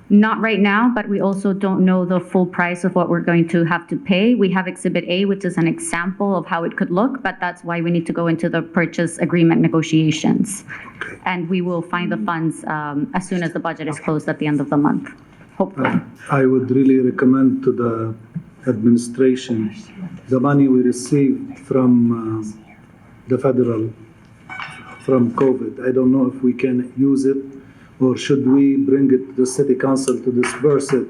Not right now, but we also don't know the full price of what we're going to have to pay. We have Exhibit A, which is an example of how it could look, but that's why we need to go into the purchase agreement negotiations. And we will find the funds as soon as the budget is closed at the end of the month, hopefully. I would really recommend to the administration, the money we received from the federal, from COVID. I don't know if we can use it, or should we bring it to the city council to disperse it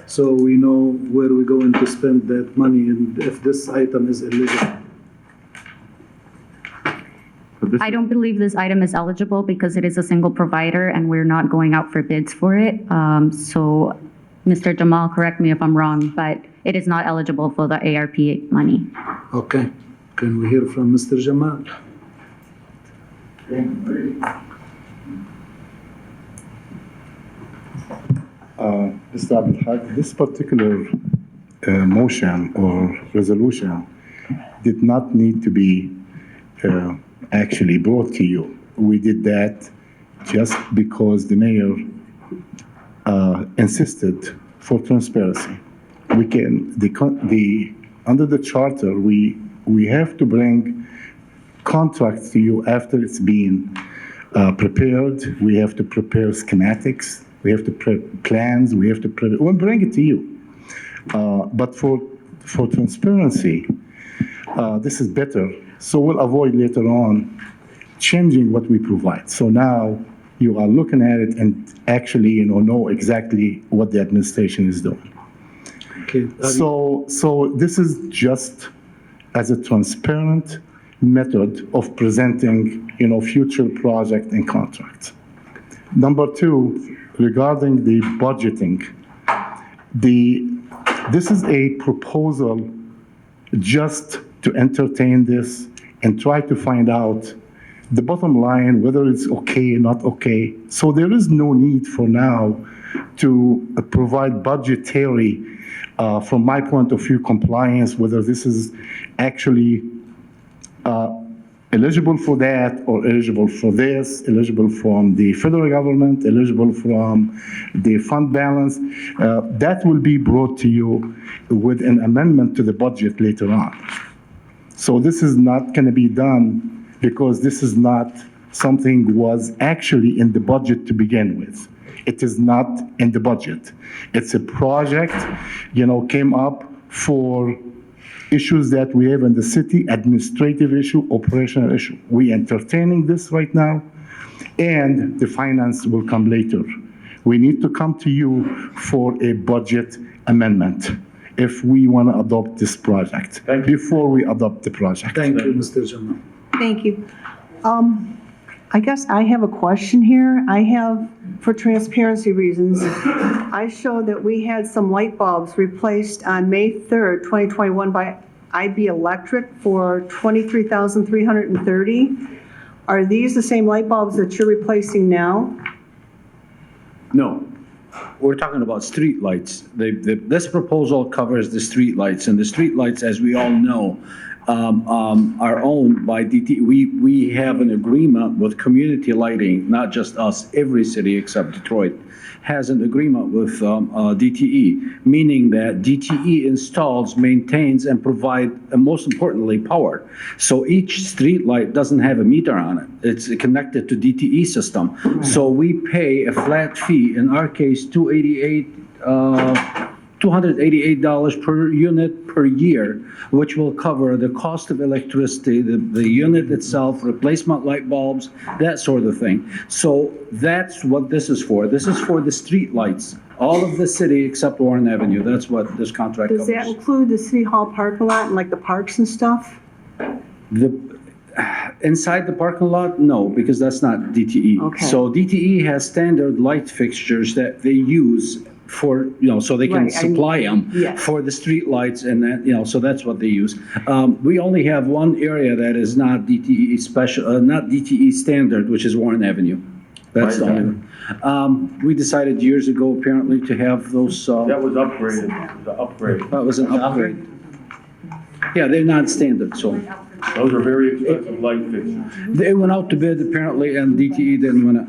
so we know where we're going to spend that money and if this item is eligible? I don't believe this item is eligible because it is a single provider and we're not going out for bids for it. So, Mr. Jamal, correct me if I'm wrong, but it is not eligible for the ARP money. Okay. Can we hear from Mr. Jamal? Mr. Abdulhaq, this particular motion or resolution did not need to be actually brought to you. We did that just because the mayor insisted for transparency. We can, under the charter, we have to bring contracts to you after it's been prepared. We have to prepare schematics. We have to prep plans. We have to we'll bring it to you. But for transparency, this is better. So we'll avoid later on changing what we provide. So now you are looking at it and actually, know exactly what the administration is doing. Okay. So this is just as a transparent method of presenting, future project and contracts. Number two, regarding the budgeting, this is a proposal just to entertain this and try to find out the bottom line, whether it's okay or not okay. So there is no need for now to provide budgetary, from my point of view, compliance, whether this is actually eligible for that or eligible for this, eligible from the federal government, eligible from the fund balance. That will be brought to you with an amendment to the budget later on. So this is not going to be done because this is not something was actually in the budget to begin with. It is not in the budget. It's a project, came up for issues that we have in the city, administrative issue, operational issue. We entertaining this right now, and the finance will come later. We need to come to you for a budget amendment if we want to adopt this project, before we adopt the project. Thank you, Mr. Jamal. Thank you. I guess I have a question here. I have, for transparency reasons, I show that we had some light bulbs replaced on May 3rd, 2021 by IB Electric for $23,330. Are these the same light bulbs that you're replacing now? No, we're talking about street lights. This proposal covers the street lights, and the street lights, as we all know, are owned by DTE. We have an agreement with Community Lighting, not just us, every city except Detroit has an agreement with DTE, meaning that DTE installs, maintains, and provide, and most importantly, power. So each street light doesn't have a meter on it. It's connected to DTE system. So we pay a flat fee, in our case, $288 per unit per year, which will cover the cost of electricity, the unit itself, replacement light bulbs, that sort of thing. So that's what this is for. This is for the street lights, all of the city except Warren Avenue. That's what this contract Does covers. that include the City Hall parking lot and like the parks and stuff? Inside the parking lot, no, because that's not DTE. Okay. So DTE has standard light fixtures that they use for, so they can Right, supply them yes. for the street lights and that, so that's what they use. We only have one area that is not DTE special, not DTE standard, which is Warren Avenue. That's the only one. We decided years ago, apparently, to have those, That was upgraded, the upgrade. that was an upgrade. Yeah, they're not standard, so. Those are very expensive light fixtures. They went out to bid apparently, and DTE didn't win it.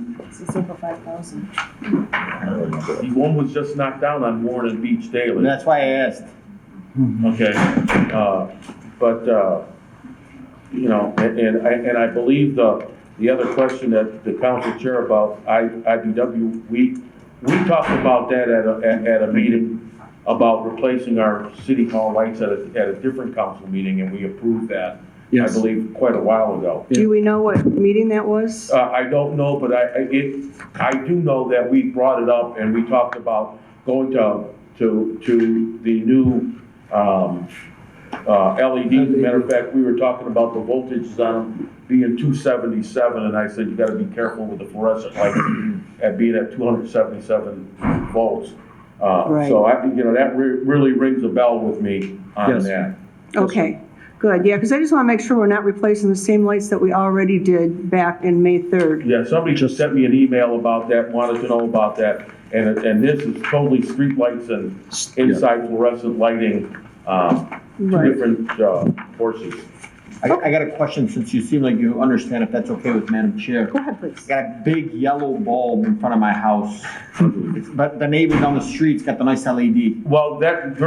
One was just knocked down on Warren and Beach Daily. That's why I asked. Okay, and I believe the other question that the council chair about IBW, we talked about that at a meeting about replacing our city hall lights at a different council meeting, and we approved that. Yes. I believe quite a while ago. Do we know what meeting that was? I don't know, but I do know that we brought it up and we talked about going to the new LEDs. Matter of fact, we were talking about the voltages on them being 277, and I said, you gotta be careful with the fluorescent lights at being at 277 volts. Right. So that really rings a bell with me on Yes. that. Okay, good, yeah, because I just want to make sure we're not replacing the same lights that we already did back in May 3rd. Yeah, somebody just sent me an email about that, wanted to know about that, and this is totally street lights and inside fluorescent lighting, two Right. different forces. I got a question, since you seem like you understand, if that's okay with Madam Chair. Go ahead, please. I got a big yellow bulb in front of my house, but the neighbor down the street's got the nice LED. Well, that's,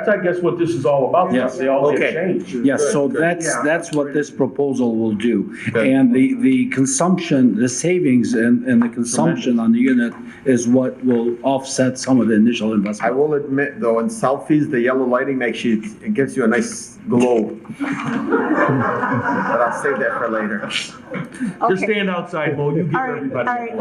I guess, what this is all about. Yes. They all Okay. get changed. Yes, so that's what this proposal will do. And the consumption, the savings and the consumption on the unit is what will offset some of the initial I investment. will admit, though, in selfies, the yellow lighting it gives you a nice glow. But I'll save that for later. Just Okay. stand outside, Mo, you give All right, everybody.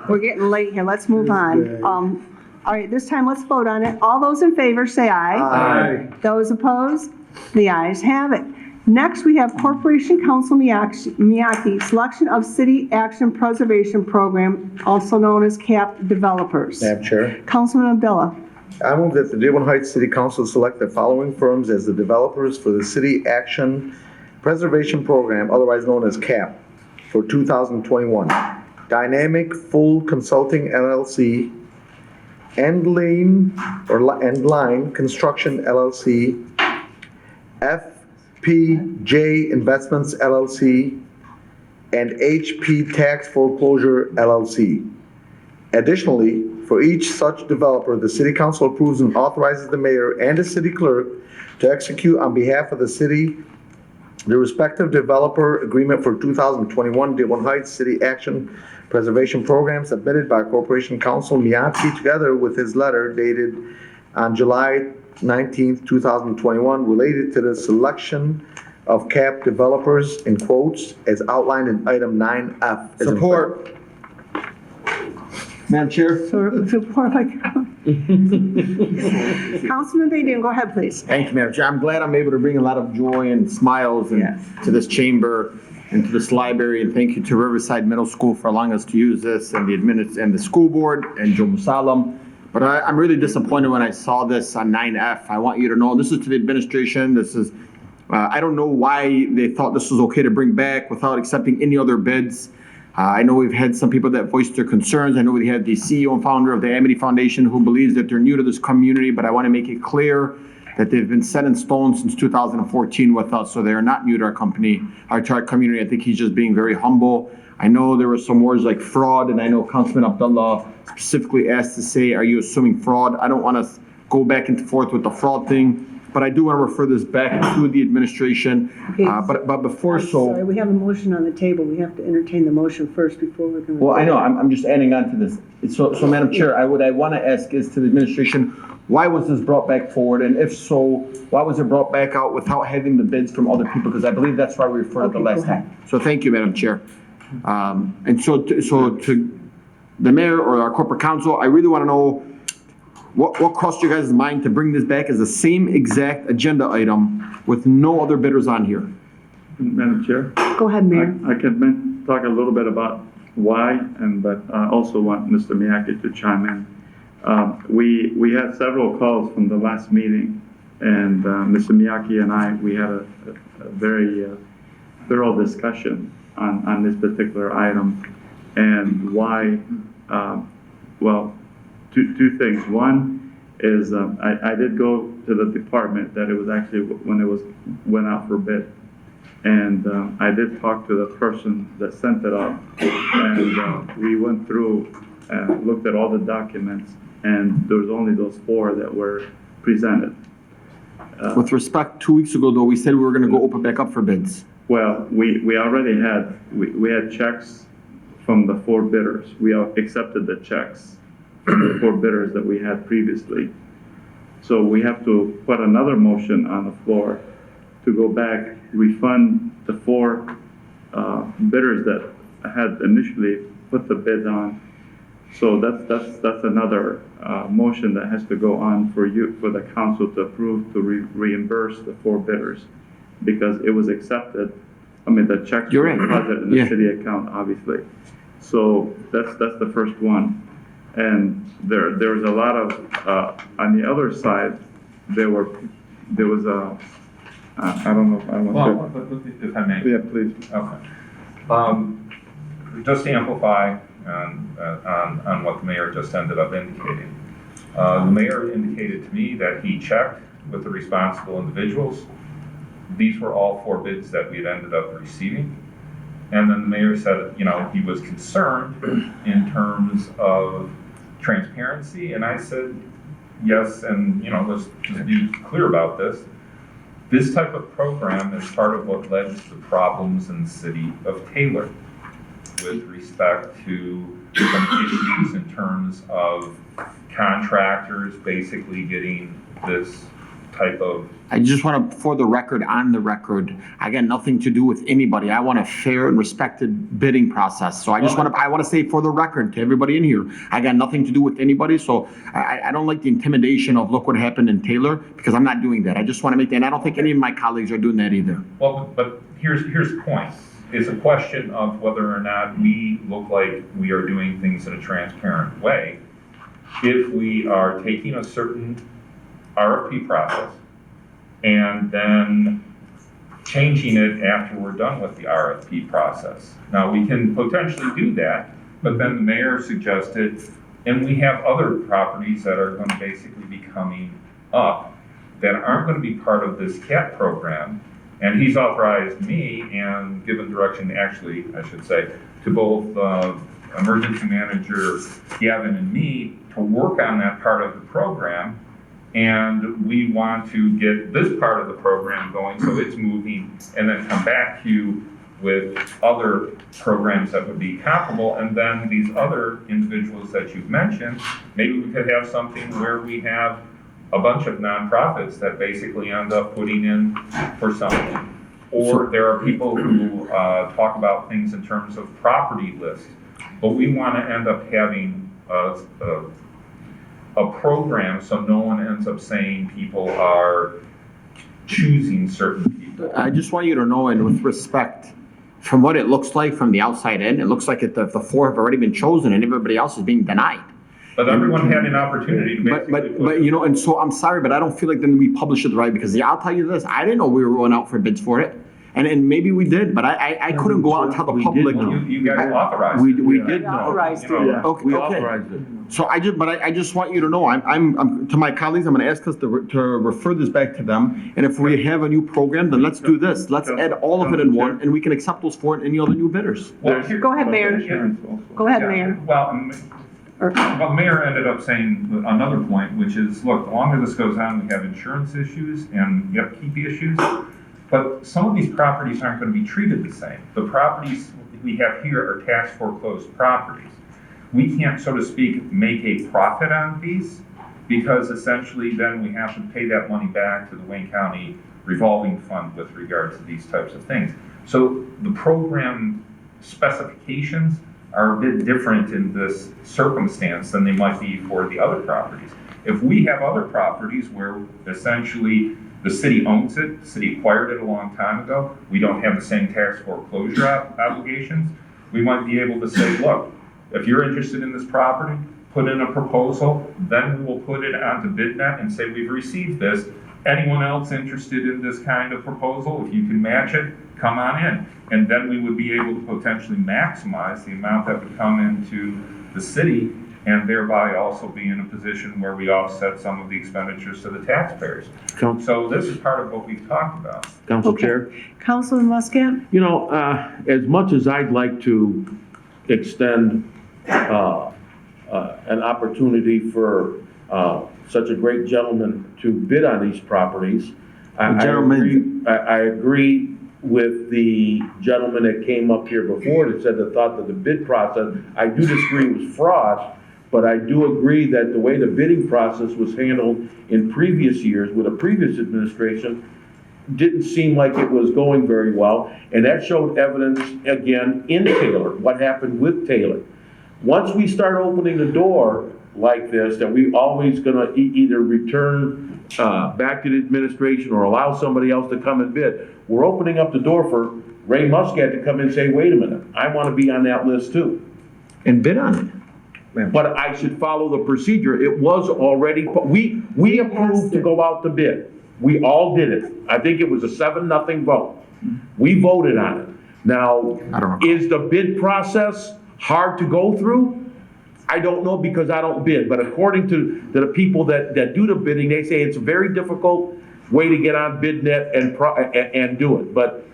we're getting late here, let's move on. All right, this time let's vote on it. All those in favor, say aye. Aye. Those opposed? The ayes have it. Next, we have Corporation Council Miyake, Selection of City Action Preservation Program, also known as CAP Developers. Madam Chair. Councilman Abdullah. I move that the Dearborn Heights City Council select the following firms as the developers for the City Action Preservation Program, otherwise known as CAP, for 2021. Dynamic Full Consulting LLC, Endline Construction LLC, FPJ Investments LLC, and HP Tax Foreclosure LLC. Additionally, for each such developer, the city council approves and authorizes the mayor and the city clerk to execute on behalf of the city the respective developer agreement for 2021 Dearborn Heights City Action Preservation Program submitted by Corporation Council Miyake together with his letter dated on July 19th, 2021, related to the selection of CAP developers, in quotes, as outlined in item 9F. Support. Madam Chair? Support by Councilman Baydun, go ahead, please. Thank you, Madam Chair. I'm glad I'm able to bring a lot of joy and smiles to this chamber and to this library, and thank you to Riverside Middle School for allowing us to use this, and the school board, and Joe Musalam. But I'm really disappointed when I saw this on 9F. I want you to know, this is to the administration, this is, I don't know why they thought this was okay to bring back without accepting any other bids. I know we've had some people that voiced their concerns. I know we had the CEO and founder of the Amity Foundation who believes that they're new to this community, but I want to make it clear that they've been set in stone since 2014 with us, so they are not new to our company, to our community. I think he's just being very humble. I know there were some words like fraud, and I know Councilman Abdullah specifically asked to say, are you assuming fraud? I don't want to go back and forth with the fraud thing, but I do want to refer this back to the administration. Okay. But before Sorry, we have a motion on the table. We have to entertain the motion first before we can. Well, I know, I'm just adding on to this. So Madam Chair, I want to ask is to the administration, why was this brought back forward? And if so, why was it brought back out without having the bids from other people? Because I believe that's why we referred it the last time. So thank you, Madam Chair. And so to the mayor or our corporate counsel, I really want to know what crossed your guys' mind to bring this back as the same exact agenda item with no other bidders on here? Madam Chair? Go ahead, Mayor. I can talk a little bit about why, but I also want Mr. Miyake to chime in. We had several calls from the last meeting, and Mr. Miyake and we had a very thorough discussion on this particular item and why. Well, two things. One is I did go to the department that it was actually when it went out for bid. And I did talk to the person that sent it up, and we went through and looked at all the documents, and there was only those 4 that were presented. With respect, 2 weeks ago, though, we said we were gonna go open back up for bids. Well, we already we had checks from the 4 bidders. We accepted the checks from the 4 bidders that we had previously. So we have to put another motion on the floor to go back, refund the 4 bidders that had initially put the bid on. So that's another motion that has to go on for the council to approve to reimburse the 4 bidders because it was accepted. I mean, the checks were deposited in the city account, obviously. So that's the first one. And there was a lot of on the other side, there was a. I don't know if I want to. If I may. Yeah, please. Okay. Just to amplify on what the mayor just ended up indicating. The mayor indicated to me that he checked with the responsible individuals. These were all 4 bids that we had ended up receiving. And then the mayor said, he was concerned in terms of transparency. And I said, yes, and, let's just be clear about this. This type of program is part of what led to the problems in the city of Taylor with respect to some issues in terms of contractors basically getting this type of. I just want to, for the record, on the record, I got nothing to do with anybody. I want a fair and respected bidding process. So I want to say for the record to everybody in here, I got nothing to do with anybody. So I don't like the intimidation of look what happened in Taylor because I'm not doing that. I just want to make that, and I don't think any of my colleagues are doing that either. Well, but here's the point. It's a question of whether or not we look like we are doing things in a transparent way. If we are taking a certain RFP process and then changing it after we're done with the RFP process. Now, we can potentially do that, but then the mayor suggested, and we have other properties that are going to basically be coming up that aren't going to be part of this CAP program, and he's authorized me and given direction, actually, I should say, to both emergency manager Gavin and me to work on that part of the program. And we want to get this part of the program going so it's moving and then come back to you with other programs that would be comparable. And then these other individuals that you've mentioned, maybe we could have something where we have a bunch of nonprofits that basically end up putting in for something. Or there are people who talk about things in terms of property lists. But we want to end up having a program so no one ends up saying people are choosing certain people. I just want you to know, and with respect, from what it looks like from the outside in, it looks like the 4 have already been chosen and everybody else is being denied. But everyone had an opportunity to basically. But and so I'm sorry, but I don't feel like then we published it right because I'll tell you this, I didn't know we were going out for bids for it. And maybe we did, but I couldn't go out and tell the public. You guys authorized it. We did know. Authorized it. Okay. We authorized it. So I just want you to know, I'm to my colleagues, I'm going to ask us to refer this back to them. And if we have a new program, then let's do this. Let's add all of it in one, and we can accept those for any other new bidders. Well, Go ahead, Mayor. Go ahead, Mayor. Well, the mayor ended up saying another point, which is, look, the longer this goes on, we have insurance issues and upkeep issues. But some of these properties aren't going to be treated the same. The properties we have here are tax foreclosed properties. We can't, so to speak, make a profit on these because essentially then we have to pay that money back to the Wayne County revolving fund with regard to these types of things. So the program specifications are a bit different in this circumstance than they might be for the other properties. If we have other properties where essentially The city owns it, the city acquired it a long time ago. We don't have the same tax foreclosure obligations. We might be able to say, look, if you're interested in this property, put in a proposal, then we will put it onto BidNet and say, we've received this. Anyone else interested in this kind of proposal, if you can match it, come on in. And then we would be able to potentially maximize the amount that would come into the city and thereby also be in a position where we offset some of the expenditures to the taxpayers. So this is part of what we've talked about. Council Chair? Councilman Muscat? You know, as much as I'd like to extend an opportunity for such a great gentleman to bid on these properties, I agree with the gentleman that came up here before that said the thought that the bid process, I do disagree was fraud, but I do agree that the way the bidding process was handled in previous years with a previous administration didn't seem like it was going very well. And that showed evidence, again, in Taylor, what happened with Taylor. Once we start opening the door like this, that we always gonna either return back to the administration or allow somebody else to come and bid, we're opening up the door for Ray Muscat to come and say, wait a minute, I wanna be on that list too. And bid on it. But I should follow the procedure. It was already, we approved to go out to bid. We all did it. I think it was a 7-0 vote. We voted on it. Now, is the bid process hard to go through? I don't know because I don't bid, but according to the people that do the bidding, they say it's a very difficult way to get on BidNet and do it. But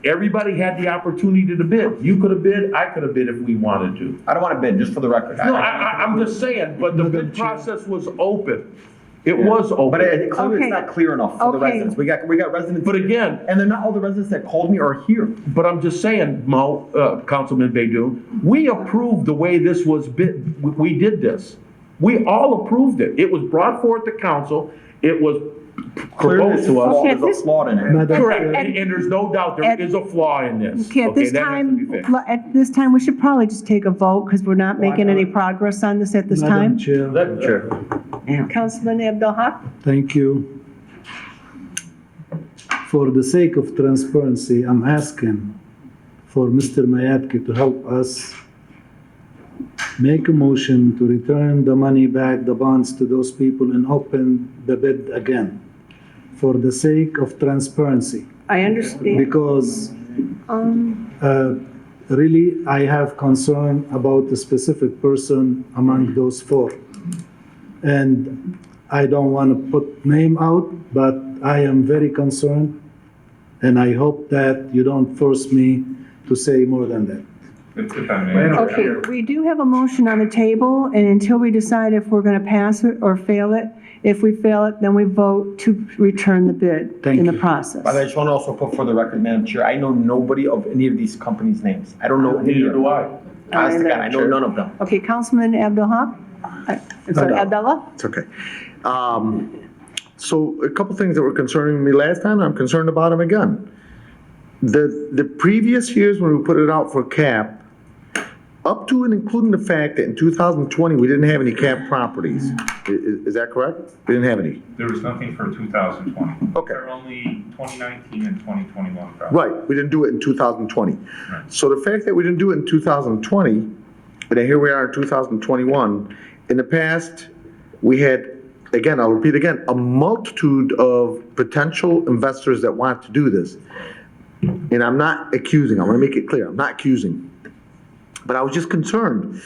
everybody had the opportunity to bid. You could have bid, I could have bid if we wanted to. I don't want to bid, just for the record. No, I'm just saying, but the bid process was open. It was open. But clearly it's not clear enough for the residents. We got residents. But again. And they're not all the residents that called me are here. But I'm just saying, Councilman Baydoun, we approved the way this was bid. We did this. We all approved it. It was brought forth to council. It was proposed to us. There's a flaw in it. Correct, and there's no doubt there is a flaw in this. Okay, at this time, we should probably just take a vote because we're not making any progress on this at this time. Madam Chair. Councilman Abdul Haq? Thank you. For the sake of transparency, I'm asking for Mr. Mayatki to help us make a motion to return the money back, the bonds to those people and open the bid again for the sake of transparency. I understand. Because really, I have concern about the specific person among those 4. And I don't want to put name out, but I am very concerned, and I hope that you don't force me to say more than that. Okay, we do have a motion on the table, and until we decide if we're going to pass it or fail it, if we fail it, then we vote to return the bid in the process. But I just want to also put for the record, Madam Chair, I know nobody of any of these companies' names. I don't know any of them. Neither do I. Honest to God, I know none of them. Okay, Councilman Abdul Haq? Abdullah? It's okay. So a couple things that were concerning me last time, I'm concerned about them again. The previous years when we put it out for cap, up to and including the fact that in 2020, we didn't have any cap properties. Is that correct? We didn't have any. There was nothing for 2020. Okay. There were only 2019 and 2021 properties. Right, we didn't do it in 2020. So the fact that we didn't do it in 2020, and then here we are in 2021, in the past, we had, again, I'll repeat again, a multitude of potential investors that want to do this. And I'm not accusing, I want to make it clear, I'm not accusing. But I was just concerned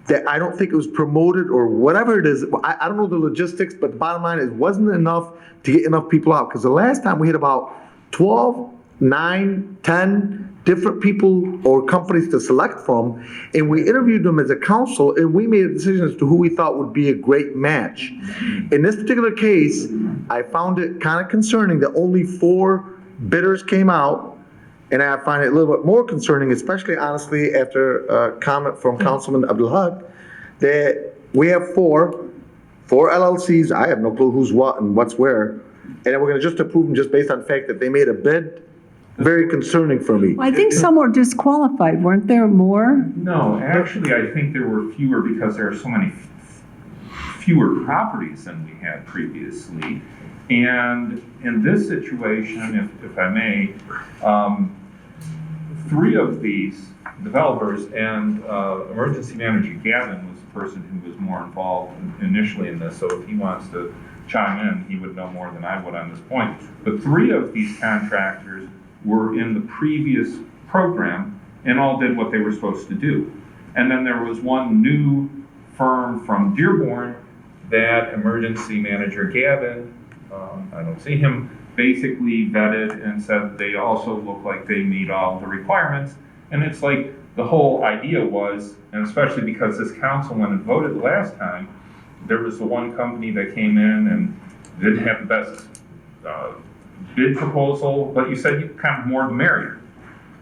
that I don't think it was promoted or whatever it is. I don't know the logistics, but the bottom line is it wasn't enough to get enough people out. Because the last time we had about 12, 9, 10 different people or companies to select from, and we interviewed them as a council, and we made a decision as to who we thought would be a great match. In this particular case, I found it kind of concerning that only 4 bidders came out. And I find it a little bit more concerning, especially honestly after a comment from Councilman Abdul Haq, that we have four LLCs. I have no clue who's what and what's where. And then we're going to just approve them just based on the fact that they made a bid. Very concerning for me. I think some were disqualified, weren't there more? No, actually, I think there were fewer because there are so many fewer properties than we had previously. And in this situation, if I may, 3 of these developers and emergency manager Gavin was the person who was more involved initially in this. So if he wants to chime in, he would know more than I would on this point. But 3 of these contractors were in the previous program and all did what they were supposed to do. And then there was one new firm from Dearborn that emergency manager Gavin, I don't see him, basically vetted and said they also look like they meet all the requirements. And it's like the whole idea was, and especially because this council went and voted last time, there was the one company that came in and didn't have the best bid proposal, but you said you kind of more the merrier.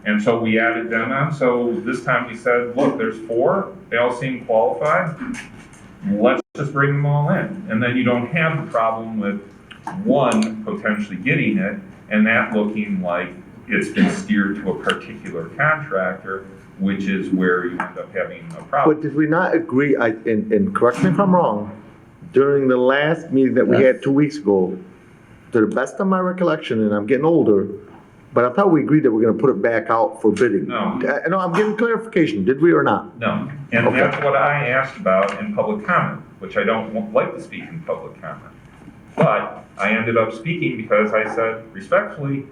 And so we added them on. So this time we said, look, there's 4, they all seem qualified. Let's just bring them all in. And then you don't have the problem with one potentially getting it and that looking like it's been steered to a particular contractor, which is where you end up having a problem. But did we not agree, and correct me if I'm wrong, during the last meeting that we had 2 weeks ago, to the best of my recollection, and I'm getting older, but I thought we agreed that we're gonna put it back out for bidding. No. No, I'm getting clarification, did we or not? No, and Okay. that's what I asked about in public comment, which I don't like to speak in public comment. But I ended up speaking because I said, respectfully,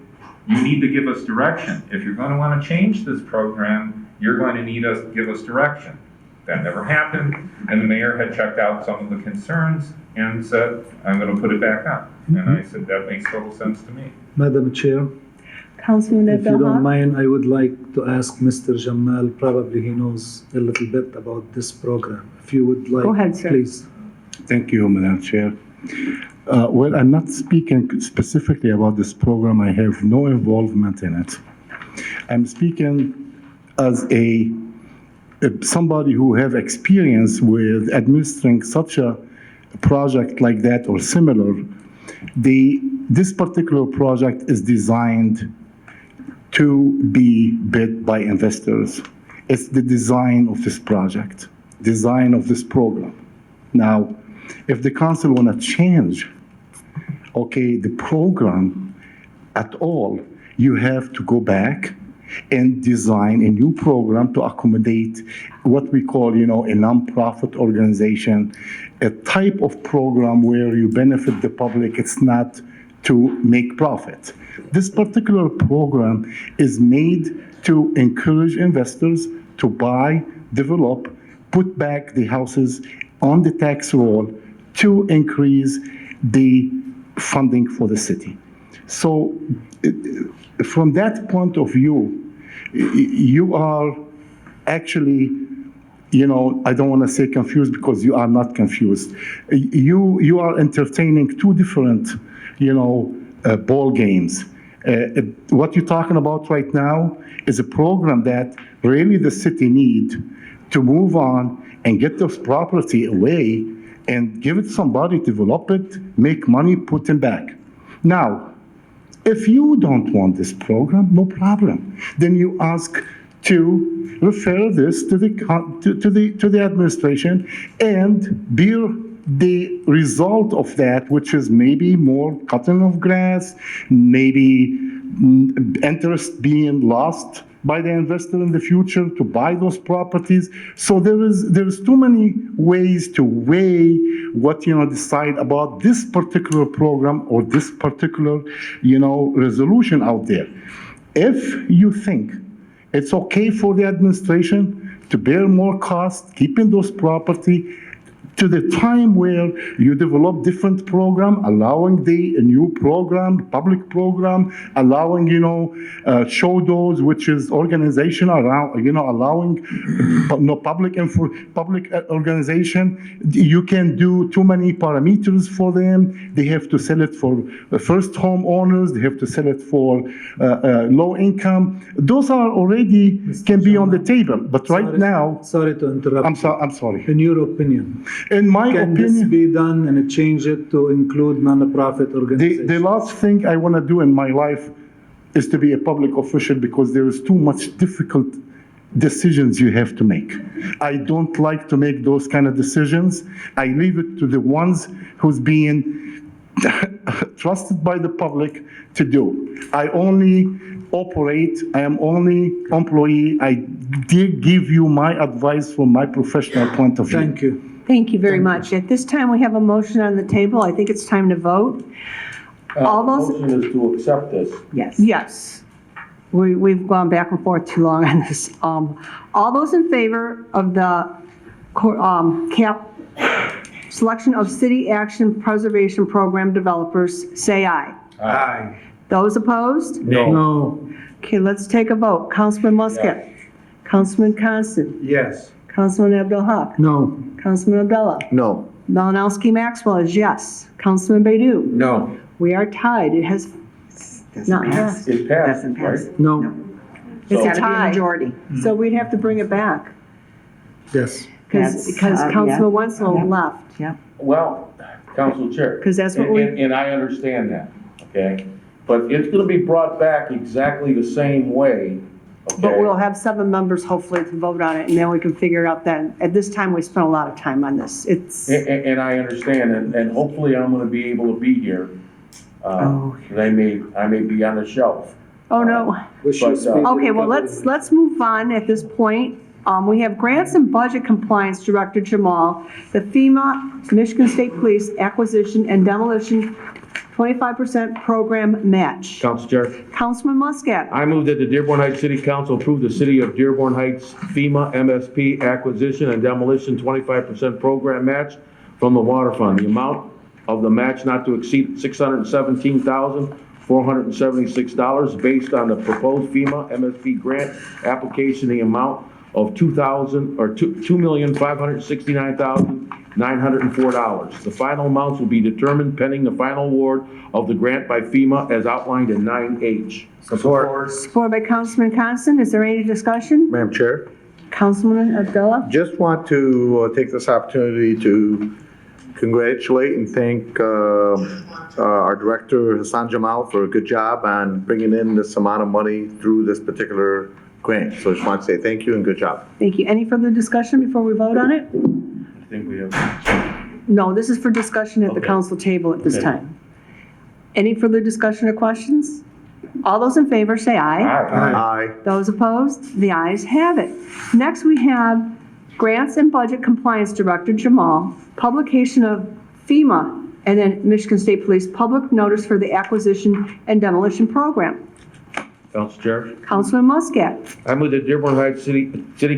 you need to give us direction. If you're gonna wanna change this program, you're going to need us to give us direction. That never happened, and the mayor had checked out some of the concerns and said, I'm gonna put it back on. And I said, that makes total sense to me. Madam Chair, Councilman if you don't Abdelhak? mind, I would like to ask Mr. Jamal, probably he knows a little bit about this program. If you would like, Go ahead, sir. please. Thank you, Madam Chair. Well, I'm not speaking specifically about this program. I have no involvement in it. I'm speaking as somebody who have experience with administering such a project like that or similar. This particular project is designed to be bid by investors. It's the design of this project, design of this program. Now, if the council want to change, the program at all, you have to go back and design a new program to accommodate what we call, a nonprofit organization, a type of program where you benefit the public. It's not to make profit. This particular program is made to encourage investors to buy, develop, put back the houses on the tax roll to increase the funding for the city. So from that point of view, you are actually, I don't want to say confused because you are not confused. You are entertaining 2 different, ball games. What you're talking about right now is a program that really the city need to move on and get this property away and give it somebody, develop it, make money, put them back. Now, if you don't want this program, no problem. Then you ask to refer this to the administration and bear the result of that, which is maybe more cutting of grass, maybe interest being lost by the investor in the future to buy those properties. So there's too many ways to weigh what decide about this particular program or this particular resolution out there. If you think it's okay for the administration to bear more cost, keeping those property to the time where you develop different program, allowing the new program, public program, allowing, show those, which is organization around, allowing public organization. You can do too many parameters for them. They have to sell it for first homeowners. They have to sell it for low income. Those are already can be on the table. But right now, sorry to interrupt. I'm sorry. In your opinion, in my can opinion, this be done and change it to include non-profit organizations? the last thing I want to do in my life is to be a public official because there is too much difficult decisions you have to make. I don't like to make those kind of decisions. I leave it to the ones who's being trusted by the public to do. I only operate, I am only employee. I did give you my advice from my professional point of view. Thank you. Thank you very much. At this time, we have a motion on the table. I think it's time to vote. All those, Motion is to accept this. yes. We've gone back and forth too long on this. All those in favor of the selection of city action preservation program developers, say aye. Aye. Those opposed? No. Okay, let's take a vote. Councilman Muscat. Councilman Constant. Yes. Councilman Abdul Haq. No. Councilman Abdullah. No. Malinowski Maxwell is yes. Councilman Baydun. No. We are tied. It has not passed. It passed, right? No. It's a Gotta be tie. majority. So we'd have to bring it back Yes. because yeah. Councilman Wenzel left. Well, Council Chair. 'Cause that's what we- And I understand that, okay? But it's gonna be brought back exactly the same way, But okay? we'll have 7 members hopefully to vote on it, and then we can figure it out then. At this time, we spent a lot of time on this. It's, And I understand, and hopefully I'm gonna be able to be here. 'Cause I may be on the shelf. oh no. Okay, well, let's move on at this point. We have Grants and Budget Compliance Director Jamal, the FEMA, Michigan State Police Acquisition and Demolition 25% Program Match. Council Chair. Councilman Muscat. I move that the Dearborn Heights City Council approve the City of Dearborn Heights FEMA MSP acquisition and demolition 25% program match from the water fund. The amount of the match not to exceed $617,476 based on the proposed FEMA MSP grant application, the amount of $2,569,904. The final amounts will be determined pending the final award of the grant by FEMA as outlined in 9H. Support. Supported by Councilman Constant. Is there any discussion? Madam Chair, Councilman Abdullah? just want to take this opportunity to congratulate and thank our Director Hassan Jamal for a good job on bringing in this amount of money through this particular grant. So I just want to say thank you and good job. Thank you. Any further discussion before we vote on it? I think we have. No, this is for discussion at the Okay. council table at this Okay. time. Any further discussion or questions? All those in favor say aye. Aye. Those opposed? The ayes have it. Next, we have Grants and Budget Compliance Director Jamal, publication of FEMA and then Michigan State Police public notice for the acquisition and demolition program. Council Chair. Councilman Muscat. I move that Dearborn Heights City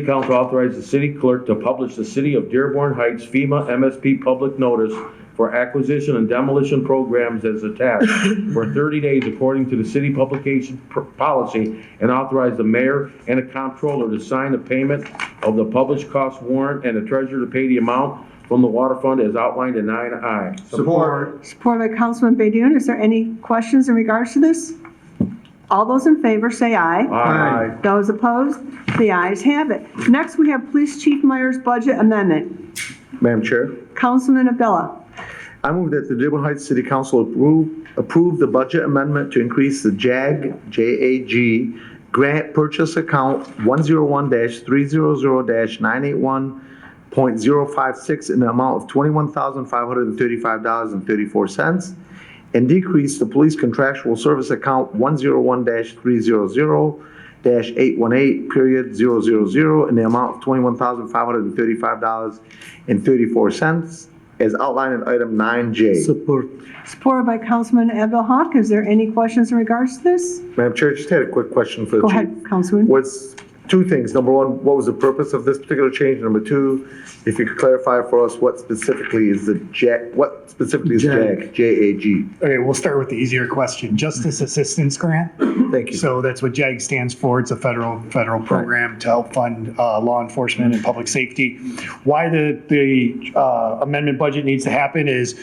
Council authorize the city clerk to publish the City of Dearborn Heights FEMA MSP public notice for acquisition and demolition programs as attached for 30 days according to the city publication policy, and authorize the mayor and the comptroller to sign the payment of the published cost warrant and the treasurer to pay the amount from the water fund as outlined in 9I. Support. Supported by Councilman Baydun. Is there any questions in regards to this? All those in favor say aye. Aye. Those opposed? The ayes have it. Next, we have Police Chief Meyer's budget amendment. Madam Chair, Councilman Abdullah. I move that the Dearborn Heights City Council approve the budget amendment to increase the JAG grant purchase account 101-300-981.056 in the amount of $21,535.34, and decrease the police contractual service account 101-300-818.000 in the amount of $21,535.34 as outlined in item 9J. Support. Supported by Councilman Abdul Haq. Is there any questions in regards to this? Madam Chair, just had a quick question for the Go chief. ahead, Councilman. Was two things. Number one, what was the purpose of this particular change? Number two, if you could clarify for us what specifically is JAG? JAG. Okay, we'll start with the easier question. Justice Assistance Grant. Thank you. So that's what JAG stands for. It's a federal program to help fund law enforcement and public safety. Why the amendment budget needs to happen is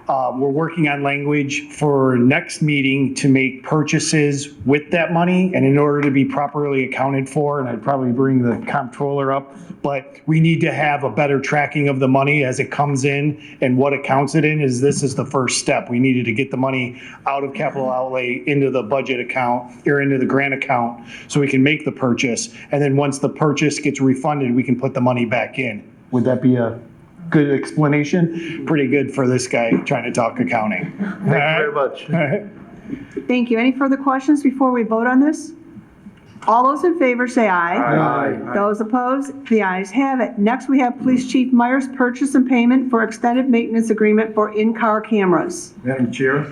we're working on language for next meeting to make purchases with that money, and in order to be properly accounted for, and I'd probably bring the comptroller up, but we need to have a better tracking of the money as it comes in and what accounts it in. This is the first step. We needed to get the money out of capital outlay into the budget account or into the grant account so we can make the purchase. And then once the purchase gets refunded, we can put the money back in. Would that be a good explanation. Pretty good for this guy trying to talk accounting. Thank you very much. All right. Thank you. Any further questions before we vote on this? All those in favor say aye. Aye. Those opposed, the ayes have it. Next, we have Police Chief Myers' purchase and payment for extended maintenance agreement for in-car cameras. Madam Chair,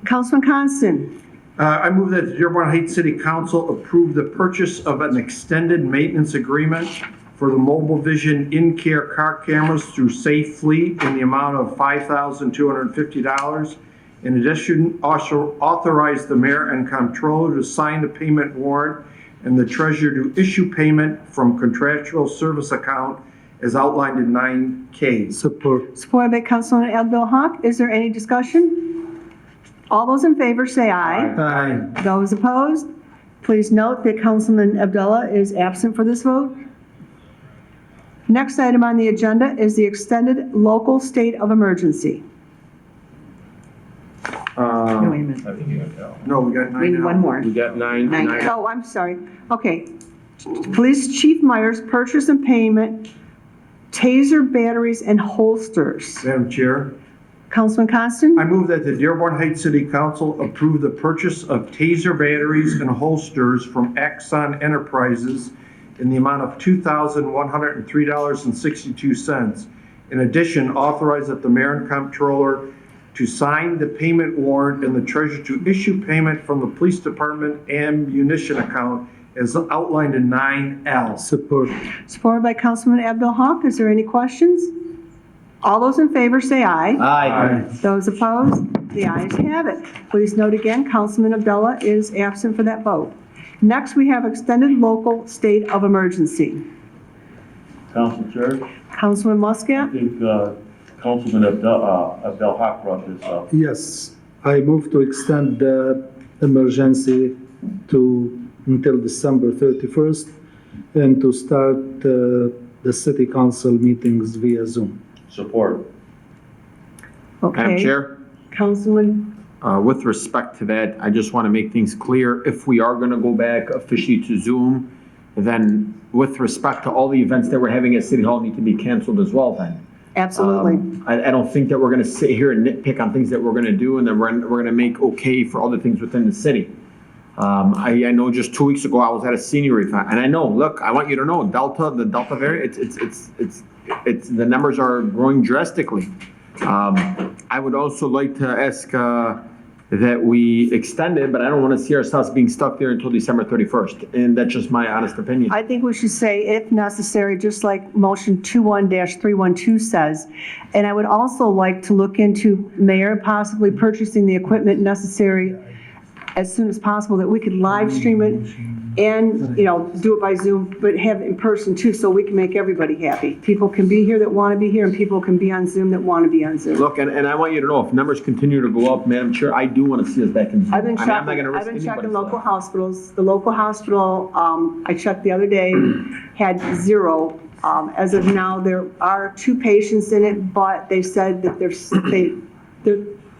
Councilman Constant. I move that the Dearborn Heights City Council approve the purchase of an extended maintenance agreement for the Mobile Vision in-car car cameras through Safe Fleet in the amount of $5,250. In addition, also authorize the mayor and comptroller to sign the payment warrant and the treasurer to issue payment from contractual service account as outlined in 9K. Support. Supported by Councilman Abdul Haq. Is there any discussion? All those in favor say aye. Aye. Those opposed, please note that Councilman Abdullah is absent for this vote. Next item on the agenda is the extended local state of emergency. Wait a minute. No, we got 9 now. One more. We got nine. Oh, I'm sorry. Okay. Police Chief Myers, purchase and payment, taser batteries and holsters. Madam Chair, Councilman Constant? I move that the Dearborn Heights City Council approve the purchase of taser batteries and holsters from Axon Enterprises in the amount of $2,103.62. In addition, authorize that the mayor and comptroller to sign the payment warrant and the treasurer to issue payment from the police department ammunition account as outlined in 9L. Support. Supported by Councilman Abdul Haq. Is there any questions? All those in favor say aye. Aye. Those opposed, the ayes have it. Please note again, Councilman Abdullah is absent for that vote. Next, we have extended local state of emergency. Council Chair, Councilman I Muscat? think Councilman Abdel Haq brought this up. Yes, I move to extend the emergency until December 31st and to start the city council meetings via Zoom. Support. Madam Okay. Chair, Councilman, with respect to that, I just want to make things clear. If we are going to go back officially to Zoom, then with respect to all the events that we're having at City Hall need to be canceled as well then. absolutely. I don't think that we're going to sit here and nitpick on things that we're going to do and then we're going to make okay for other things within the city. I know just 2 weeks ago I was at a senior event, and I know. Look, I want you to know, the Delta variant, it's the numbers are growing drastically. I would also like to ask that we extend it, but I don't want to see ourselves being stuck there until December 31st, and that's just my honest opinion. I think we should say if necessary, just like motion 21-312 says. And I would also like to look into mayor possibly purchasing the equipment necessary as soon as possible, that we could live stream it and, do it by Zoom, but have it in person too, so we can make everybody happy. People can be here that want to be here, and people can be on Zoom that want to be on Zoom. Look, and I want you to know, if numbers continue to go up, Madam Chair, I do want to see us back in Zoom. I've been I mean, I'm not checking, gonna I've risk been checking anybody's local life. hospitals. The local hospital, I checked the other day, had 0. As of now, there are 2 patients in it, but they said that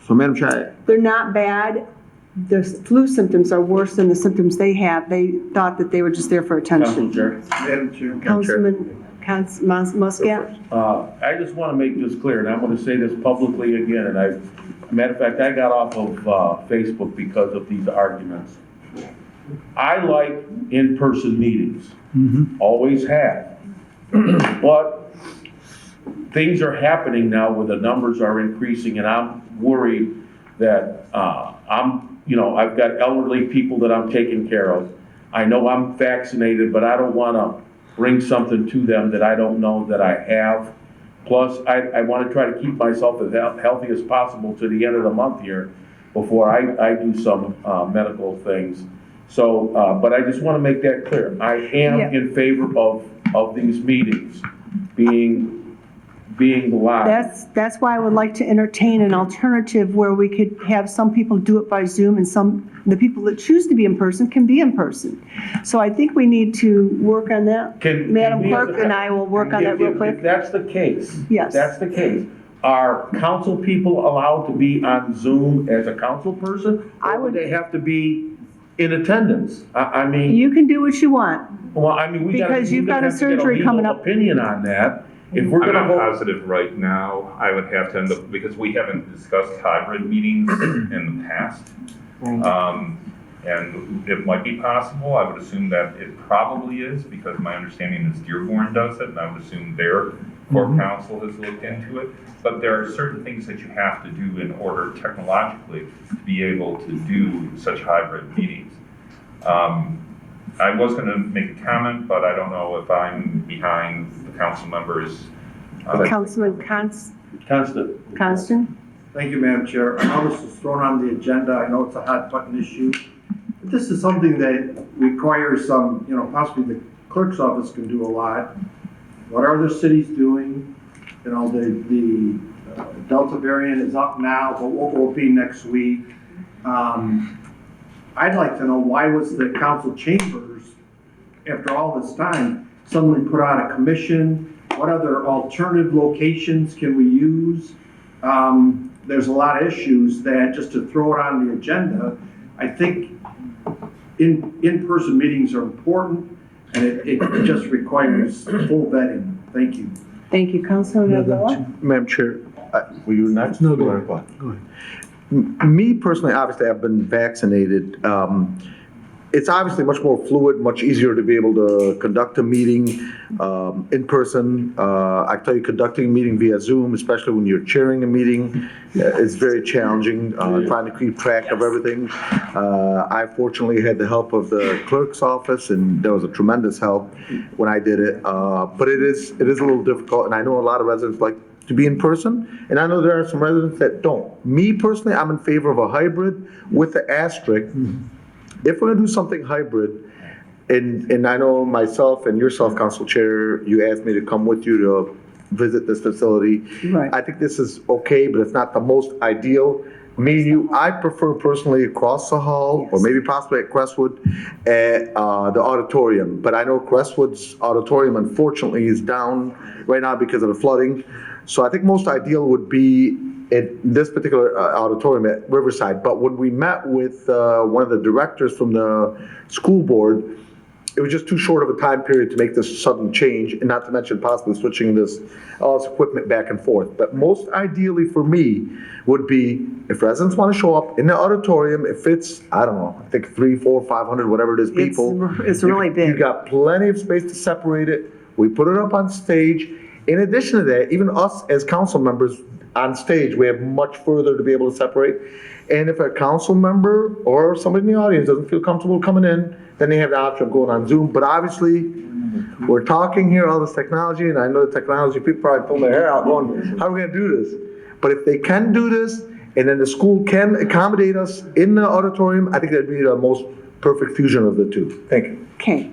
So, Madam Chair, they're not bad. The flu symptoms are worse than the symptoms they have. They thought that they were just there for attention. Madam Chair. Councilman Muscat? I just want to make this clear, and I'm going to say this publicly again, and matter of fact, I got off of Facebook because of these arguments. I like in-person meetings, always have. But things are happening now where the numbers are increasing, and I'm worried that I've got elderly people that I'm taking care of. I know I'm vaccinated, but I don't want to bring something to them that I don't know that I have. Plus, I want to try to keep myself as healthy as possible to the end of the month here before I do some medical things. So, but I just want to make that clear. I am in favor of these meetings being live. That's why I would like to entertain an alternative where we could have some people do it by Zoom and the people that choose to be in person can be in person. So I think we need to work on that. Madam Clerk and I will work on that real quick. If that's the case, Yes. are council people allowed to be on Zoom as a council person? Or would they have to be in attendance? I mean. You can do what you want. Well, I mean, Because you've got a surgery coming up. Opinion on that. If we're gonna hold. I'm not positive right now. I would have to end up, because we haven't discussed hybrid meetings in the past. And it might be possible. I would assume that it probably is, because my understanding is Dearborn does it, and I would assume their core council has looked into it. But there are certain things that you have to do in order technologically to be able to do such hybrid meetings. I was gonna make a comment, but I don't know if I'm behind the council members. Councilman Constant? Thank you, Madam Chair. I know this is thrown on the agenda. I know it's a hot button issue. But this is something that requires some, possibly the clerk's office can do a lot. What are other cities doing? The Delta variant is up now, but what will it be next week? I'd like to know, why was the council chambers, after all this time, suddenly put out a commission? What other alternative locations can we use? There's a lot of issues that, just to throw it on the agenda, I think in-person meetings are important, and it just requires full vetting. Thank you. Thank you, Councilman Abdullah. Madam Chair, were you next? No, go ahead. Me personally, obviously, I've been vaccinated. It's obviously much more fluid, much easier to be able to conduct a meeting in person. I tell you, conducting a meeting via Zoom, especially when you're chairing a meeting, is very challenging, trying to keep track of everything. I fortunately had the help of the clerk's office, and there was a tremendous help when I did it. But it is a little difficult, and I know a lot of residents like to be in person, and I know there are some residents that don't. Me personally, I'm in favor of a hybrid with the asterisk. If we're gonna do something hybrid, and I know myself and yourself, Council Chair, you asked me to come with you to visit this facility. Right. I think this is okay, but it's not the most ideal. Me and you, I prefer personally across the hall, or maybe possibly at Crestwood, at the auditorium. But I know Crestwood's auditorium, unfortunately, is down right now because of the flooding. So I think most ideal would be at this particular auditorium at Riverside. But when we met with one of the directors from the school board, it was just too short of a time period to make this sudden change, and not to mention possibly switching all this equipment back and forth. But most ideally for me would be, if residents want to show up in the auditorium, if it's, I don't know, I think 300, 400, 500, whatever it is, people. It's really big. You got plenty of space to separate it. We put it up on stage. In addition to that, even us as council members on stage, we have much further to be able to separate. And if a council member or somebody in the audience doesn't feel comfortable coming in, then they have the option of going on Zoom. But obviously, we're talking here, all this technology, and I know the technology people probably pull their hair out going, how are we gonna do this? But if they can do this, and then the school can accommodate us in the auditorium, I think that'd be the most perfect fusion of the two. Thank you. Okay.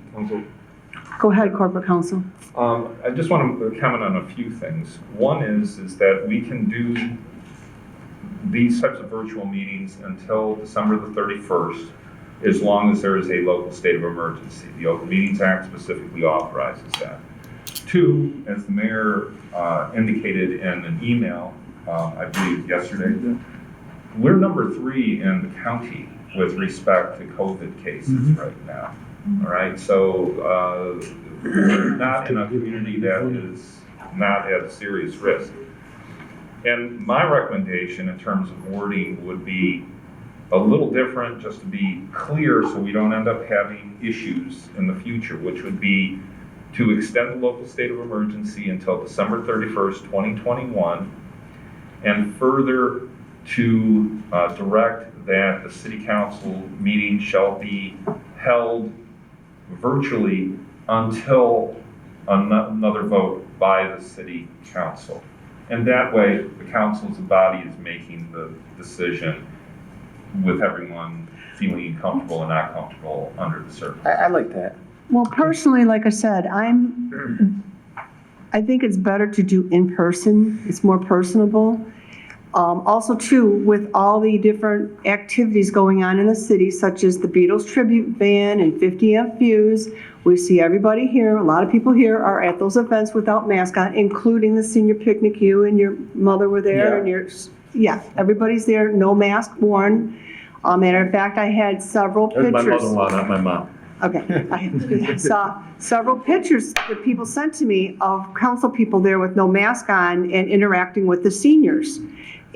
Go ahead, Corporate Counsel. I just want to comment on a few things. One is that we can do these types of virtual meetings until December the 31st, as long as there is a local state of emergency. The Open Meetings Act specifically authorizes that. Two, as the mayor indicated in an email, I believe yesterday, we're number 3 in the county with respect to COVID cases right now. All right, so we're not in a community that is not at serious risk. And my recommendation in terms of wording would be a little different, just to be clear, so we don't end up having issues in the future, which would be to extend the local state of emergency until December 31st, 2021, and further to direct that the city council meeting shall be held virtually until another vote by the city council. And that way, the council as a body is making the decision with everyone feeling comfortable and not comfortable under the circumstances. I like that. Well, personally, like I said, I think it's better to do in person. It's more personable. Also, too, with all the different activities going on in the city, such as the Beatles tribute band and 50 amp fuse, we see everybody here, a lot of people here are at those events without masks on, including the senior picnic. You and your mother were there, and everybody's there, no mask worn. Matter of fact, I had several pictures. That's my mother-in-law, not my mom. Okay. I saw several pictures that people sent to me of council people there with no mask on and interacting with the seniors.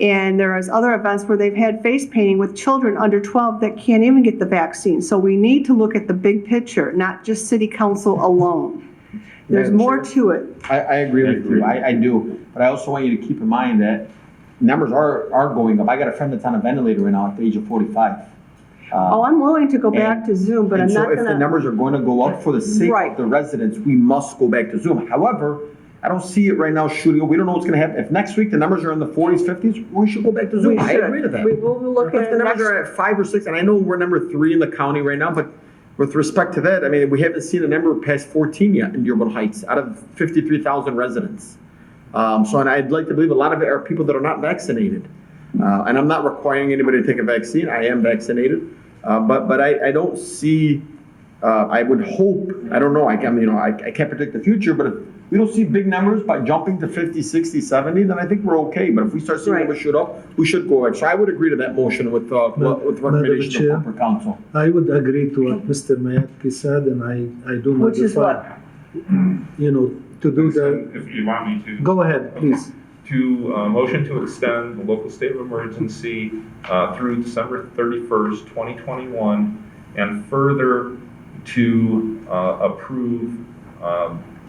And there is other events where they've had face painting with children under 12 that can't even get the vaccine. So we need to look at the big picture, not just city council alone. There's more to it. I agree with you, I do, but I also want you to keep in mind that numbers are going up. I got a friend that's on a ventilator right now at the age of 45. Oh, I'm willing to go back to Zoom, but I'm not And so if the gonna, numbers are going to go up for the sake of the residents, we must go back to Zoom. However, I don't see it right now shooting. We don't know what's going to happen. If next week the numbers are in the 40s, 50s, we should go back to Zoom. We I should. agree to that. We will look If at the it numbers next. are at 5 or 6, and I know we're number 3 in the county right now, but with respect to that, I mean, we haven't seen a number past 14 yet in Dearborn Heights out of 53,000 residents. And I'd like to believe a lot of it are people that are not vaccinated. And I'm not requiring anybody to take a vaccine. I am vaccinated. But I don't see, I would hope, I don't know, I can't predict the future, but if we don't see big numbers by jumping to 50, 60, 70, then I think we're okay. But if we start seeing numbers shoot up, we should go ahead. So I would agree to that motion with recommendation of corporate council. I would agree to what Mr. Mayatki said, and I do Which is modify, to do the, If you want me to. go ahead, please. To motion to extend the local state of emergency through December 31st, 2021, and further to approve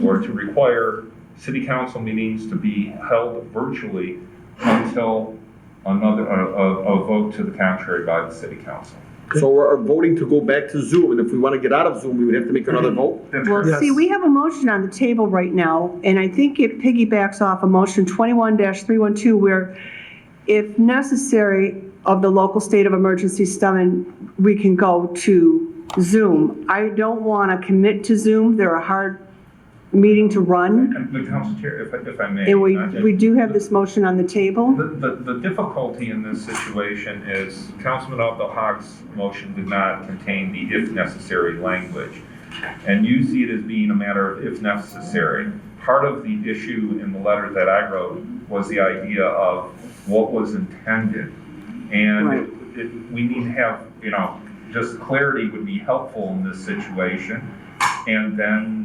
or to require city council meetings to be held virtually until a vote to the contrary by the city council. So we're voting to go back to Zoom, and if we want to get out of Zoom, we would have to make another vote? Well, see, we have a motion on the table right now, and I think it piggybacks off a motion 21-312 where if necessary of the local state of emergency stemming, we can go to Zoom. I don't want to commit to Zoom. They're a hard meeting to run. And the council chair, if I may. And we do have this motion on the table. The difficulty in this situation is Councilman Abdelhak's motion did not contain the if necessary language. And you see it as being a matter of if necessary. Part of the issue in the letter that I wrote was the idea of what was intended. And we need to have, just clarity would be helpful in this situation. And then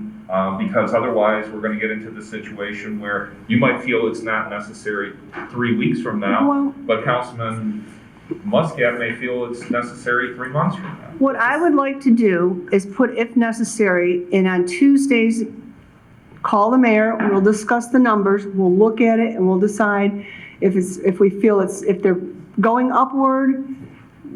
because otherwise we're going to get into the situation where you might feel it's not necessary 3 weeks from now, but Councilman Muscat may feel it's necessary 3 months from now. What I would like to do is put if necessary, and on Tuesdays, call the mayor, we'll discuss the numbers, we'll look at it, and we'll decide if we feel if they're going upward,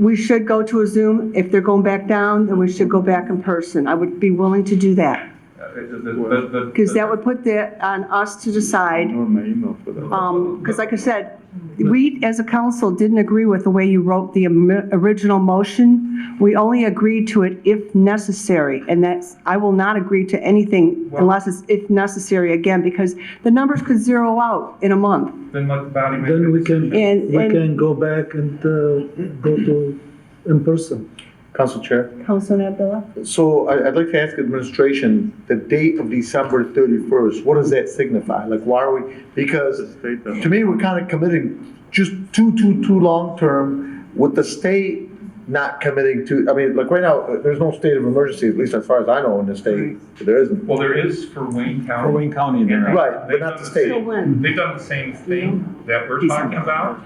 we should go to a Zoom. If they're going back down, then we should go back in person. I would be willing to do that. Because that would put that on us to decide. Because like I said, we as a council didn't agree with the way you wrote the original motion. We only agreed to it if necessary. And I will not agree to anything unless it's if necessary again, because the numbers could zero out in a month. Then let the body make Then a we decision. can go back and go to in person. Council Chair. Councilman Abdullah? So I'd like to ask administration, the date of December 31st, what does that signify? Like, why are we, because to me, we're kind of committing just too long-term with the state not committing to, I mean, like right now, there's no state of emergency, at least as far as I know in the state, there isn't. Well, there is for Wayne County. For Wayne County, Right, but not the state. They've done the same thing that we're talking about.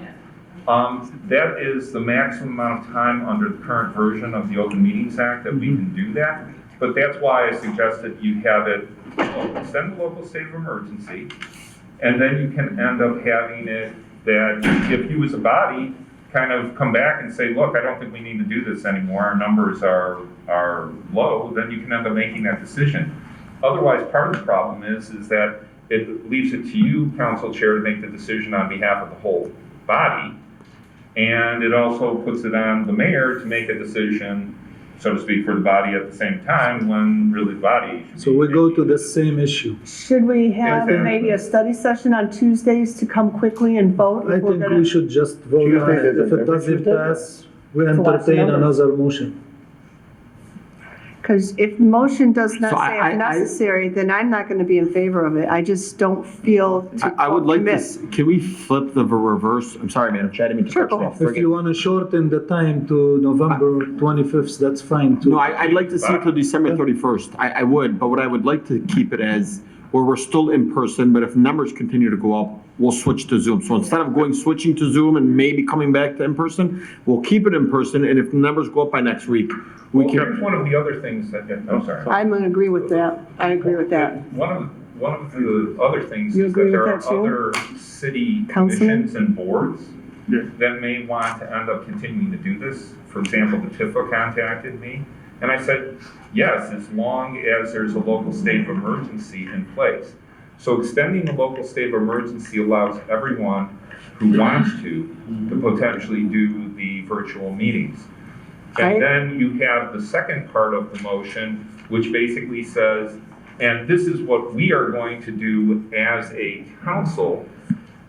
That is the maximum amount of time under the current version of the Open Meetings Act that we can do that. But that's why I suggested you have it, extend the local state of emergency, and then you can end up having it that if you as a body kind of come back and say, look, I don't think we need to do this anymore, our numbers are low, then you can end up making that decision. Otherwise, part of the problem is that it leaves it to you, council chair, to make the decision on behalf of the whole body. And it also puts it on the mayor to make a decision, so to speak, for the body at the same time when really the body should. So we go to the same issue. Should we have maybe a study session on Tuesdays to come quickly and vote? I think we should just vote on it. If it doesn't pass, we entertain another motion. Because if the motion does not So say if necessary, then I'm not going to be in favor of it. I just don't feel to I would like commit. this, can we flip the reverse? I'm sorry, Madam Chair, I didn't mean to Sure, cut you go off. If you want to shorten the time to November 25th, that's fine too. No, I'd like to see it till December 31st. I would, but what I would like to keep it as, where we're still in person, but if numbers continue to go up, we'll switch to Zoom. So instead of switching to Zoom and maybe coming back to in person, we'll keep it in person, and if the numbers go up by next week, we Well, can. here's one of the other things that, I'm sorry. I'm going to agree with that. I agree with that. One of the other things You is that agree there with that too? are other city Councilman? commissions and boards that may want to end up continuing to do this. For example, the TIFA contacted me, and I said, yes, as long as there's a local state of emergency in place. So extending the local state of emergency allows everyone who wants to potentially do the virtual meetings. And then you have the second part of the motion, which basically says, and this is what we are going to do as a council.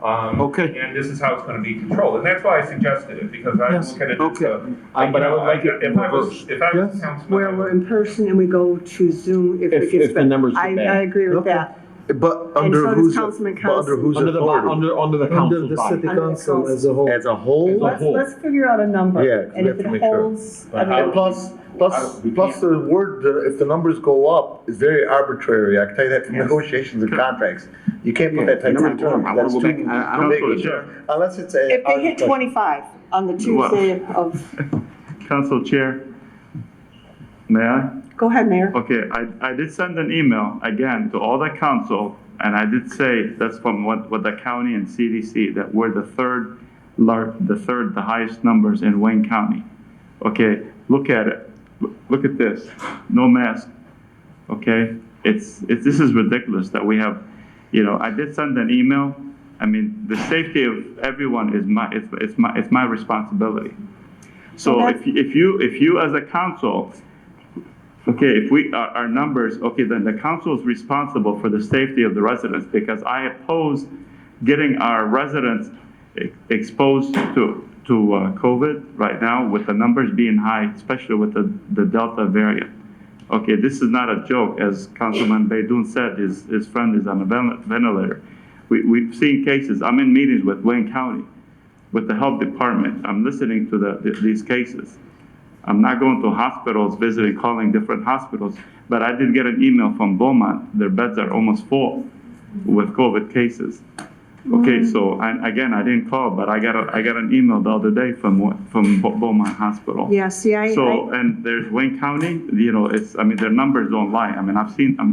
And this is how it's going to be controlled. And that's why I suggested it, because I look at it as But I would like it if I was councilman. Where we're in person and we go to Zoom if it gets If the numbers I get bad. agree with that. But And under so does whose, Councilman but under Constant. whose Under the, authority? under the Under council's the body. city council as a whole. As a whole? Let's figure out a number. Yeah, And we if have to it make sure. holds, And plus the word, if the numbers go up, is very arbitrary. I can tell you that from negotiations and contracts. You can't put that type of term. That's too big. Unless it's a. if they hit 25 on the Tuesday of, Council Chair, may I? go ahead, Mayor. Okay, I did send an email again to all the council, and I did say, that's from what the county and CDC, that we're the highest numbers in Wayne County. Okay, look at it. Look at this, no mask, okay? This is ridiculous that we have, I did send an email. I mean, the safety of everyone is my responsibility. So if you as a council, okay, if our numbers, okay, then the council is responsible for the safety of the residents, because I oppose getting our residents exposed to COVID right now with the numbers being high, especially with the Delta variant. Okay, this is not a joke. As Councilman Baydoun said, his friend is on a ventilator. We've seen cases. I'm in meetings with Wayne County, with the health department. I'm listening to these cases. I'm not going to hospitals, visiting, calling different hospitals, but I did get an email from Beaumont. Their beds are almost full with COVID cases. Okay, so I didn't call, but I got an email the other day from Beaumont Hospital. Yeah, see, And there's Wayne County, their numbers don't lie. I mean,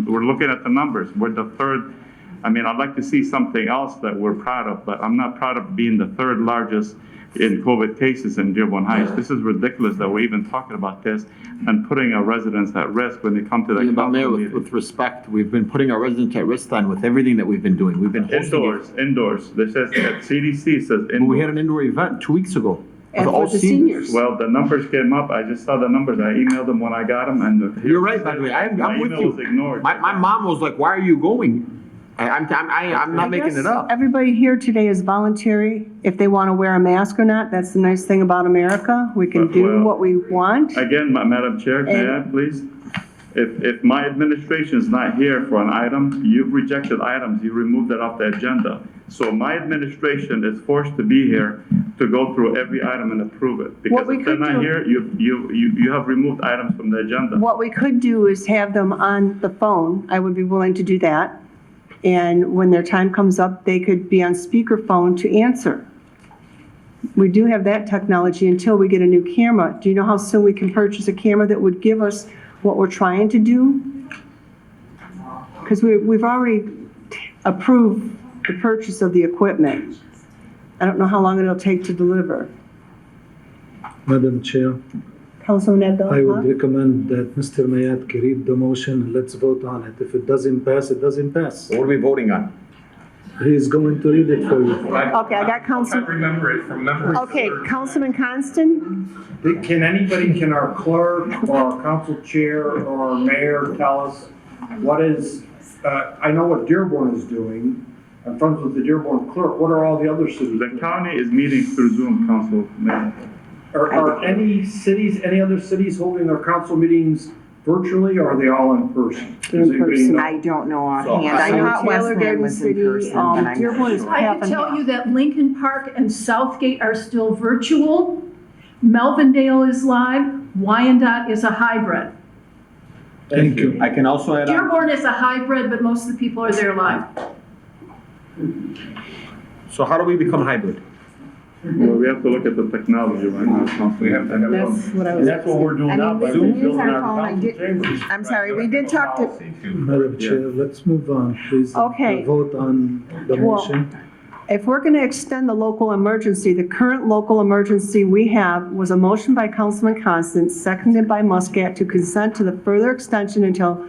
we're looking at the numbers. We're the third. I mean, I'd like to see something else that we're proud of, but I'm not proud of being the third largest in COVID cases in Dearborn Heights. This is ridiculous that we're even talking about this and putting our residents at risk when they come to the council Mayor, meeting. with respect, we've been putting our residents at risk then with everything that we've been doing. We've been hosting it. Indoors. This says, CDC says indoors. But we had an indoor event 2 weeks ago. And with all for the seniors. Well, the numbers came up. I just saw the numbers. I emailed them when I got them, and You're right, by the way. I'm with email you. was ignored. My mom was like, why are you going? I'm not making it up. Everybody here today is voluntary. If they want to wear a mask or not, that's the nice thing about America. We can do Well, what we want. Again, Madam Chair, may I please? If my administration is not here for an item, you've rejected items, you removed it off the agenda. So my administration is forced to be here to go through every item and approve it. Because we if they're could not do- here, you have removed items from the agenda. What we could do is have them on the phone. I would be willing to do that. And when their time comes up, they could be on speakerphone to answer. We do have that technology until we get a new camera. Do you know how soon we can purchase a camera that would give us what we're trying to do? Because we've already approved the purchase of the equipment. I don't know how long it'll take to deliver. Madam Chair, Councilman Abdul. I would recommend that Mr. Mayat read the motion and let's vote on it. If it doesn't pass, it doesn't pass. What are we voting on? He is going to read it for you. Okay, I got Council. Remember it from memory. Okay, Councilman Constant? Can our clerk or council chair or mayor tell us what is, I know what Dearborn is doing. I'm friends with the Dearborn clerk. What are all the other cities? The county is meeting through Zoom, Council Mayor. Are any other cities holding their council meetings virtually, or are they all in person? They're in Does anybody person. know? I don't know offhand. I So thought Taylor Westland Garden was in City, person, but I'm Dearborn is not I half can and tell half. you that Lincoln Park and Southgate are still virtual. Melvindale is live. Wyandotte is a hybrid. Thank you. I can also add on. Dearborn is a hybrid, but most of the people are there live. So how do we become hybrid? Well, we have to look at the technology right now. We have to have. That's what I was. That's what we're doing I now mean, by we can Zoom, use building our our phone. I council did, chambers. I'm sorry, we did talk to, Madam Chair, let's move on, please. Okay. Vote on the Well, motion. If we're going to extend the local emergency, the current local emergency we have was a motion by Councilman Constant, seconded by Muscat, to consent to the further extension until,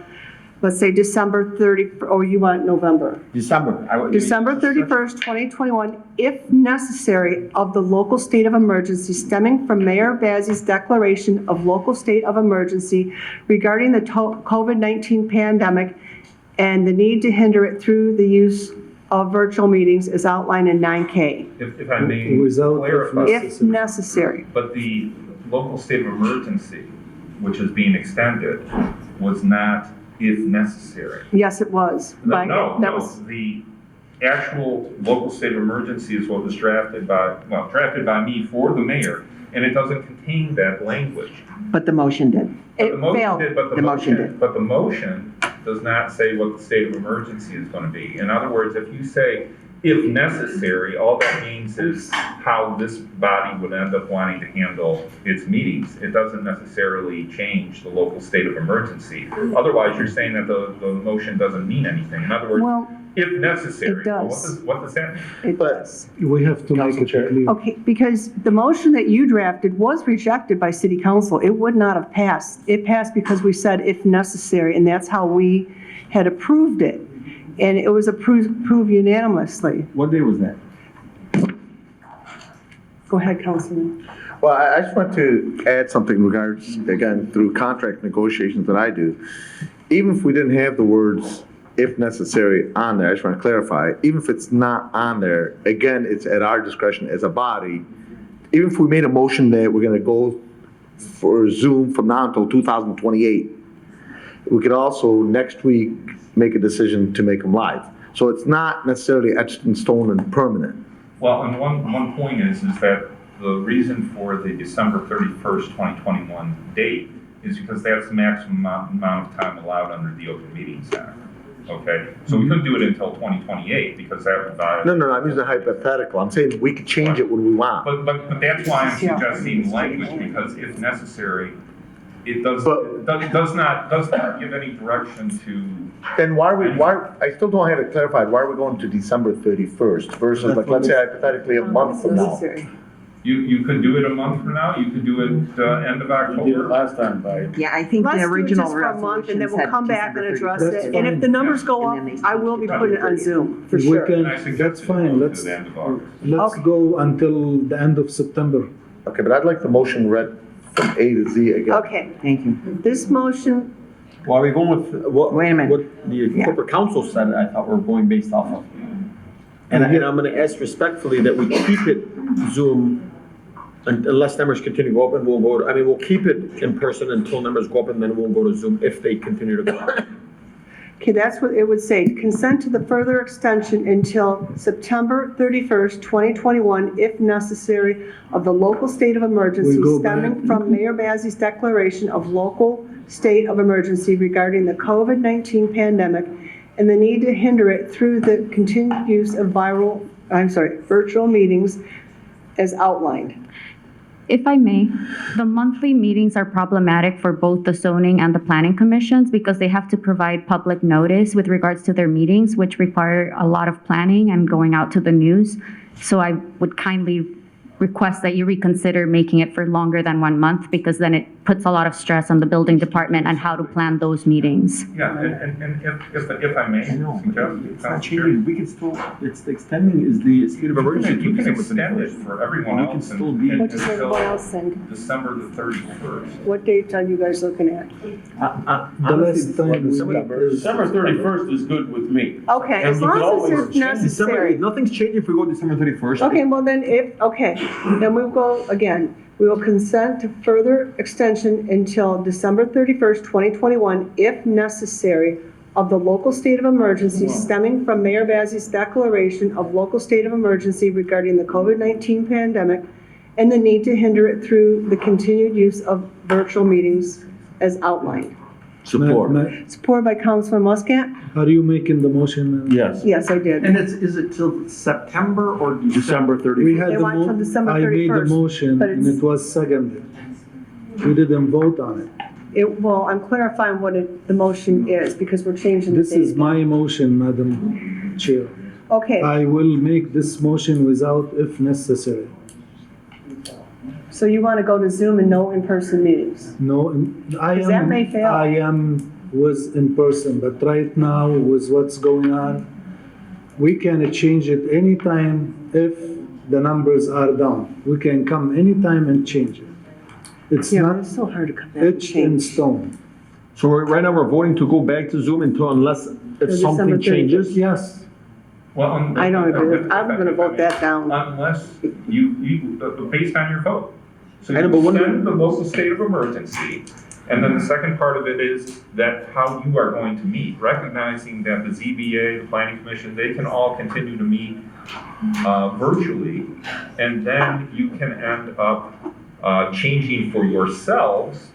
let's say, December 30, or you want November? December. December 31st, 2021, if necessary, of the local state of emergency stemming from Mayor Bazi's declaration of local state of emergency regarding the COVID-19 pandemic and the need to hinder it through the use of virtual meetings as outlined in 9K, If I may Without clarify, if necessary. but the local state of emergency, which is being extended, was not if necessary. Yes, it was. That was The actual local state of emergency is what was drafted by me for the mayor, and it doesn't contain that language. but the motion did. It The motion failed. did, but The motion did. But the motion does not say what the state of emergency is going to be. In other words, if you say, if necessary, all that means is how this body would end up wanting to handle its meetings. It doesn't necessarily change the local state of emergency. Otherwise, you're saying that the motion doesn't mean anything. In other words, Well, if necessary. it does. What does that mean? it does. We have to make it clear. Okay, because the motion that you drafted was rejected by city council. It would not have passed. It passed because we said if necessary, and that's how we had approved it. And it was approved unanimously. What day was that? Go ahead, Councilman. Well, I just want to add something in regards, again, through contract negotiations that I do. Even if we didn't have the words "if necessary" on there, I just want to clarify, even if it's not on there, again, it's at our discretion as a body. Even if we made a motion that we're going to go for Zoom from now until 2028, we could also next week make a decision to make them live. So it's not necessarily etched in stone and permanent. Well, and one point is that the reason for the December 31st, 2021 date is because that's the maximum amount of time allowed under the Open Meetings Act. Okay, so we couldn't do it until 2028 because that would violate. No, I'm using a hypothetical. I'm saying we could change it when we want. But that's why I'm suggesting language, because if necessary, it does not give any direction to. Then why I still don't have it clarified, why are we going to December 31st versus, like, let's say hypothetically a month from now? You could do it a month from now, you could do it end of October. We did it last time by. Yeah, I think the Let's do it original just for a month, and then resolution we'll said come back and December address 31st. it. And if the numbers go up, I will be putting it on Zoom, for We sure. can, I suggest that's it fine, to let's the end of August. let's go until the end of September. Okay, but I'd like the motion read from A to Z again. Okay, Thank you. this motion, Well, are we going with what? Wait a minute. What the corporate council said, I thought we were going based off of. And I'm gonna ask respectfully that we keep it Zoom unless numbers continue to go up, and we'll go we'll keep it in person until numbers go up, and then we'll go to Zoom if they continue to go up. okay, that's what it would say. Consent to the further extension until September 31st, 2021, if necessary, of the local state of emergency We go stemming back. from Mayor Bazi's declaration of local state of emergency regarding the COVID-19 pandemic and the need to hinder it through the continued use of virtual meetings as outlined. If I may, the monthly meetings are problematic for both the zoning and the planning commissions because they have to provide public notice with regards to their meetings, which require a lot of planning and going out to the news. So I would kindly request that you reconsider making it for longer than 1 month, because then it puts a lot of stress on the building department and how to plan those meetings. Yeah, and if I may suggest. It's not changing, we can still, it's extending is the state of emergency. You can extend it for everyone We can else still be. What does everyone else think? December the 31st. What dates are you guys looking at? The last time we December 31st is good with me. Okay, And as we long could as always it's necessary. Nothing's changing if we go December 31st. Okay, well then then we'll go again. We will consent to further extension until December 31st, 2021, if necessary, of the local state of emergency stemming from Mayor Bazi's declaration of local state of emergency regarding the COVID-19 pandemic and the need to hinder it through the continued use of virtual meetings as outlined. Support. Supported by Councilman Muscat? Are you making the motion? Yes. Yes, I did. And is it till September or December 31st. We had They the want till December I made the 31st, motion but and it's- it was seconded. We didn't vote on it. Well, I'm clarifying what the motion is because we're changing the This date. is my motion, Madam Chair. Okay, I will make this motion without if necessary. so you want to go to Zoom and no in-person meetings? No, I Because that may am, fail. I was in person, but right now with what's going on, we can change it anytime if the numbers are down. We can come anytime and change it. It's Yeah, not it's so hard to come back and etched in change. stone. So right now, we're voting to go back to Zoom unless if December something 31st. changes? Yes. Well, I don't agree with, I'm going to vote that down. Unless based on your vote. So I know, you but when- extend the local state of emergency, and then the second part of it is that how you are going to meet, recognizing that the ZBA, the planning commission, they can all continue to meet virtually, and then you can end up changing for yourselves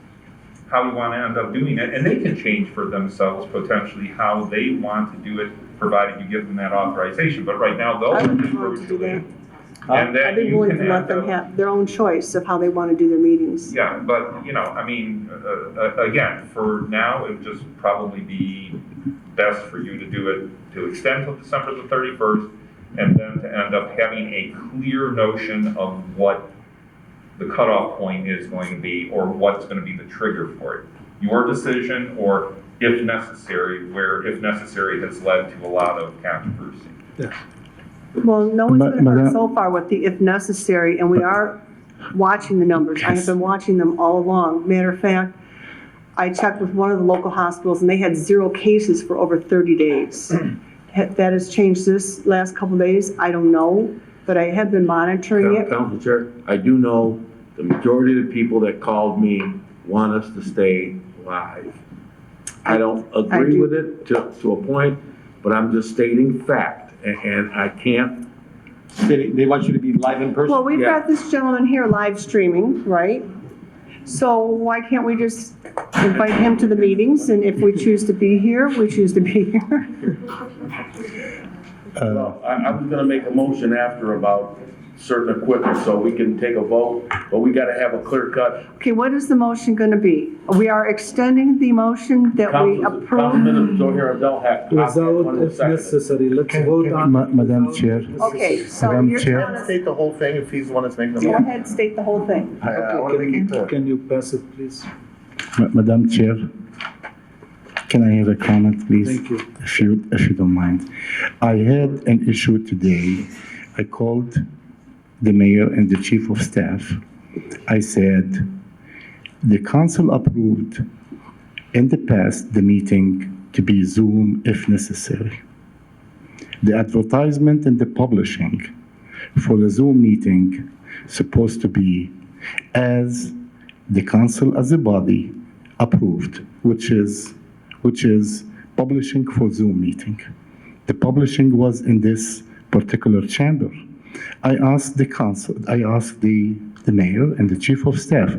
how you want to end up doing it, and they can change for themselves potentially how they want to do it, provided you give them that authorization. But right now, they'll I would do be willing to do virtually. that. And then I'd be you willing can to let end them up, have their own choice of how they want to do their meetings. yeah, but, I mean, again, for now, it would just probably be best for you to do it, to extend till December the 31st, and then to end up having a clear notion of what the cutoff point is going to be, or what's going to be the trigger for it. Your decision, or if necessary, where if necessary has led to a lot of controversy. Well, no one's been hurt Madam- so far with the if necessary, and we are watching the numbers. I have been watching them all along. Matter of fact, I checked with one of the local hospitals, and they had 0 cases for over 30 days. That has changed this last couple days, I don't know, but I have been monitoring it. Council Chair, I do know the majority of the people that called me want us to stay live. I don't agree do. with it to a point, but I'm just stating fact, and I can't. They want you to be live in person? Well, we've Yeah. got this gentleman here live streaming, right? So why can't we just invite him to the meetings, and if we choose to be here, we choose to be here? Well, I was gonna make a motion after about certain equipment, so we can take a vote, but we gotta have a clear cut. Okay, what is the motion going to be? We are extending the motion that we approve. Councilman Zohair Abdelhak. Without if necessary, let's vote on. Madam Chair. Okay, so Madam you're Chair. telling us, State the whole thing if he's the one that's making the go motion. ahead, state the whole thing. I wanna make it clear. Can you pass it, please? Madam Chair, can I have a comment, please? Thank you. If you don't mind. I had an issue today. I called the mayor and the chief of staff. I said, the council approved in the past the meeting to be Zoom if necessary. The advertisement and the publishing for the Zoom meeting supposed to be as the council as a body approved, which is publishing for Zoom meeting. The publishing was in this particular chamber. I asked the council, I asked the mayor and the chief of staff,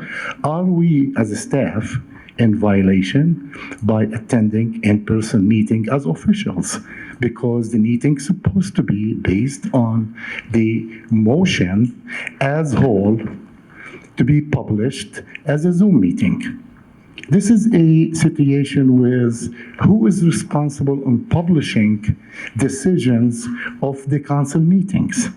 are we as a staff in violation by attending in-person meeting as officials? Because the meeting's supposed to be based on the motion as whole to be published as a Zoom meeting. This is a situation with who is responsible on publishing decisions of the council meetings.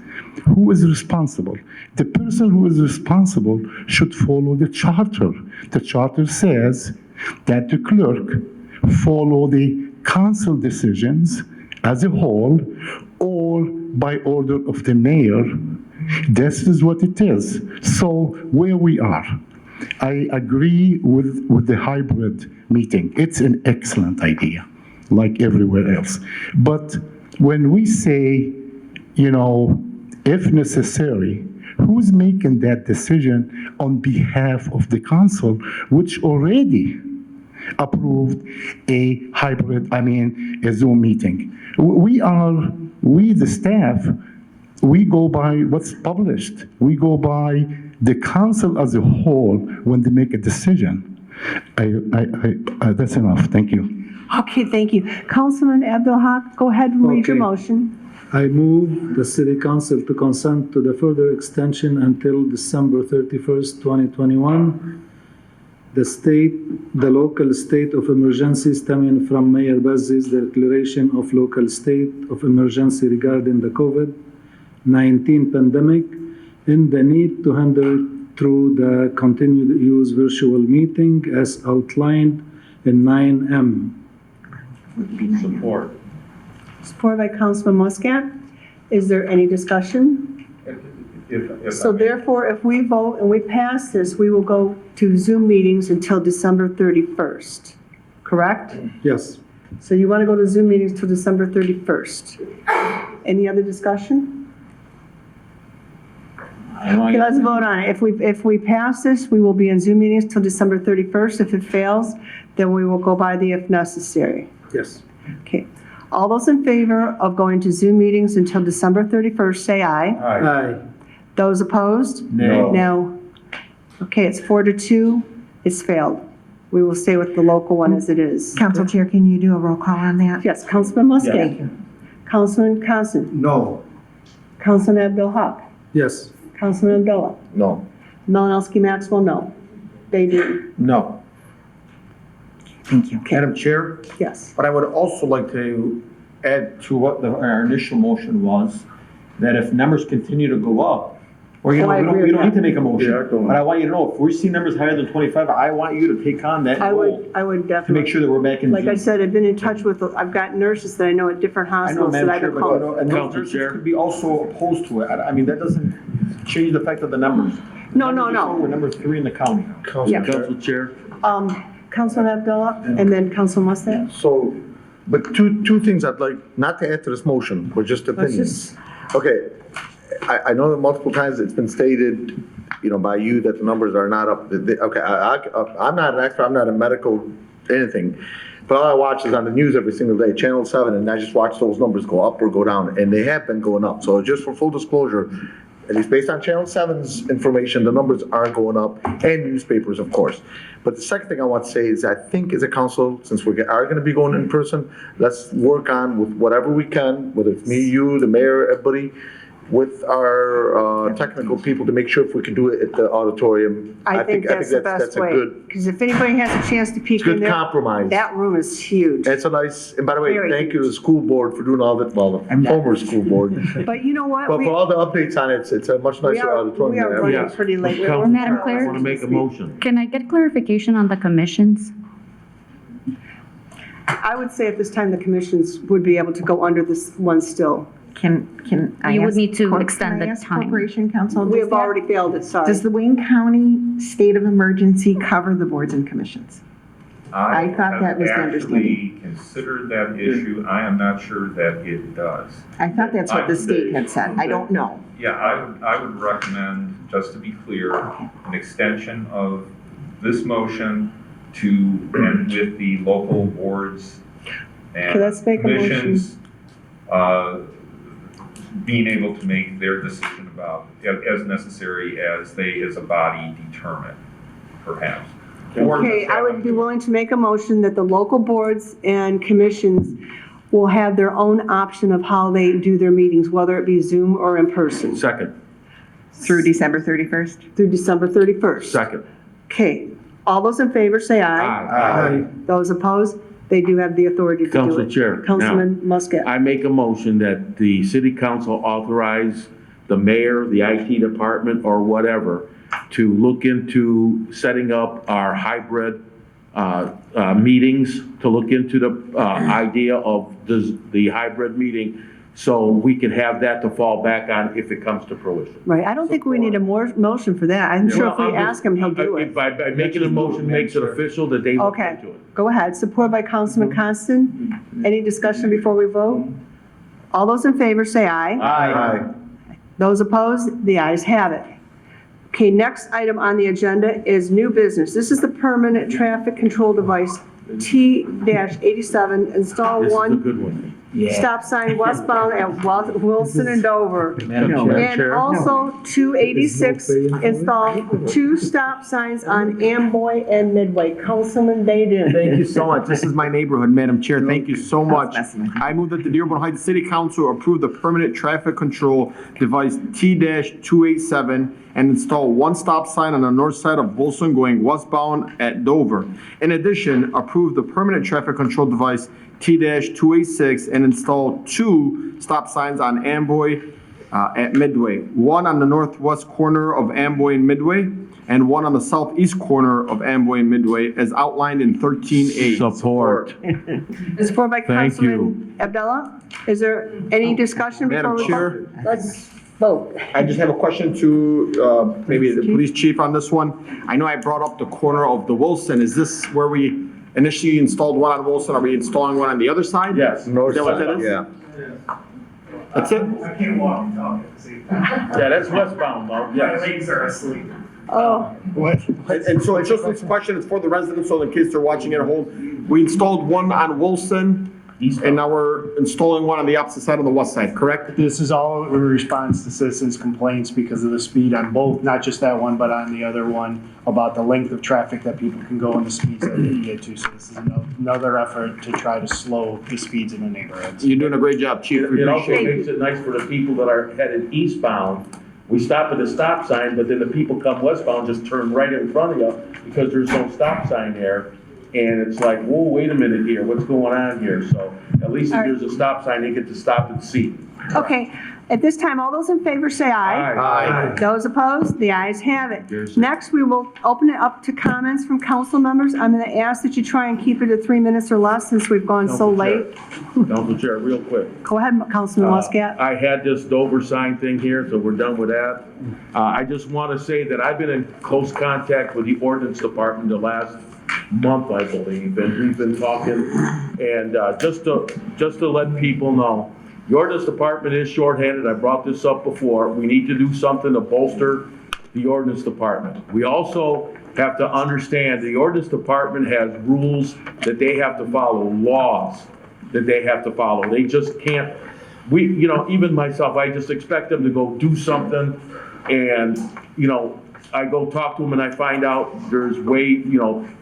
Who is responsible? The person who is responsible should follow the charter. The charter says that the clerk follow the council decisions as a whole or by order of the mayor. This is what it is. So where we are, I agree with the hybrid meeting. It's an excellent idea, like everywhere else. But when we say, if necessary, who's making that decision on behalf of the council, which already approved a a Zoom meeting. We the staff, we go by what's published. We go by the council as a whole when they make a decision. That's enough. Thank you. Okay, thank you. Councilman Abdul Haq, go ahead and read your Okay. motion. I move the city council to consent to the further extension until December 31st, 2021. The local state of emergency stemming from Mayor Bazi's declaration of local state of emergency regarding the COVID-19 pandemic and the need to handle through the continued use virtual meeting as outlined in 9M. Support. Supported by Councilman Muscat. Is there any discussion? So therefore, if we vote and we pass this, we will go to Zoom meetings until December 31st, correct? Yes. So you want to go to Zoom meetings till December 31st. Any other discussion? Okay, let's vote on it. If we pass this, we will be in Zoom meetings till December 31st. If it fails, then we will go by the if necessary. Yes. Okay. All those in favor of going to Zoom meetings until December 31st, say aye. Aye. Those opposed? No. No. Okay, it's 4-2. It's failed. We will stay with the local one as it is. Council Chair, can you do a roll call on that? Yes, Councilman Muscat. Thank you. Councilman Constant. No. Councilman Abdul Haq. Yes. Councilman Abdullah. No. Malinowski Maxwell, no. They do. No. Thank you. Madam Chair? Yes. But I would also like to add to what our initial motion was, that if numbers continue to go up, or Oh, I agree we with don't need to that. make a motion. But I want you to know, if we see numbers higher than 25, I want you to take on that I role would to definitely. make sure that we're back in. Like I Zoom. said, I've been in touch with, I've got nurses that I know at different I know, hospitals that Madam I've Chair, been but you know, called. and those Council nurses Chair. could be also opposed to it. I mean, that doesn't change the fact of the numbers. No, Numbers no, are no. shown, we're number 3 in the county. Yeah. Council Chair. Councilman Abdullah and then Councilman Muscat. So, but two things I'd like, not to add to this motion, but just opinions. Okay, I know that multiple times it's been stated, by you that the numbers are not up. Okay, I'm not an expert, I'm not a medical anything, but all I watch is on the news every single day, Channel 7, and I just watch those numbers go up or go down, and they have been going up. So just for full disclosure, at least based on Channel 7's information, the numbers are going up, and newspapers, of course. But the second thing I want to say is I think as a council, since we are going to be going in person, let's work on with whatever we can, whether it's me, you, the mayor, everybody, with our technical people to make sure if we can do it at the auditorium. I think that's the that's best a way. good, Because if anybody has a chance to peek good in there, compromise. that room is huge. It's a nice, and by the way, Very thank you to the school board for doing all that, well, the former school board. But you know what? But for all the updates on it, it's a much nicer auditorium. we are than running everything. pretty late. We're Council Madam Chair, Clerk? I want to make a motion. Can I get clarification on the commissions? I would say at this time, the commissions would be able to go under this one still. Can I You would ask need to cor- extend can I the ask time. Corporation Council? We does have that- already failed it, sorry. Does the Wayne County state of emergency cover the boards and commissions? I thought that was the have understanding. actually considered that issue. I am not sure that it does. I thought that's what the state had said. I don't know. Yeah, I would recommend, just to be clear, an extension of this motion to, and with the local boards and Okay, let's make a motion. commissions, being able to make their decision about, as necessary as they as a body determine, perhaps. Or Okay, just I have would them be do it. willing to make a motion that the local boards and commissions will have their own option of how they do their meetings, whether it be Zoom or in person, Second. Through December 31st? through December 31st. Second. Okay, all those in favor say aye. Aye. Those opposed, they do have the authority to do it. Council Chair. now, Councilman Muscat. I make a motion that the city council authorize the mayor, the IT department, or whatever, to look into setting up our hybrid meetings, to look into the idea of the hybrid meeting, so we can have that to fall back on if it comes to fruition. Right, I don't think we need a more motion for that. I'm sure if Well, we I'm ask him, he'll do By it. by making a motion makes it official that they look Okay, into it. go ahead. Support by Councilman Constant. Any discussion before we vote? All those in favor say aye. Aye. Those opposed, the ayes have it. Okay, next item on the agenda is new business. This is the permanent traffic control device T-87, install This is a one good one. stop sign westbound at Wilson and Dover. Madam And Chair. also 286, install 2 stop signs on Amboy and Midway. Councilman Baydun. Thank you so much. This is my neighborhood, Madam Chair. Thank you so much. I move that the Dearborn Heights City Council approve the permanent traffic control device T-287 and install 1 stop sign on the north side of Wilson going westbound at Dover. In addition, approve the permanent traffic control device T-286 and install 2 stop signs on Amboy at Midway. 1 on the northwest corner of Amboy and Midway, and 1 on the southeast corner of Amboy and Midway, as outlined in 13A. Support. Support by Thank you. Councilman Abdullah. Is there any discussion before Madam we Chair. vote? Let's vote. I just have a question to maybe the police chief on this one. I know I brought up the corner of the Wilson. Is this where we initially installed one on Wilson? Are we installing one on the other side? Yes. Is that what that is? Yeah. That's it? I can't walk and talk at the same time. Yeah, that's westbound though. My Yes. legs are asleep. Oh, What? And so it's just this question, it's for the residents, so in case they're watching at home. We installed one on Wilson, and now we're installing one on the opposite side on the west side, correct? This is all in response to citizens' complaints because of the speed on both, not just that one, but on the other one, about the length of traffic that people can go and the speeds that they can get to. So this is another effort to try to slow the speeds in the neighborhoods. You're doing a great job, chief. We It also appreciate it. makes it nice for the people that are headed eastbound. We stop at the stop sign, but then the people come westbound, just turn right in front of you because there's no stop sign there. And it's like, whoa, wait a minute here, what's going on here? So at least if there's a stop sign, they get to stop and see. okay. At this time, all those in favor say aye. Aye. Those opposed, the ayes have it. Next, we will open it up to comments from council members. I'm going to ask that you try and keep it at 3 minutes or less since we've gone so Council Chair. late. Council Chair, real quick. Go ahead, Councilman Muscat. I had this Dover sign thing here, so we're done with that. I just want to say that I've been in close contact with the ordinance department the last month, I believe, and we've been talking. And just to let people know, the ordinance department is shorthanded. I brought this up before. We need to do something to bolster the ordinance department. We also have to understand the ordinance department has rules that they have to follow, laws that they have to follow. They just can't, even myself, I just expect them to go do something and, I go talk to them and I find out there's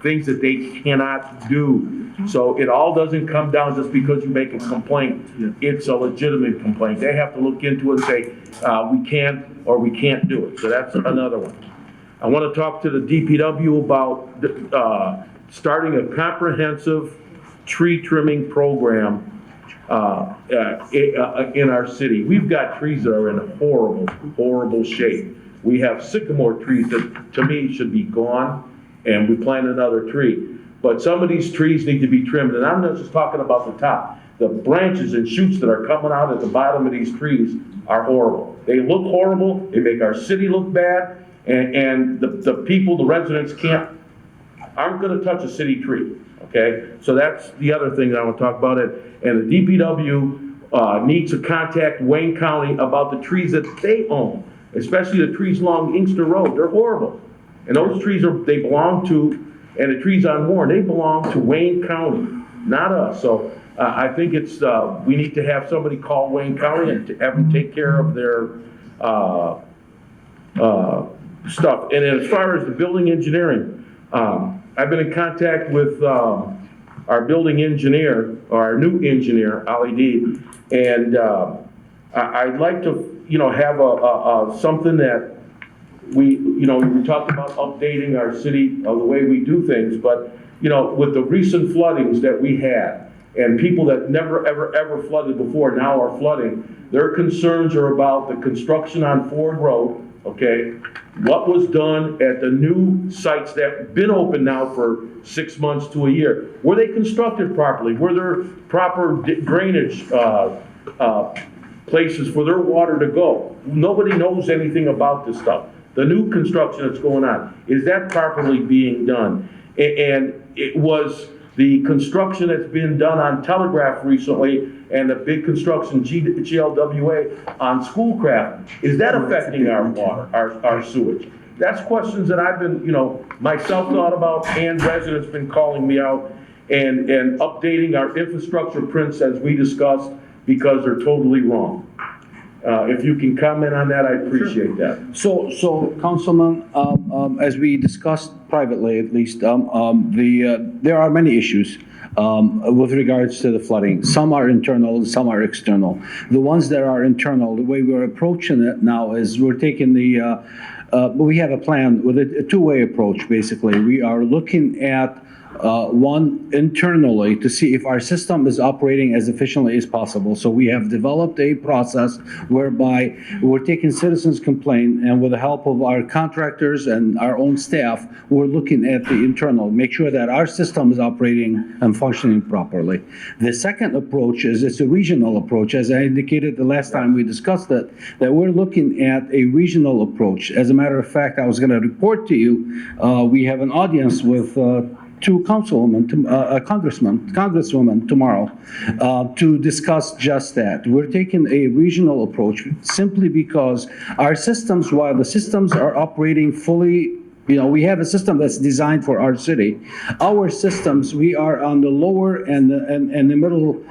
things that they cannot do. So it all doesn't come down just because you make a complaint. It's a legitimate complaint. They have to look into it and say, we can or we can't do it. So that's another one. I want to talk to the DPW about starting a comprehensive tree trimming program in our city. We've got trees that are in horrible, horrible shape. We have sycamore trees that, to me, should be gone, and we plant another tree. But some of these trees need to be trimmed, and I'm not just talking about the top. The branches and shoots that are coming out at the bottom of these trees are horrible. They look horrible, they make our city look bad, and the people, the residents aren't gonna touch a city tree, okay? So that's the other thing that I want to talk about. And the DPW needs to contact Wayne County about the trees that they own, especially the trees along Inkster Road. They're horrible. And those trees they belong to, and the trees on Warren, they belong to Wayne County, not us. So I think we need to have somebody call Wayne County and to have them take care of their stuff. And as far as the building engineering, I've been in contact with our building engineer, or our new engineer, Ali D, and I'd like to have something that we talked about updating our city of the way we do things, but, with the recent floodings that we had, and people that never, ever flooded before now are flooding, their concerns are about the construction on Ford Road, okay? What was done at the new sites that have been open now for 6 months to a year? Were they constructed properly? Were there proper drainage places for their water to go? Nobody knows anything about this stuff. The new construction that's going on, is that properly being done? And it was the construction that's been done on Telegraph recently and the big construction GLWA on Schoolcraft, is that affecting our water, our sewage? that's questions that I've been, myself thought about, and residents been calling me out and updating our infrastructure prints as we discussed, because they're totally wrong. If you can comment on that, I'd appreciate that. So Councilman, as we discussed privately at least, there are many issues with regards to the flooding. Some are internal, some are external. The ones that are internal, the way we're approaching it now is we're taking we have a plan with a two-way approach, basically. We are looking at one, internally, to see if our system is operating as efficiently as possible. So we have developed a process whereby we're taking citizens' complaint, and with the help of our contractors and our own staff, we're looking at the internal, make sure that our system is operating and functioning properly. The second approach is it's a regional approach, as I indicated the last time we discussed it, that we're looking at a regional approach. As a matter of fact, I was going to report to you, we have an audience with two congresswomen tomorrow to discuss just that. We're taking a regional approach simply because our systems, while the systems are operating fully, we have a system that's designed for our city. Our systems, we are on the lower and the middle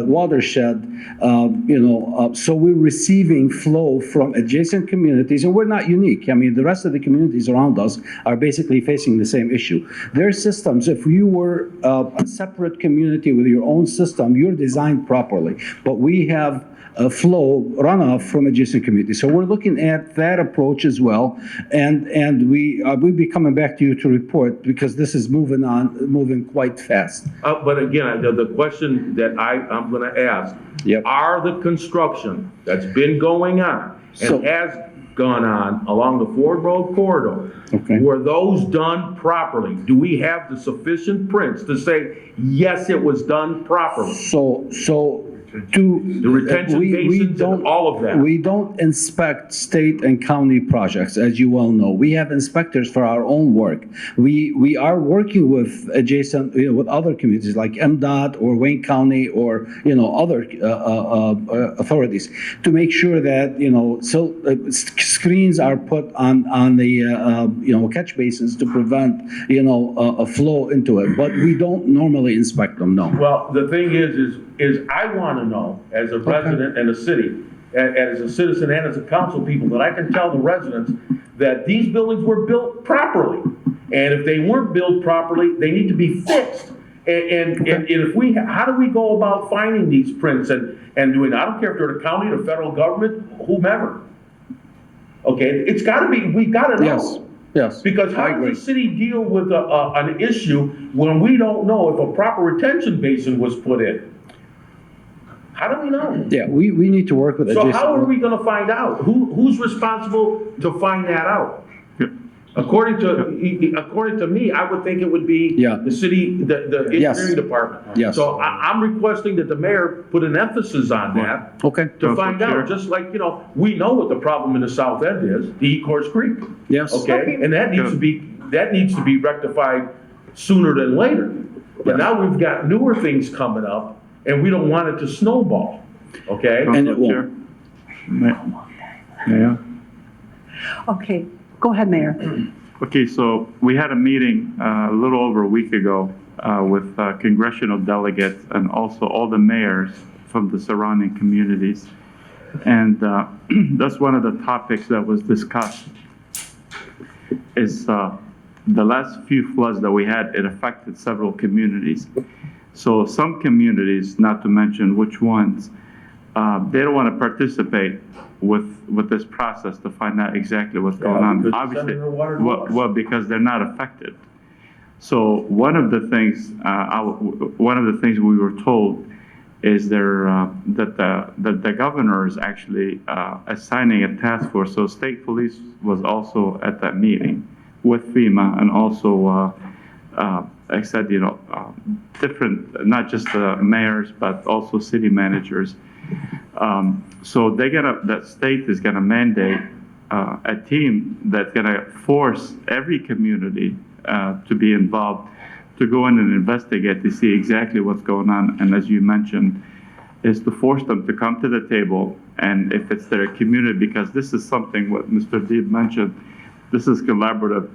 watershed, so we're receiving flow from adjacent communities, and we're not unique. I mean, the rest of the communities around us are basically facing the same issue. Their systems, if you were a separate community with your own system, you're designed properly, but we have a flow runoff from adjacent communities. So we're looking at that approach as well, and we'll be coming back to you to report, because this is moving quite fast. But again, the question that I'm going to ask, are the construction that's been going on and has gone on along the Ford Road corridor, were those done properly? Do we have the sufficient prints to say, yes, it was done properly? The retention basins and all of that. We don't inspect state and county projects, as you well know. We have inspectors for our own work. We are working with adjacent, with other communities like MDOT or Wayne County or, other authorities to make sure that, screens are put on the, catch basins to prevent, a flow into it. But we don't normally inspect them, no. Well, the thing is I want to know, as a resident in the city, as a citizen and as a council people, that I can tell the residents that these buildings were built properly. And if they weren't built properly, they need to be fixed. And how do we go about finding these prints and doing, I don't care if they're the county, the federal government, whomever. Okay, it's got to be, we've got to know. Yes. Because how does the city deal with an issue when we don't know if a proper retention basin was put in? How do we know? Yeah, we need to work with So adjacent. how are we going to find out? Who's responsible to find that out? According to me, I would think it would be the city, the engineering department. Yes. So I'm requesting that the mayor put an emphasis on that. To find out, just like, we know what the problem in the south end is, the Ecorse Creek. Yes. Okay, and that needs to be rectified sooner than later. But now we've got newer things coming up, and we don't want it to snowball, okay? And it won't. Yeah. Okay, go ahead, Mayor. Okay, so we had a meeting a little over a week ago with congressional delegates and also all the mayors from the surrounding communities. And that's one of the topics that was discussed is the last few floods that we had, it affected several communities. So some communities, not to mention which ones, they don't want to participate with this process to find out exactly what's going on. Obviously, well, because they're not affected. So one of the things we were told is that the governor is actually assigning a task force. So state police was also at that meeting with FEMA, and also I said, different, not just the mayors, but also city managers. So that state is gonna mandate a team that's gonna force every community to be involved, to go in and investigate to see exactly what's going on. And as you mentioned, is to force them to come to the table, and if it's their community, because this is something what Mr. Deeb mentioned, this is collaborative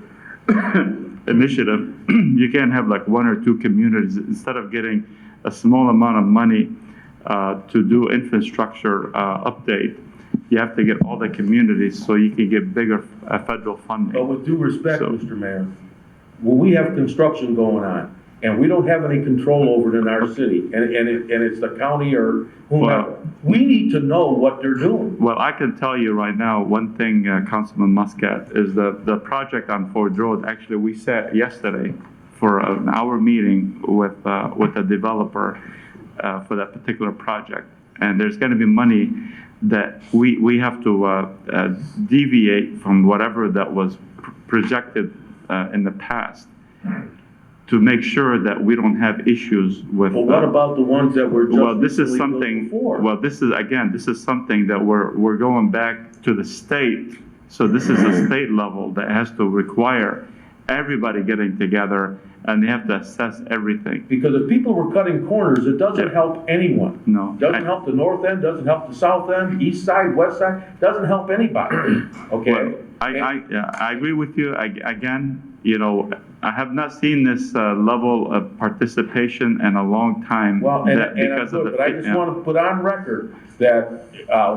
initiative. You can't have like one or two communities. Instead of getting a small amount of money to do infrastructure update, you have to get all the communities so you can get bigger federal funding. But with due respect, Mr. Mayor, when we have construction going on, and we don't have any control over it in our city, and it's the county or whomever, we need to know what they're doing. Well, I can tell you right now, one thing, Councilman Muscat, is the project on Ford Road, actually, we sat yesterday for an hour meeting with the developer for that particular project. And there's gonna be money that we have to deviate from whatever that was projected in the past to make sure that we don't have issues with. Well, what about the ones that were just Well, this is recently built something, before? well, this is something that we're going back to the state. So this is a state level that has to require everybody getting together, and they have to assess everything. Because if people were cutting corners, it doesn't help anyone. No. Doesn't help the north end, doesn't help the south end, east side, west side, doesn't help anybody, okay? I agree with you. Again, you know, I have not seen this level of participation in a long time. Well, but I just want to put on record that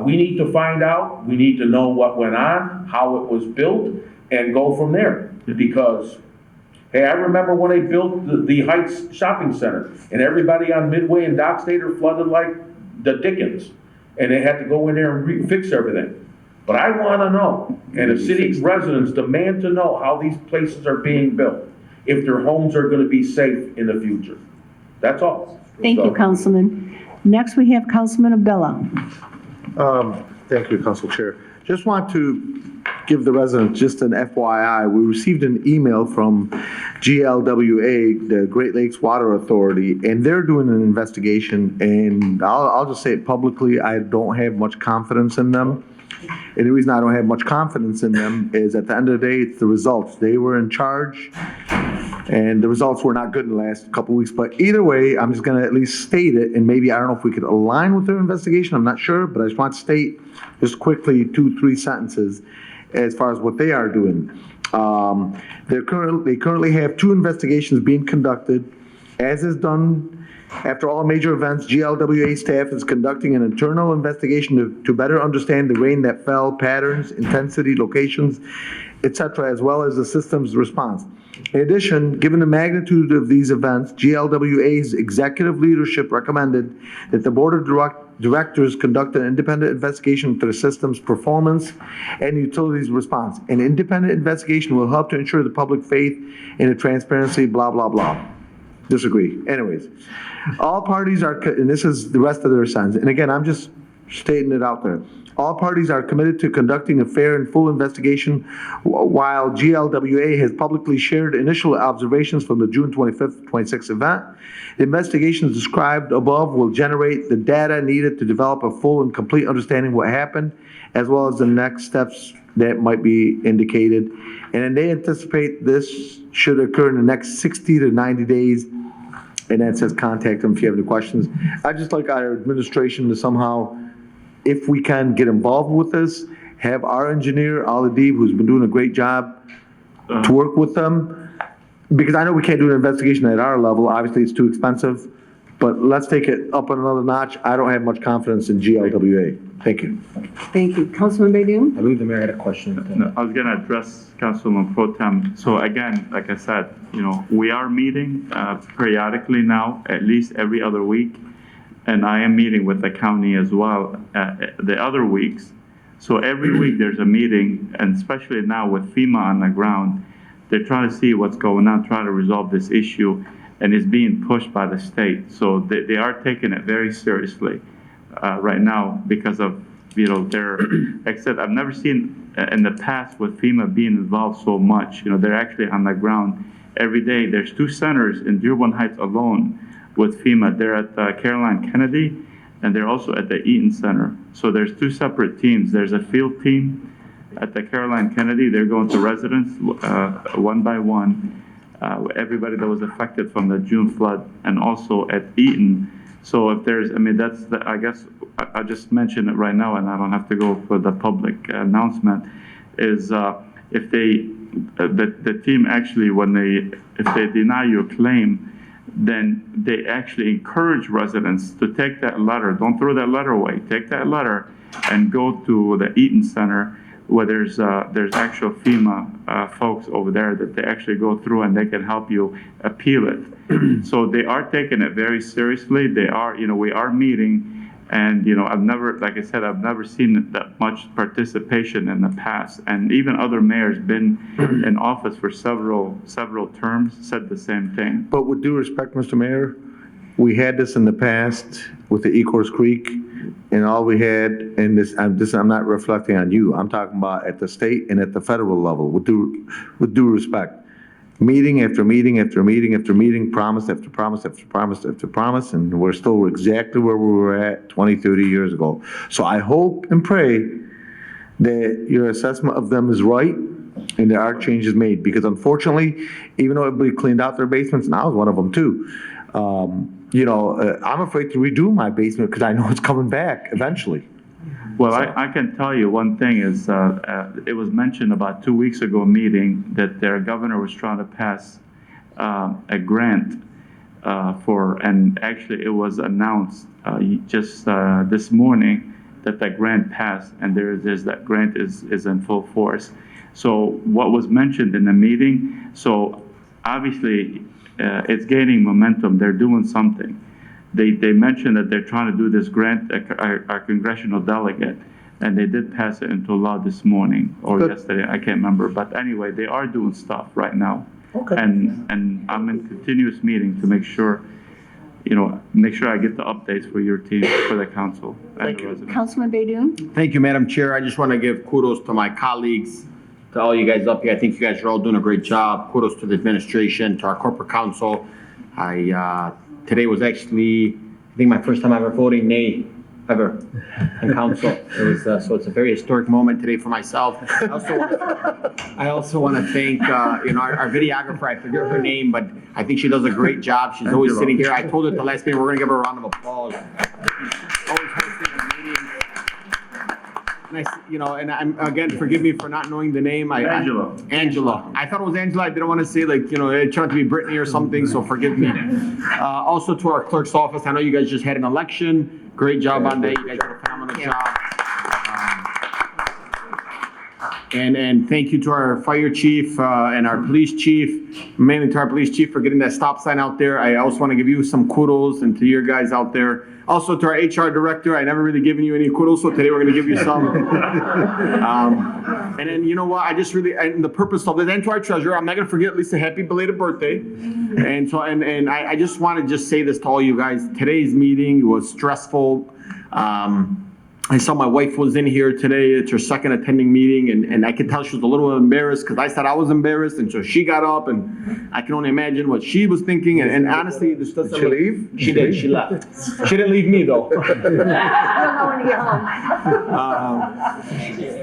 we need to find out, we need to know what went on, how it was built, and go from there. Because, hey, I remember when they built the Heights Shopping Center, and everybody on Midway and Dock State are flooded like the Dickens, and they had to go in there and fix everything. But I want to know, and the city residents demand to know how these places are being built, if their homes are going to be safe in the future. That's all. Thank you, Councilman. Next, we have Councilman Abdullah. Thank you, Council Chair. Just want to give the residents just an FYI. We received an email from GLWA, the Great Lakes Water Authority, and they're doing an investigation, and I'll just say it publicly, I don't have much confidence in them. And the reason I don't have much confidence in them is at the end of the day, it's the results. They were in charge, and the results were not good in the last couple of weeks. But either way, I'm just going to at least state it, and maybe I don't know if we could align with their investigation. I'm not sure, but I just want to state just quickly 2-3 sentences as far as what they are doing. They currently have 2 investigations being conducted, as is done. After all major events, GLWA staff is conducting an internal investigation to better understand the rain that fell, patterns, intensity, locations, etc., as well as the system's response. In addition, given the magnitude of these events, GLWA's executive leadership recommended that the Board of Directors conduct an independent investigation into the system's performance and utilities response. An independent investigation will help to ensure the public faith in the transparency, blah, blah, blah. Disagree. Anyways, all parties are, and this is the rest of their sentence, and again, I'm just stating it out there. All parties are committed to conducting a fair and full investigation, while GLWA has publicly shared initial observations from the June 25th, 26th event. The investigations described above will generate the data needed to develop a full and complete understanding of what happened, as well as the next steps that might be indicated. And then they anticipate this should occur in the next 60 to 90 days. And that says contact them if you have any questions. I'd just like our administration to somehow, if we can, get involved with this, have our engineer, Al Adib, who's been doing a great job, to work with them. Because I know we can't do an investigation at our level. Obviously, it's too expensive. But let's take it up another notch. I don't have much confidence in GLWA. Thank you. Thank you. Councilman Baydoun? I believe the mayor had a question. No, I was going to address Councilman Pro Tem. So again, like I said, you know, we are meeting periodically now, at least every other week. And I am meeting with the county as well the other weeks. So every week there's a meeting, and especially now with FEMA on the ground, they're trying to see what's going on, trying to resolve this issue, and it's being pushed by the state. So they are taking it very seriously right now because of, you know, their, like I said, I've never seen in the past with FEMA being involved so much. You know, they're actually on the ground every day. There's 2 centers in Dearborn Heights alone with FEMA. They're at Caroline Kennedy, and they're also at the Eaton Center. So there's 2 separate teams. There's a field team at the Caroline Kennedy. They're going to residents one by one, everybody that was affected from the June flood, and also at Eaton. So if there's, I mean, that's the, I guess, I just mentioned it right now, and I don't have to go for the public announcement, is if they, the team actually, if they deny your claim, then they actually encourage residents to take that letter. Don't throw that letter away. Take that letter and go to the Eaton Center, where there's actual FEMA folks over there that they actually go through and they can help you appeal it. So they are taking it very seriously. They are, we are meeting, and I've never, like I said, I've never seen that much participation in the past. And even other mayors been in office for several terms said the same thing. But with due respect, Mr. Mayor, we had this in the past with the Ecorse Creek, and all we had, and I'm not reflecting on you, I'm talking about at the state and at the federal level, with due respect. Meeting after meeting after meeting after meeting, promise after promise after promise after promise, and we're still exactly where we were at 20, 30 years ago. So I hope and pray that your assessment of them is right and there are changes made, because unfortunately, even though everybody cleaned out their basements, and I was one of them too, I'm afraid to redo my basement because I know it's coming back eventually. Well, I can tell you one thing is, it was mentioned about 2 weeks ago, a meeting, that their governor was trying to pass a grant and actually it was announced just this morning that grant passed, and that grant is in full force. So what was mentioned in the meeting, so obviously it's gaining momentum, they're doing something. They mentioned that they're trying to do this grant, our congressional delegate, and they did pass it into law this morning or yesterday, I can't remember. But anyway, they are doing stuff right now. Okay. And I'm in continuous meeting to make sure I get the updates for your team, for the council and the residents. Councilman Baydoun? Thank you, Madam Chair. I just want to give kudos to my colleagues, to all you guys up here. I think you guys are all doing a great job. Kudos to the administration, to our corporate council. Today was actually, I think, my first time ever voting nay ever in council. It was so it's a very historic moment today for myself. I also want to thank our videographer. I forget her name, but I think she does a great job. She's always sitting here. I told her at the last meeting we're going to give her a round of applause. Always hosting the meetings. And I'm, again, forgive me for not knowing the name. Angela. I thought it was Angela. I didn't want to say it turned to be Brittany or something, so forgive me. Also to our clerk's office, I know you guys just had an election. Great job on that. You guys did a phenomenal job. And thank you to our fire chief and our police chief, mainly to our police chief for getting that stop sign out there. I also want to give you some kudos, and to your guys out there. Also to our HR director, I never really given you any kudos, so today we're going to give you some. And then, you know what, and the purpose of it, and to our treasurer, I'm not going to forget Lisa, happy belated birthday. And so, and I just want to say this to all you guys. Today's meeting was stressful. I saw my wife was in here today. It's her second attending meeting, and I could tell she was a little embarrassed because I said I was embarrassed, and so she got up, and I can only imagine what she was thinking. And honestly, this doesn't. Did she leave? She did. She left. She didn't leave me though.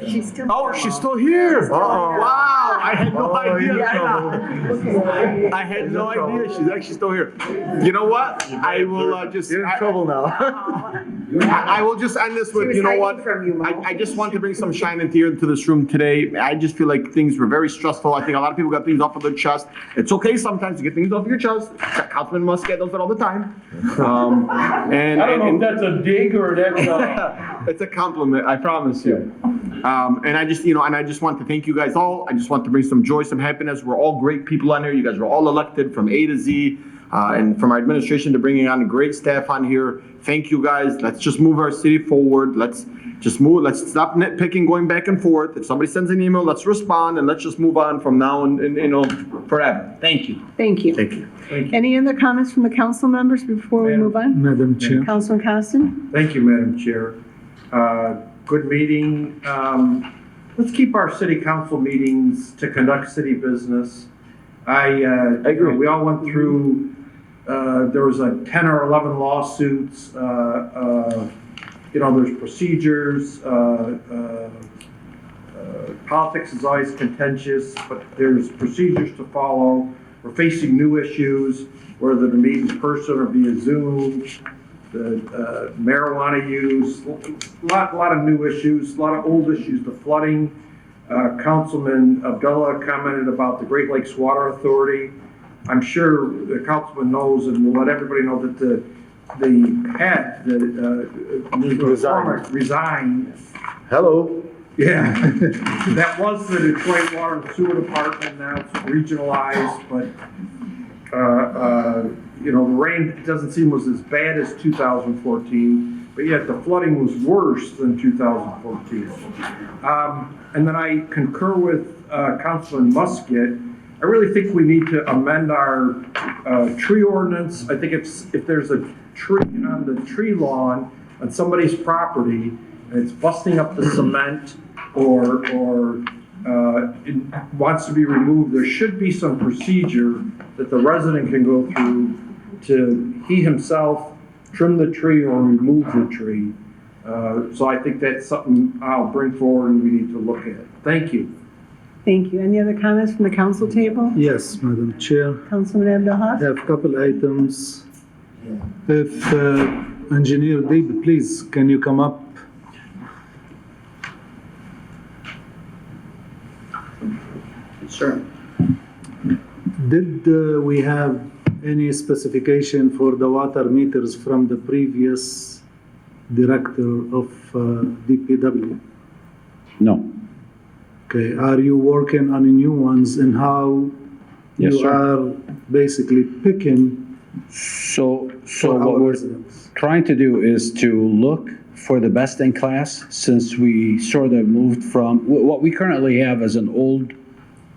She's still. Oh, she's still here. Wow! I had no idea. I had no idea. She's actually still here. You know what? I will just. You're in trouble now. I will just end this with, you know what? I just want to bring some shine into this room today. I just feel like things were very stressful. I think a lot of people got things off of their chest. It's okay sometimes to get things off your chest. Councilman Muscat does it all the time. And I don't know if that's a dig or that's a... It's a compliment, I promise you. And I just want to thank you guys all. I just want to bring some joy, some happiness. We're all great people on here. You guys were all elected from A to Z. And from our administration to bringing on a great staff on here. Thank you guys. Let's just move our city forward. Let's just move. Let's stop nitpicking, going back and forth. If somebody sends an email, let's respond, and let's just move on from now and forever. Thank you. Thank you. Thank you. Any other comments from the council members before we move on? Madam Chair. Councilman Constant? Thank you, Madam Chair. Good meeting. Let's keep our city council meetings to conduct city business. I agree. We all went through, there was 10 or 11 lawsuits. There's procedures. Politics is always contentious, but there's procedures to follow. We're facing new issues, whether to meet in person or via Zoom. The marijuana use, a lot of new issues, a lot of old issues, the flooding. Councilman Abdullah commented about the Great Lakes Water Authority. I'm sure the councilman knows, and we'll let everybody know that the head, resigned. Hello. Yeah, that was the Detroit Water and Sewer Department. Now it's regionalized, but the rain doesn't seem was as bad as 2014, but yet the flooding was worse than 2014. And then I concur with Councilman Musket. I really think we need to amend our tree ordinance. I think if there's a tree on the tree lawn on somebody's property and it's busting up the cement or it wants to be removed, there should be some procedure that the resident can go through to he himself trim the tree or remove the tree. So I think that's something I'll bring forward and we need to look at. Thank you. Thank you. Any other comments from the council table? Yes, Madam Chair. Councilman Abdallah? I have a couple items. If Engineer Deeb, please, can you come up? Sure. Did we have any specification for the water meters from the previous director of DPW? No. Okay, are you working on the new ones and how Yes, you sir. are basically picking So for what our we're residents? trying to do is to look for the best in class, since we sort of moved from, what we currently have is an old,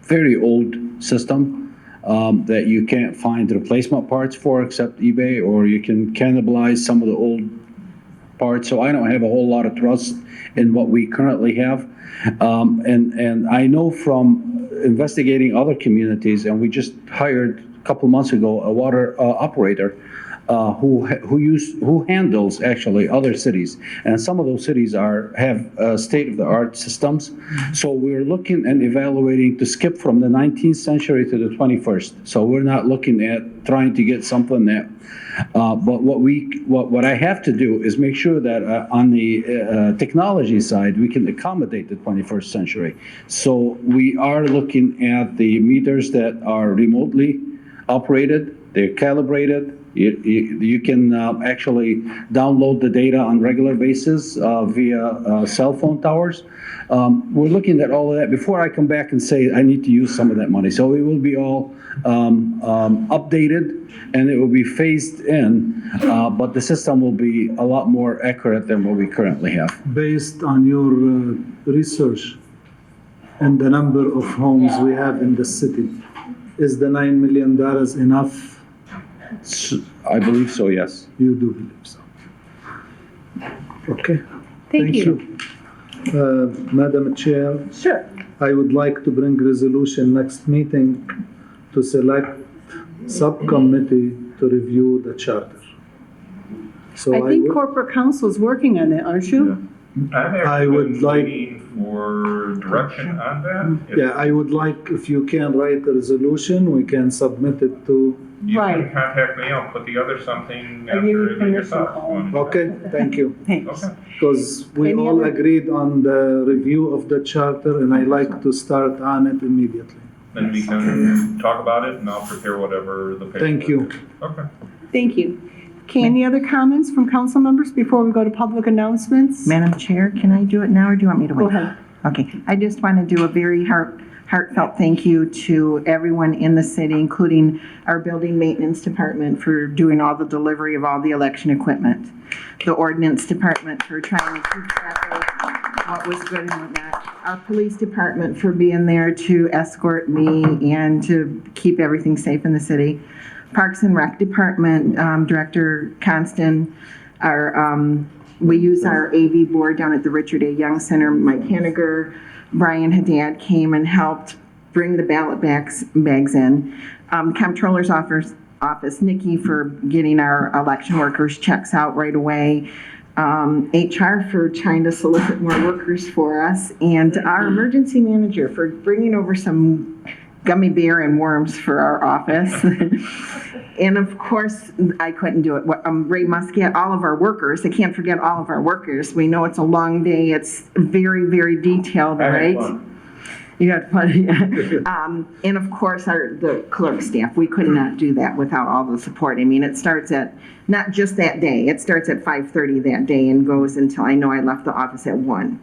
very old system that you can't find replacement parts for except eBay, or you can cannibalize some of the old parts. So I don't have a whole lot of trust in what we currently have. And I know from investigating other communities, and we just hired a couple months ago a water operator who handles actually other cities, and some of those cities have state-of-the-art systems. So we're looking and evaluating to skip from the 19th century to the 21st. So we're not looking at trying to get something that. But what I have to do is make sure that on the technology side we can accommodate the 21st century. So we are looking at the meters that are remotely operated. They're calibrated. You can actually download the data on regular basis via cell phone towers. We're looking at all of that before I come back and say I need to use some of that money. So it will be all updated and it will be phased in, but the system will be a lot more accurate than what we currently have. Based on your research and the number of homes we have in the city, is the $9 million enough? I believe so, yes. You do believe so. Okay. Thank you. Madam Chair, Sure. I would like to bring resolution next meeting to select subcommittee to review the charter. So I think corporate counsel is working on it, aren't you? I would like. For direction on that? Yeah, I would like, if you can write a resolution, we can submit it to. You Right. can contact me, I'll put together something I give you after permission, yourself. Colin. Okay, thank you. Thanks. Okay. Because we Any all other- agreed on the review of the charter, and I like to start on it immediately. Then we can talk about it and I'll prepare whatever the paper. Thank you. Okay. Thank you. Okay, any other comments from council members before we go to public announcements? Madam Chair, can I do it now or do you want me to wait? Go ahead. Okay, I just want to do a very heartfelt thank you to everyone in the city, including our building maintenance department for doing all the delivery of all the election equipment, the ordinance department for trying to keep track of what was good and what not, our police department for being there to escort me and to keep everything safe in the city, Parks and Rec Department, Director Constant, we use our AV board down at the Richard A. Young Center. Mike Henniger, Brian Haddad came and helped bring the ballot bags in. Comptroller's office, Nikki for getting our election workers checks out right away. HR for trying to solicit more workers for us, and our emergency manager for bringing over some gummy bear and worms for our office. And of course, I couldn't do it. Ray Muscat, all of our workers, I can't forget all of our workers. We know it's a long day. It's very, very detailed, right? You had fun. And of course, the clerk staff, we could not do that without all the support. I mean, it starts at, not just that day, it starts at 5:30 that day and goes until I know I left the office at 1.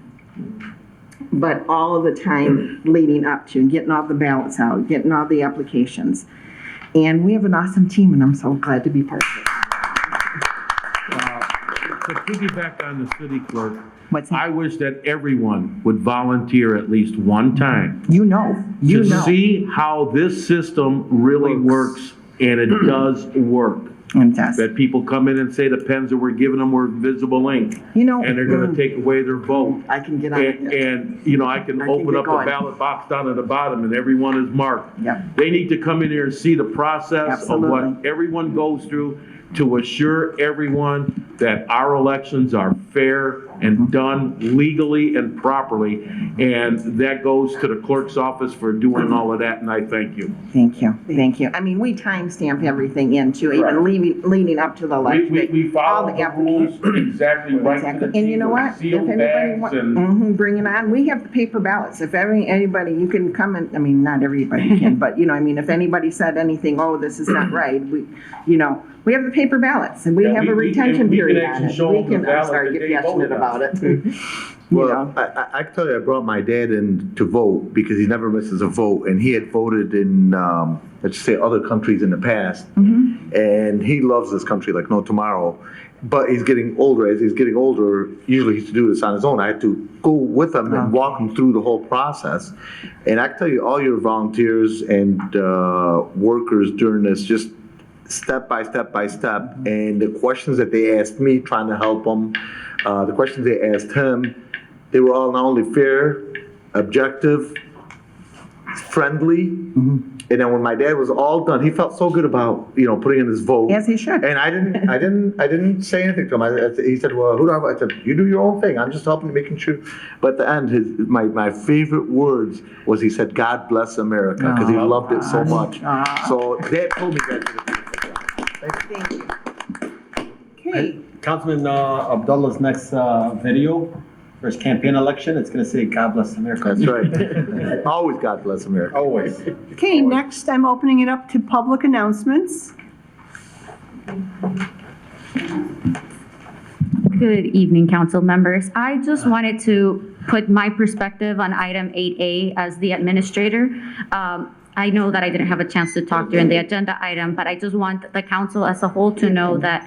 But all of the time leading up to getting all the ballots out, getting all the applications. And we have an awesome team, and I'm so glad to be part of it. To piggyback on the city clerk, What's that? I wish that everyone would volunteer at least one time You to see how this system really works, and it does work. That people come in and say the pens that we're giving them were invisible ink. You know, and they're gonna take away their vote. I can get on it. And, you know, I can open get up a going. ballot box down at the bottom and everyone is marked. Yep. They need to come in here and see the process of what Absolutely. everyone goes through to assure everyone that our elections are fair and done legally and properly. And that goes to the clerk's office for doing all of that, and I thank you. Thank you, thank you. I mean, we timestamp everything in too, even leading up to the election. We all follow the the rules exactly right to the Exactly. And you know T with what? If sealed anybody bags wants, and- bring it on. We have the paper ballots. If anybody, you can come and, I mean, not everybody can, but you know, I mean, if anybody said anything, oh, this is not right, we have the paper ballots and we Yeah, have a retention and we can period on actually it. show We them the can, I'm ballot sorry, that get they passionate voted on. about it. Well, I can tell you, I brought my dad in to vote because he never misses a vote, and he had voted in, let's just say, other countries in the past, and he loves this country like no tomorrow. But he's getting older. As he's getting older, usually he used to do this on his own. I had to go with him and walk him through the whole process. And I can tell you, all your volunteers and workers during this, just step by step by step, and the questions that they asked me, trying to help them, the questions they asked him, they were all not only fair, objective, friendly, and then when my dad was all done, he felt so good about putting in his vote. As he should. And I didn't say anything to him. He said, "Well, who do I?" I said, "You do your own thing. I'm just helping you, making sure." But at the end, my favorite words was he said, "God bless America," because he loved it so much. So Dad told me that. Thank you. Okay. Councilman Abdullah's next video for his campaign election, it's going to say, God bless America. That's right. Always God bless America. Always. Okay, next I'm opening it up to public announcements. Good evening, council members. I just wanted to put my perspective on item 8A as the administrator. I know that I didn't have a chance to talk during the agenda item, but I just want the council as a whole to know that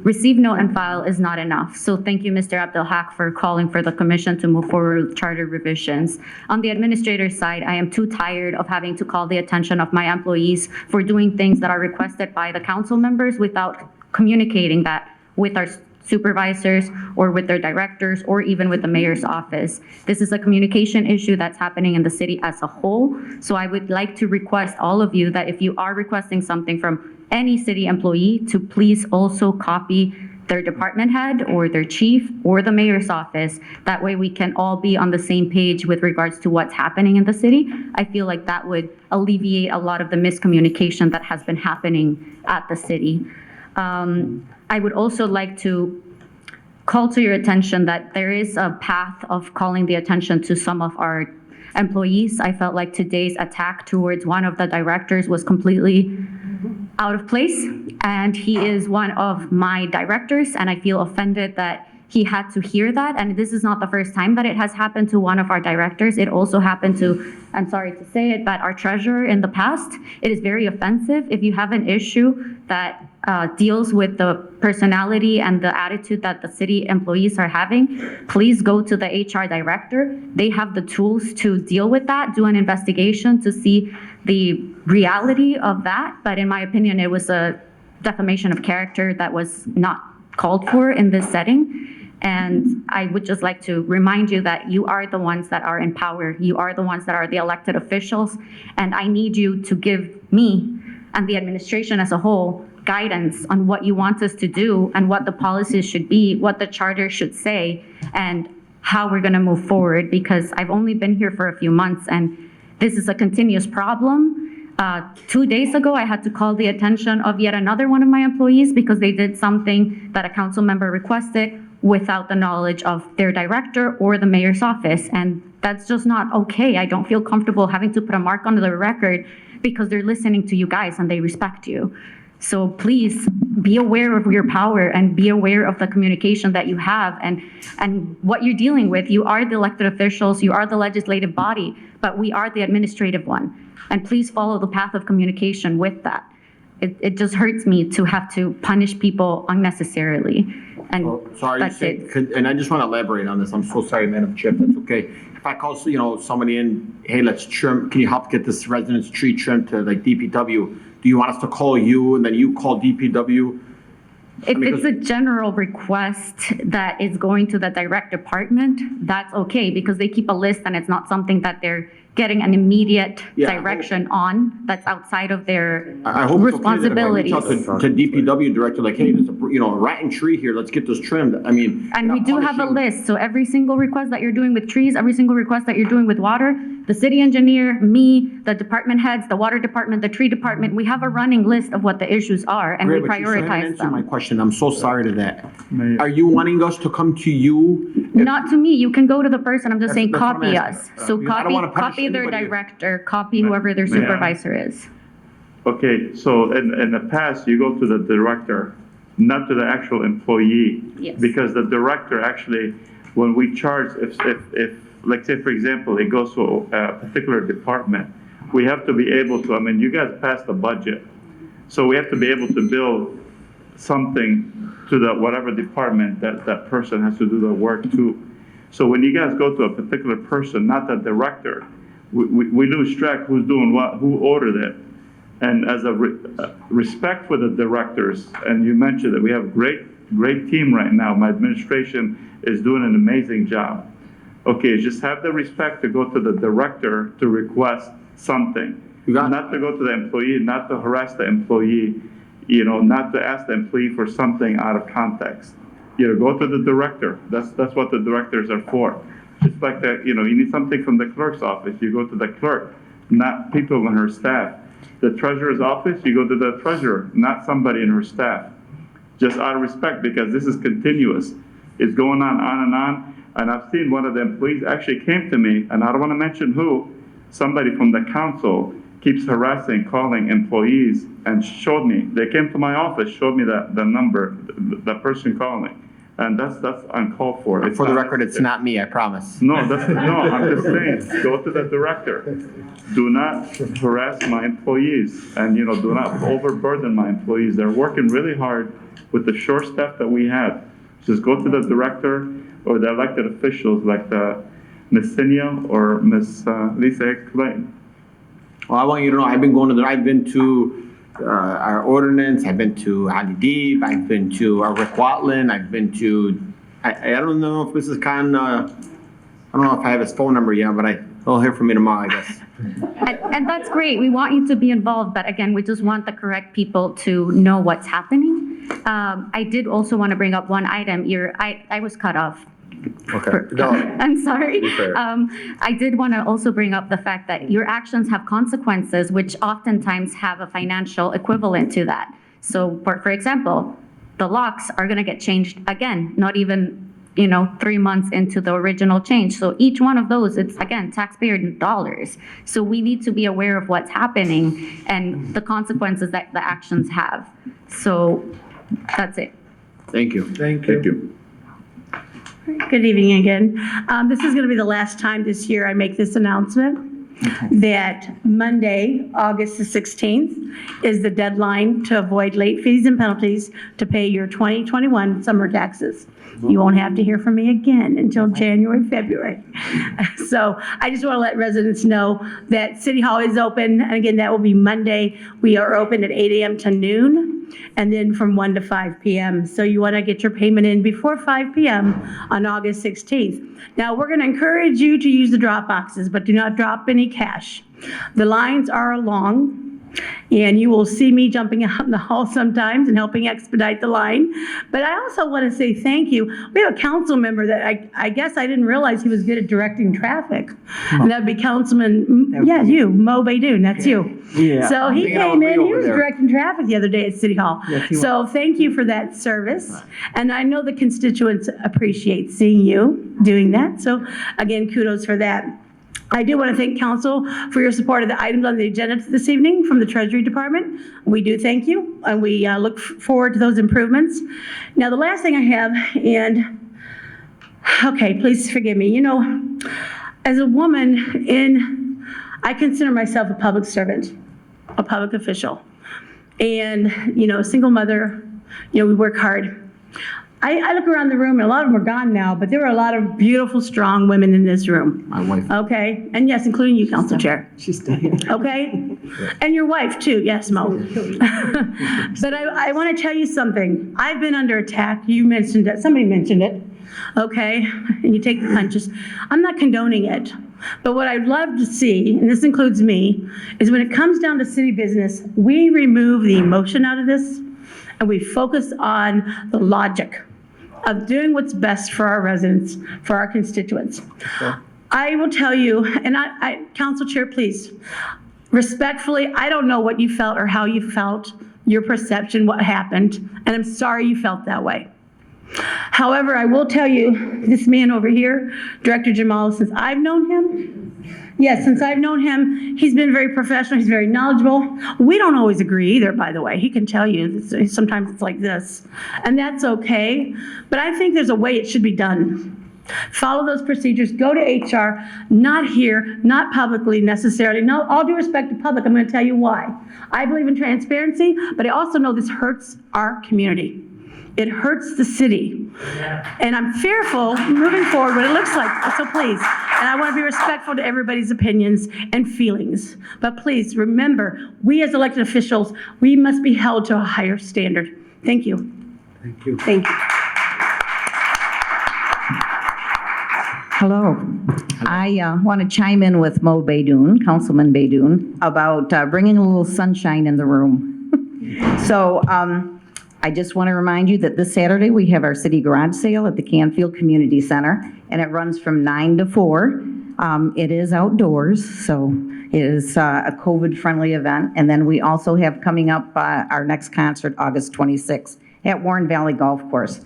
receive, note, and file is not enough. So thank you, Mr. Abdelhak, for calling for the commission to move forward with charter revisions. On the administrator's side, I am too tired of having to call the attention of my employees for doing things that are requested by the council members without communicating that with our supervisors or with their directors or even with the mayor's office. This is a communication issue that's happening in the city as a whole. So I would like to request all of you that if you are requesting something from any city employee, to please also copy their department head or their chief or the mayor's office. That way we can all be on the same page with regards to what's happening in the city. I feel like that would alleviate a lot of the miscommunication that has been happening at the city. I would also like to call to your attention that there is a path of calling the attention to some of our employees. I felt like today's attack towards one of the directors was completely out of place, and he is one of my directors, and I feel offended that he had to hear that. And this is not the first time that it has happened to one of our directors. It also happened to, I'm sorry to say it, but our treasurer in the past. It is very offensive. If you have an issue that deals with the personality and the attitude that the city employees are having, please go to the HR director. They have the tools to deal with that, do an investigation to see the reality of that. But in my opinion, it was a defamation of character that was not called for in this setting. And I would just like to remind you that you are the ones that are in power. You are the ones that are the elected officials. And I need you to give me and the administration as a whole guidance on what you want us to do and what the policies should be, what the charter should say, and how we're going to move forward. Because I've only been here for a few months and this is a continuous problem. 2 days ago, I had to call the attention of yet another one of my employees because they did something that a council member requested. without the knowledge of their director or the mayor's office. And that's just not okay. I don't feel comfortable having to put a mark on the record because they're listening to you guys and they respect you. So please be aware of your power and be aware of the communication that you have and what you're dealing with. You are the elected officials, you are the legislative body, but we are the administrative one. And please follow the path of communication with that. It just hurts me to have to punish people unnecessarily. And Sorry, that's it. and I just want to elaborate on this. I'm so sorry, Madam Chair, if that's okay. If I call, somebody in, hey, let's trim, can you help get this residence tree trimmed to like DPW? Do you want us to call you and then you call DPW? If it's a general request that is going to the direct department, that's okay, because they keep a list and it's not something that they're getting an immediate direction on that's outside of their I hope responsibilities. It's okay that if I reach out to DPW director, like, hey, there's a rotten tree here, let's get this trimmed. I mean. And we do have a list, so every single request that you're doing with trees, every single request that you're doing with water, the city engineer, me, the department heads, the water department, the tree department, we have a running list of what the issues are and we Great, but you still haven't prioritize answered my them. question. I'm so sorry to that. Are you wanting us to come to you? Not to me, you can go to the person, I'm just saying That's what I'm copy asking. us. So I don't wanna punish copy their anybody. director, copy whoever their May I? supervisor is. Okay, so in the past, you go to the director, not to the actual employee. Yes. Because the director actually, when we charge, if, like say, for example, it goes to a particular department, we have to be able to, you guys passed the budget. So we have to be able to bill something to the whatever department that person has to do the work to. So when you guys go to a particular person, not the director, we lose track who's doing what, who ordered it. And as a respect for the directors, and you mentioned that we have great team right now. My administration is doing an amazing job. Okay, just have the respect to go to the director to request something. Not to go to the employee, not to harass the employee, not to ask the employee for something out of context. Go to the director. That's what the directors are for. Just like that, you need something from the clerk's office, you go to the clerk, not people in her staff. The treasurer's office, you go to the treasurer, not somebody in her staff. Just out of respect, because this is continuous. It's going on and on. And I've seen one of the employees actually came to me, and I don't want to mention who, somebody from the council keeps harassing, calling employees, and showed me, they came to my office, showed me the number, the person calling. And that's uncalled for. For the record, it's not me, I promise. No, I'm just saying, go to the director. Do not harass my employees and, do not overburden my employees. They're working really hard with the short staff that we have. Just go to the director or the elected officials like Ms. Sinia or Ms. Lisa Clayton. Well, I want you to know, I've been to our ordinance, I've been to Addendum, I've been to Rick Watland, I've been to, I don't know if Mrs. Khan, I don't know if I have his phone number yet, but he'll hear from me tomorrow, I guess. And that's great. We want you to be involved, but again, we just want the correct people to know what's happening. I did also want to bring up one item. I was cut off. Okay. I'm sorry. Be fair. I did want to also bring up the fact that your actions have consequences, which oftentimes have a financial equivalent to that. So, for example, the locks are going to get changed again, not even 3 months into the original change. So each one of those, it's again taxpayer dollars. So we need to be aware of what's happening and the consequences that the actions have. So that's it. Thank you. Thank you. Good evening again. This is going to be the last time this year I make this announcement that Monday, August the 16th, is the deadline to avoid late fees and penalties to pay your 2021 summer taxes. You won't have to hear from me again until January, February. So I just want to let residents know that City Hall is open. And again, that will be Monday. We are open at 8 a.m. to noon and then from 1 to 5 p.m. So you want to get your payment in before 5 p.m. on August 16th. Now, we're going to encourage you to use the drop boxes, but do not drop any cash. The lines are long. And you will see me jumping out in the hall sometimes and helping expedite the line. But I also want to say thank you. We have a council member that I guess I didn't realize he was good at directing traffic. And that'd be Councilman, Mo Baidoon, that's you. Yeah. So he came in, he was directing traffic the other day at City Hall. Yes, he was. So thank you for that service. And I know the constituents appreciate seeing you doing that. So again, kudos for that. I do want to thank council for your support of the items on the agenda this evening from the Treasury Department. We do thank you, and we look forward to those improvements. Now, the last thing I have, and okay, please forgive me. You know, as a woman I consider myself a public servant, a public official, and, you know, a single mother, you know, we work hard. I look around the room, and a lot of them are gone now, but there were a lot of beautiful, strong women in this room. My wife. Okay, and yes, including you, Council Chair. She's still here. Okay? And your wife, too. Yes, Mo. But I want to tell you something. I've been under attack. You mentioned it. Somebody mentioned it. Okay? And you take the punches. I'm not condoning it. But what I'd love to see, and this includes me, is when it comes down to city business, we remove the emotion out of this, and we focus on the logic of doing what's best for our residents, for our constituents. Okay. I will tell you, and Council Chair, please, respectfully, I don't know what you felt or how you felt, your perception, what happened, and I'm sorry you felt that way. However, I will tell you, this man over here, Director Jamal, since I've known him, he's been very professional, he's very knowledgeable. We don't always agree either, by the way. He can tell you, sometimes it's like this. And that's okay, but I think there's a way it should be done. Follow those procedures, go to HR, not here, not publicly necessarily. No, all due respect to public, I'm going to tell you why. I believe in transparency, but I also know this hurts our community. It hurts the city. And I'm fearful moving forward what it looks like, so please. And I want to be respectful to everybody's opinions and feelings. But please remember, we as elected officials, we must be held to a higher standard. Thank you. Thank you. Thank you. Hello. I want to chime in with Mo Baidoon, Councilman Baidoon, about bringing a little sunshine in the room. So I just want to remind you that this Saturday we have our city garage sale at the Canfield Community Center, and it runs from 9 to 4. It is outdoors, so it is a COVID-friendly event. And then we also have coming up our next concert, August 26th, at Warren Valley Golf Course.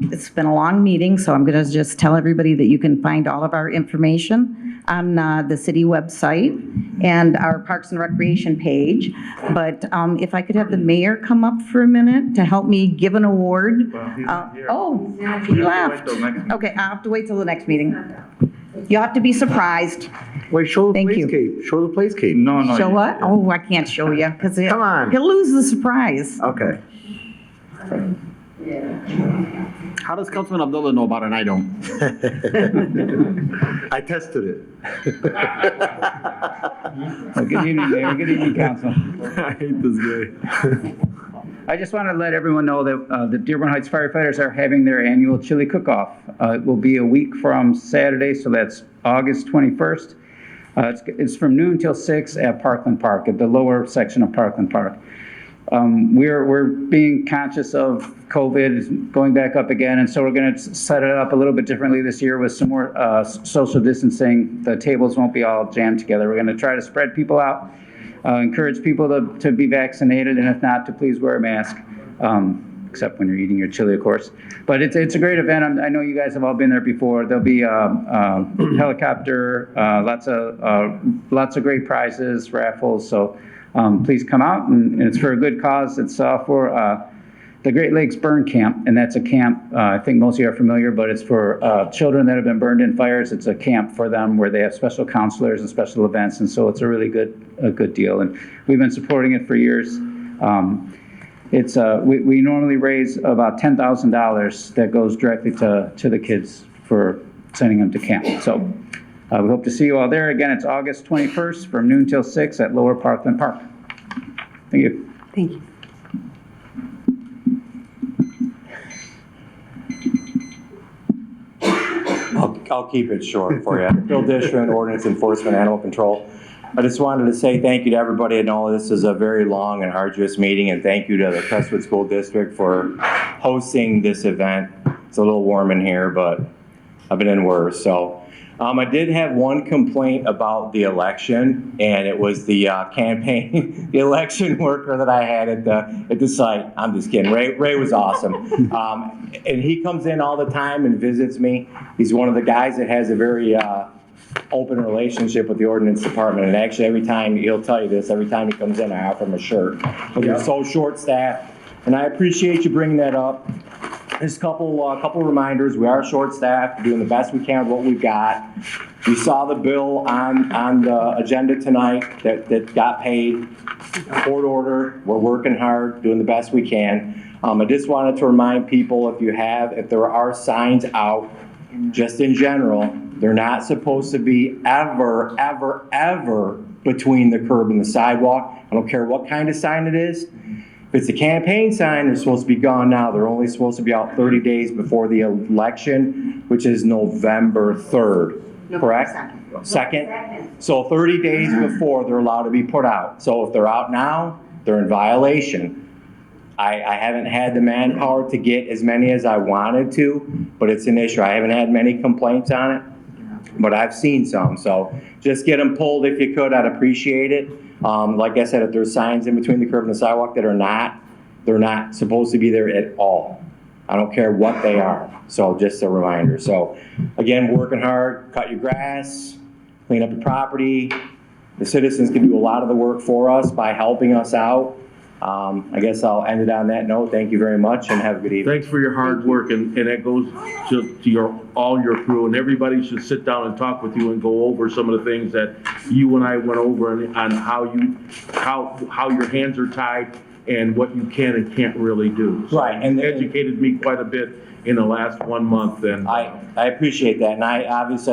It's been a long meeting, so I'm going to just tell everybody that you can find all of our information on the city website and our Parks and Recreation page. But if I could have the mayor come up for a minute to help me give an award. He left. Okay, I'll have to wait till the next meeting. You have to be surprised. Wait, show the playscape. Show the playscape. No. Show what? Oh, I can't show you because Come on. he'll lose the surprise. Okay. How does Councilman Abdullah know about it and I don't? I tested it. Good evening, Mayor. Good evening, Council. I hate this guy. I just want to let everyone know that the Dearborn Heights firefighters are having their annual chili cook-off. It will be a week from Saturday, so that's August 21st. It's from noon till 6 at Parkland Park, at the lower section of Parkland Park. We're being conscious of COVID going back up again, and so we're going to set it up a little bit differently this year with some more social distancing. The tables won't be all jammed together. We're going to try to spread people out, encourage people to be vaccinated, and if not, to please wear a mask, except when you're eating your chili, of course. But it's a great event. I know you guys have all been there before. There'll be a helicopter, lots of great prizes, raffles. So please come out, and it's for a good cause. It's for the Great Lakes Burn Camp, and that's a camp, I think most of you are familiar, but it's for children that have been burned in fires. It's a camp for them where they have special counselors and special events, and so it's a really good deal. And we've been supporting it for years. We normally raise about $10,000 that goes directly to the kids for sending them to camp. So we hope to see you all there. Again, it's August 21st from noon till 6 at Lower Parkland Park. Thank you. Thank you. I'll keep it short for you. Bill Dishman, Ordinance Enforcement, Animal Control. I just wanted to say thank you to everybody. I know this is a very long and arduous meeting, and thank you to the Crestwood School District for hosting this event. It's a little warm in here, but I've been in worse. So I did have one complaint about the election, and it was the campaign, the election worker that I had at the site. I'm just kidding. Ray was awesome. And he comes in all the time and visits me. He's one of the guys that has a very open relationship with the ordinance department, and actually every time, he'll tell you this, every time he comes in, I offer him a shirt. But they're so short-staffed, and I appreciate you bringing that up. Just a couple reminders. We are short-staffed, doing the best we can with what we've got. We saw the bill on the agenda tonight that got paid, court order. We're working hard, doing the best we can. I just wanted to remind people, if there are signs out, just in general, they're not supposed to be ever between the curb and the sidewalk. I don't care what kind of sign it is. If it's a campaign sign, they're supposed to be gone now. They're only supposed to be out 30 days before the election, which is November 3rd, correct? Second? So 30 days before they're allowed to be put out. So if they're out now, they're in violation. I haven't had the manpower to get as many as I wanted to, but it's an issue. I haven't had many complaints on it, but I've seen some. So just get them pulled if you could. I'd appreciate it. Like I said, if there's signs in between the curb and the sidewalk that they're not supposed to be there at all. I don't care what they are. So just a reminder. So again, working hard, cut your grass, clean up your property. The citizens can do a lot of the work for us by helping us out. I guess I'll end it on that note. Thank you very much and have a good evening. Thanks for your hard work, and that goes to all your crew, and everybody should sit down and talk with you and go over some of the things that you and I went over on how your hands are tied and what you can and can't really do. So right, and educated me quite a bit in the last 1 month. And I appreciate that, and I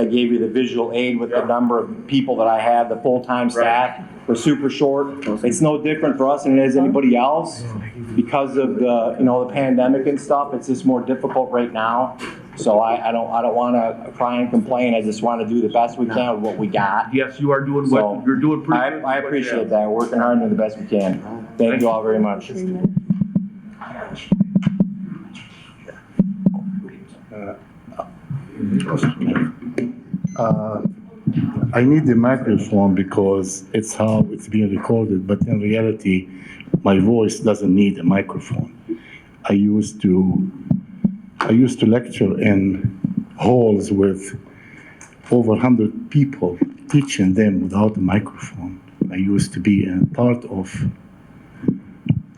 gave you the visual aid with the number of people that I have, the full-time staff. Right. We're super short. It's no different for us than it is anybody else because of the pandemic and stuff. It's just more difficult right now. So I don't want to cry and complain. I just want to do the best we can with what we got. Yes, you are doing what you're doing. Pretty good. I appreciate that. We're working hard and doing the best we can. Thank you all very much. I need the microphone because it's how it's being recorded, but in reality, my voice doesn't need a microphone. I used to lecture in halls with over 100 people, teaching them without a microphone. I used to be a part of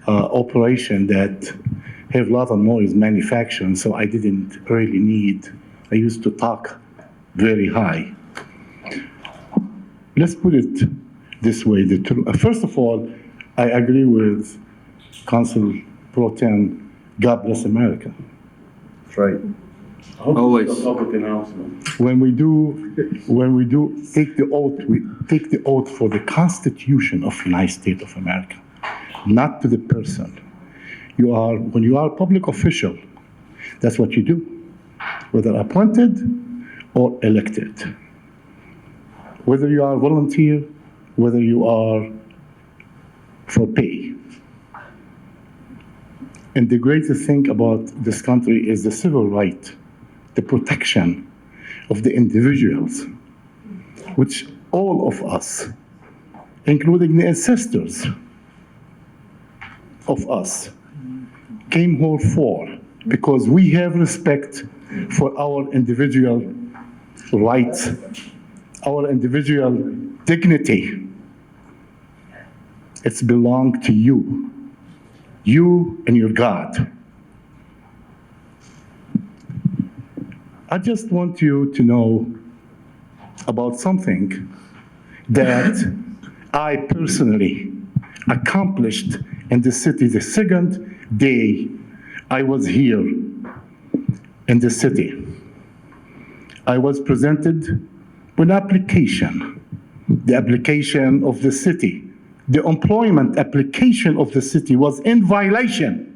operation that have a lot of noise manufacturing, so I didn't really need. I used to talk very high. Let's put it this way. First of all, I agree with Council Pro Tem, God bless America. That's right. Always. A public announcement. When we do take the oath, we take the oath for the Constitution of the United States of America, not to the person. When you are a public official, that's what you do, whether appointed or elected. Whether you are volunteer, whether you are for pay. And the greatest thing about this country is the civil right, the protection of the individuals, which all of us, including the ancestors of us, came here for, because we have respect for our individual rights, our individual dignity. It's belong to you and your God. I just want you to know about something that I personally accomplished in the city the second day I was here in the city. I was presented with an application, the application of the city. The employment application of the city was in violation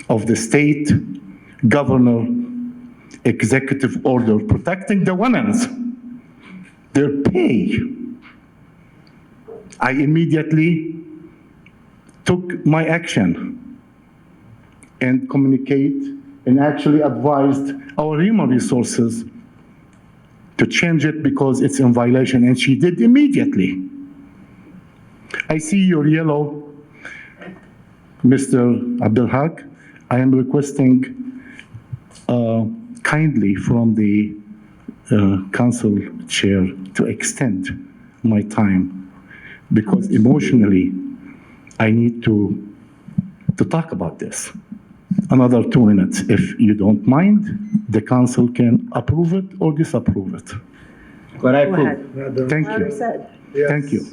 of the state governor executive order protecting the women's, their pay, I immediately took my action and communicate and actually advised our human resources to change it because it's in violation, and she did immediately. I see your yellow, Mr. Abdelhak. I am requesting kindly from the council chair to extend my time because emotionally I need to talk about this. Another 2 minutes, if you don't mind. The council can approve it or disapprove it. But I Go approve. ahead. Thank Already you. said. Thank you.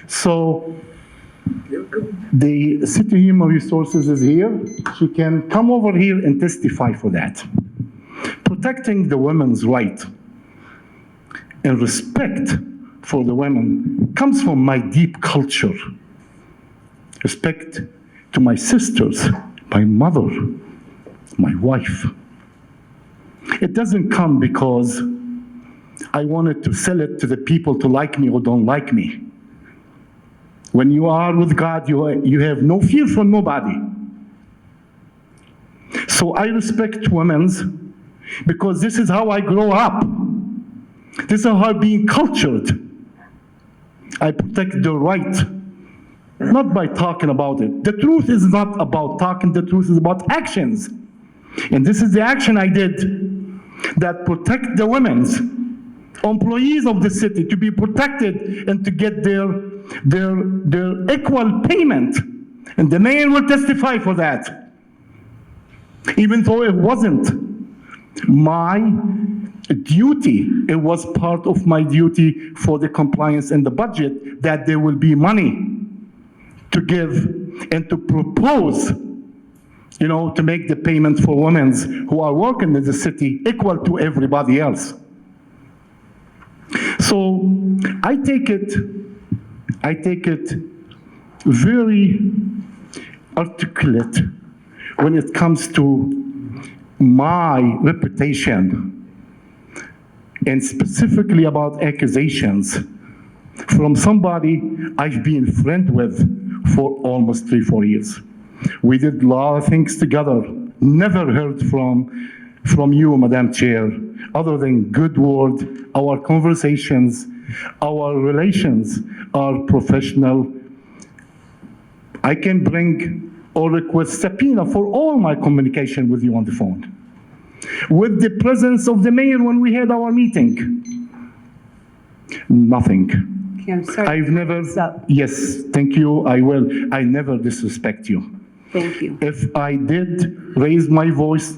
So the city human resources is here. She can come over here and testify for that. Protecting the women's right and respect for the women comes from my deep culture. Respect to my sisters, my mother, my wife. It doesn't come because I wanted to sell it to the people to like me or don't like me. When you are with God, you have no fear for nobody. So I respect women's because this is how I grow up. This is how I'm being cultured. I protect the right, not by talking about it. The truth is not about talking, the truth is about actions. And this is the action I did that protect the women's employees of the city to be protected and to get their equal payment. And the mayor will testify for that. Even though it wasn't my duty, it was part of my duty for the compliance and the budget that there will be money to give and to propose, to make the payment for women who are working in the city equal to everybody else. So I take it very articulate when it comes to my reputation and specifically about accusations from somebody I've been friend with for almost 3-4 years. We did a lot of things together. Never heard from you, Madam Chair, other than good word. Our conversations, our relations are professional. I can bring or request subpoena for all my communication with you on the phone. With the presence of the mayor when we had our meeting. Nothing. Okay, I'm sorry. I've never, yes, thank you, I will. I never disrespect you. Thank you. If I did raise my voice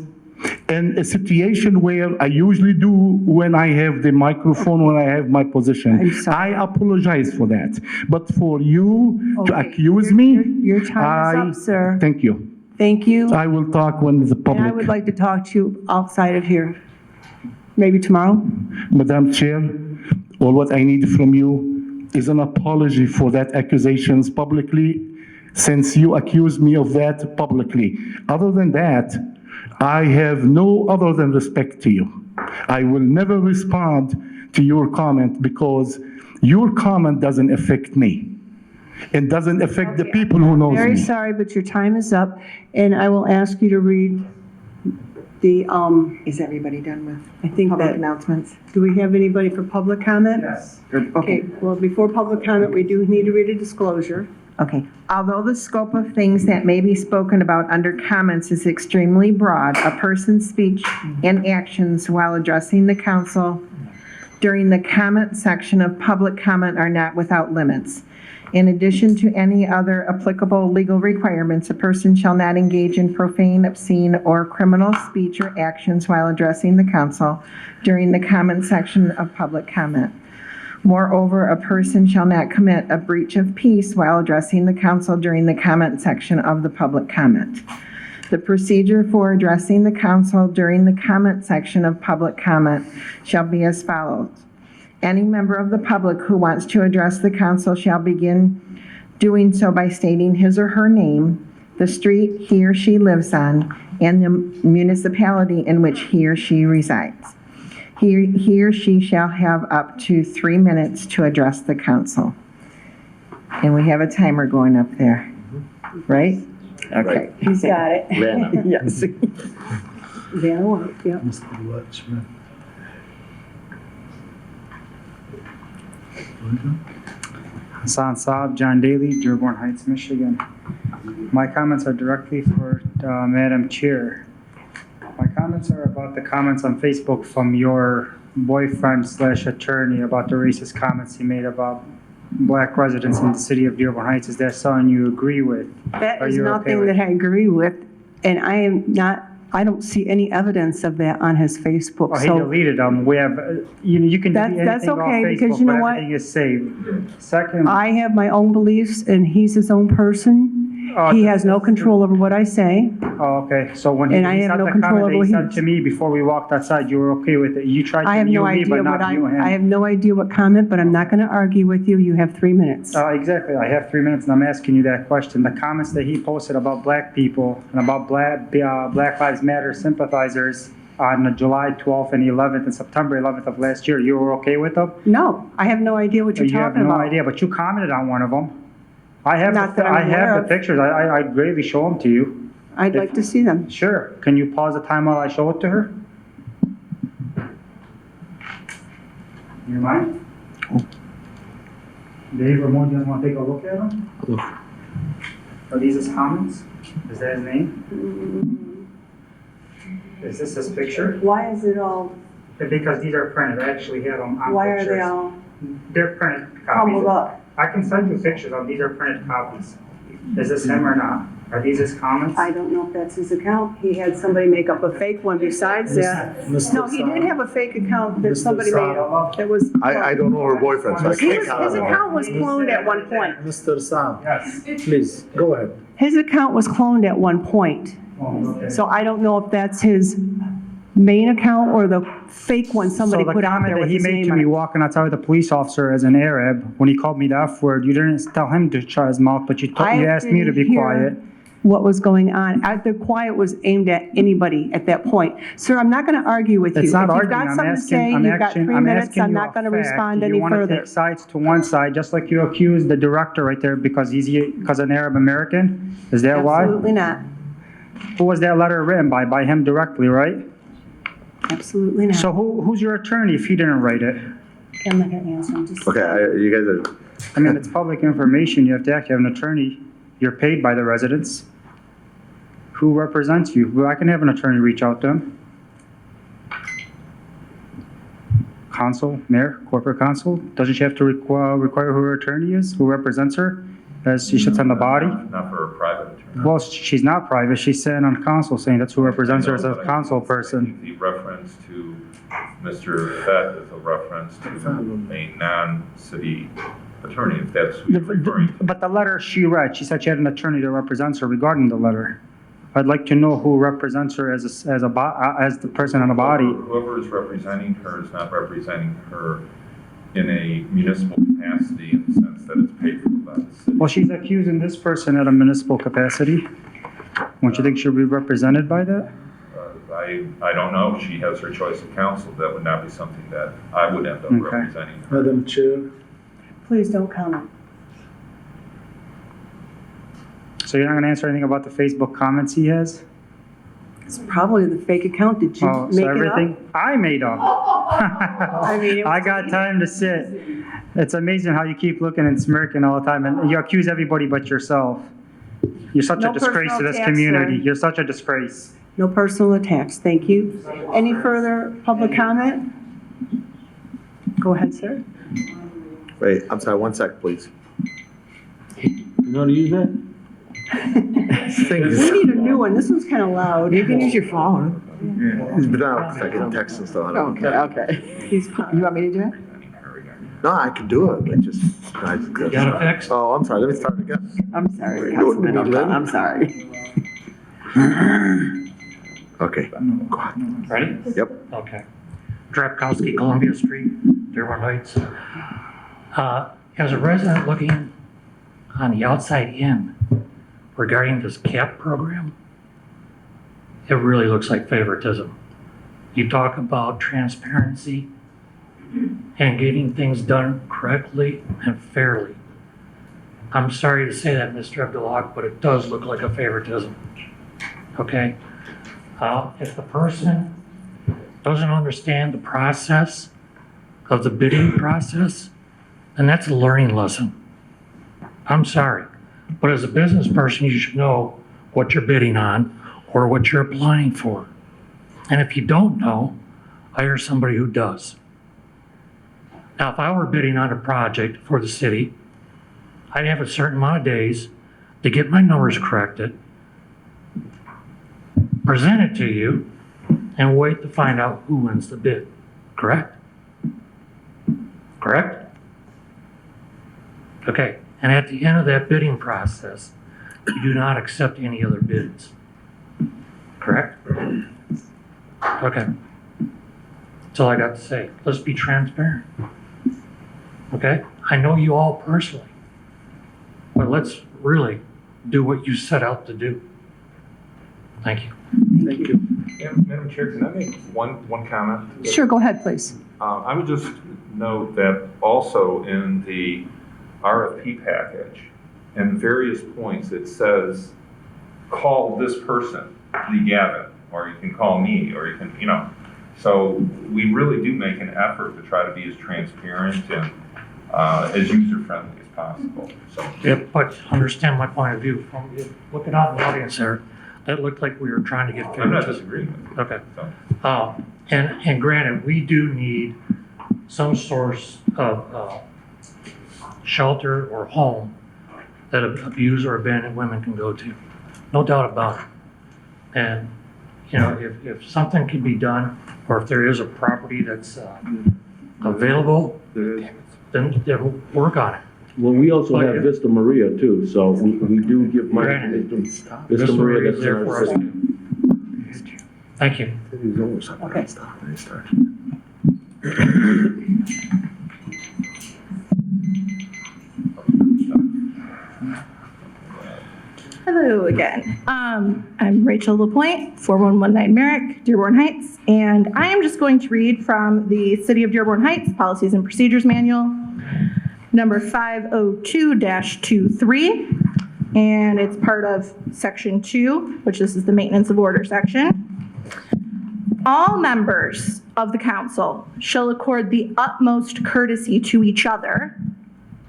in a situation where I usually do when I have the microphone, when I have my position, I apologize for that. But for you to accuse me, Your time is up, sir. Thank you. Thank you. I will talk when the And public. I would like to talk to you outside of here. Maybe tomorrow? Madam Chair, all what I need from you is an apology for that accusations publicly, since you accused me of that publicly. Other than that, I have no other than respect to you. I will never respond to your comment because your comment doesn't affect me. It doesn't affect the people who knows Very me. sorry, but your time is up, and I will ask you to read the, Is everybody done with I think public that, announcements? do we have anybody for public comment? Yes. Okay, well, before public comment, we do need to read a disclosure. Okay. Although the scope of things that may be spoken about under comments is extremely broad, a person's speech and actions while addressing the council during the comment section of public comment are not without limits. In addition to any other applicable legal requirements, a person shall not engage in profane, obscene, or criminal speech or actions while addressing the council during the comment section of public comment. Moreover, a person shall not commit a breach of peace while addressing the council during the comment section of the public comment. The procedure for addressing the council during the comment section of public comment shall be as follows. Any member of the public who wants to address the council shall begin doing so by stating his or her name, the street he or she lives on, and the municipality in which he or she resides. He or she shall have up to 3 minutes to address the council. And we have a timer going up there, right? Okay. He's got it. Yes. Van White, yep. Mr. Watchman. Hassan Saab, John Daly, Dearborn Heights, Michigan. My comments are directly for Madam Chair. My comments are about the comments on Facebook from your boyfriend/attorney about the racist comments he made about black residents in the city of Dearborn Heights. Is that something you agree with? That Are is you okay nothing with that I agree with, and I don't see any evidence of that on his Facebook, Oh, he so deleted them. We have, you can delete That's anything off okay, because Facebook, you know but what? everything is saved. Second, I have my own beliefs, and he's his own person. He has no control over what I say. oh, okay, so when he And I he have said no the control comment over that what he he- said to me before we walked outside, you were okay with it. You tried I to have no view me, idea but what not view him. I have no idea what comment, but I'm not gonna argue with you. You have 3 minutes. Exactly, I have 3 minutes and I'm asking you that question. The comments that he posted about black people and about Black Lives Matter sympathizers on July 12th and 11th and September 11th of last year, you were okay with them? No, I have no idea what you're You have talking no about. idea, but you commented on one of them. I have, Not that I'm I aware have the of. pictures, I'd gladly show them to you. I'd like to see them. Sure, can you pause the time while I show it to her? You mind? Dave or Mo, you guys want to take a look at them? Are these his comments? Is that his name? Is this his picture? Why is it all, Because these are printed, I actually have them on why are pictures. they all They're printed crumbled copies. up? I can send you pictures of, these are printed copies. Is this him or not? Are these his comments? I don't know if that's his account. He had somebody make up a fake one besides that. Mr. No, he did have a fake account that Mr. somebody made up. That was. I don't know her boyfriend, so I His can't comment. account was cloned at one point. Mr. Sam, Yes. please, go ahead. His account was cloned at one point. Oh, okay. So I don't know if that's his main account or the fake one somebody put out there So the comment with that he his made name to on me it. walking outside with a police officer as an Arab, when he called me the F word, you didn't tell him to shut his mouth, but you asked me to be didn't hear quiet. What was going on. The quiet was aimed at anybody at that point. Sir, I'm not going to argue with you. It's not If you've arguing, got I'm something to say, asking, you've got 3 I'm minutes, asking I'm you not a going to fact. respond Do any you want to further. take sides to one side, just like you accused the director right there because because an Arab American? Is that why? Absolutely not. Who was that letter written by? By him directly, right? Absolutely not. So who's your attorney if he didn't write it? I'm not going to answer. I'm just. Okay, you guys are, I mean, it's public information. You have to actually have an attorney. You're paid by the residents. Who represents you? Well, I can have an attorney reach out to him. Counsel, mayor, corporate counsel. Doesn't she have to require who her attorney is, who represents her, as she sits on the body? Not for a private attorney. Well, she's not private. She's sitting on council saying that's who represents her as a council person. The reference to Mr. Fett is a reference to a non-city attorney, if that's who you're referring to. But the letter she read, she said she had an attorney that represents her regarding the letter. I'd like to know who represents her as the person on the body. Whoever is representing her is not representing her in a municipal capacity in the sense that it's paid for by the city. Well, she's accusing this person at a municipal capacity. Don't you think she'll be represented by that? I don't know. She has her choice of counsel. That would not be something that I would end up Okay. representing her. Madam Chair, Please don't comment. So you're not gonna answer anything about the Facebook comments he has? It's probably the fake account. Did you Oh, make so it up? everything I made up. I mean, it was- I got time to sit. It's amazing how you keep looking and smirking all the time, and you accuse everybody but yourself. You're such No a disgrace to personal this attacks, community. sir. You're such a disgrace. No personal attacks. Thank you. Any further public comment? Go ahead, sir. wait, I'm sorry, 1 sec, please. You know how to use that? We need a new one. This one's kind of loud. You can use your phone. He's been out, I can text and stuff. Okay. You want me to do it? No, I can do it, but just. You got it fixed? Oh, I'm sorry, let me start again. I'm sorry, You wouldn't Councilman need O'Donnell, Lynn? I'm sorry. Okay, go ahead. Ready? Yep. Okay. Drapkowski, Columbia Street, Dearborn Heights. As a resident looking on the outside in regarding this CAP program, it really looks like favoritism. You talk about transparency and getting things done correctly and fairly. I'm sorry to say that, Mr. Abdullah, but it does look like a favoritism. Okay? If the person doesn't understand the process of the bidding process, then that's a learning lesson. I'm sorry. But as a business person, you should know what you're bidding on or what you're applying for. And if you don't know, hire somebody who does. Now, if I were bidding on a project for the city, I'd have a certain amount of days to get my numbers corrected, present it to you, and wait to find out who wins the bid. Correct? Correct? Okay, and at the end of that bidding process, you do not accept any other bids. Correct? Okay. That's all I got to say. Let's be transparent. Okay? I know you all personally, but let's really do what you set out to do. Thank you. Thank you. Yeah, Madam Chair, can I make one comment? Sure, go ahead, please. I would just note that also in the RFP package, in various points, it says, call this person, Lee Gavin, or you can call me, or you can, so we really do make an effort to try to be as transparent and as user-friendly as possible. So. Yeah, but understand my point of view. From looking out in the audience there, that looked like we were trying to get I'm favoritism. not disagreeing with you. Okay. So. And granted, we do need some source of shelter or home that abused or abandoned women can go to. No doubt about it. And, if something can be done, or if there is a property that's available, then work on it. Well, we also have Vista Maria too, so we do give money to Vista Maria. That's there in for our us city. too. Thank you. Okay. Hello again. I'm Rachel LaPointe, 4119 Merrick, Dearborn Heights, and I am just going to read from the City of Dearborn Heights Policies and Procedures Manual, number 502-23, and it's part of Section 2, which this is the Maintenance of Order section. All members of the council shall accord the utmost courtesy to each other,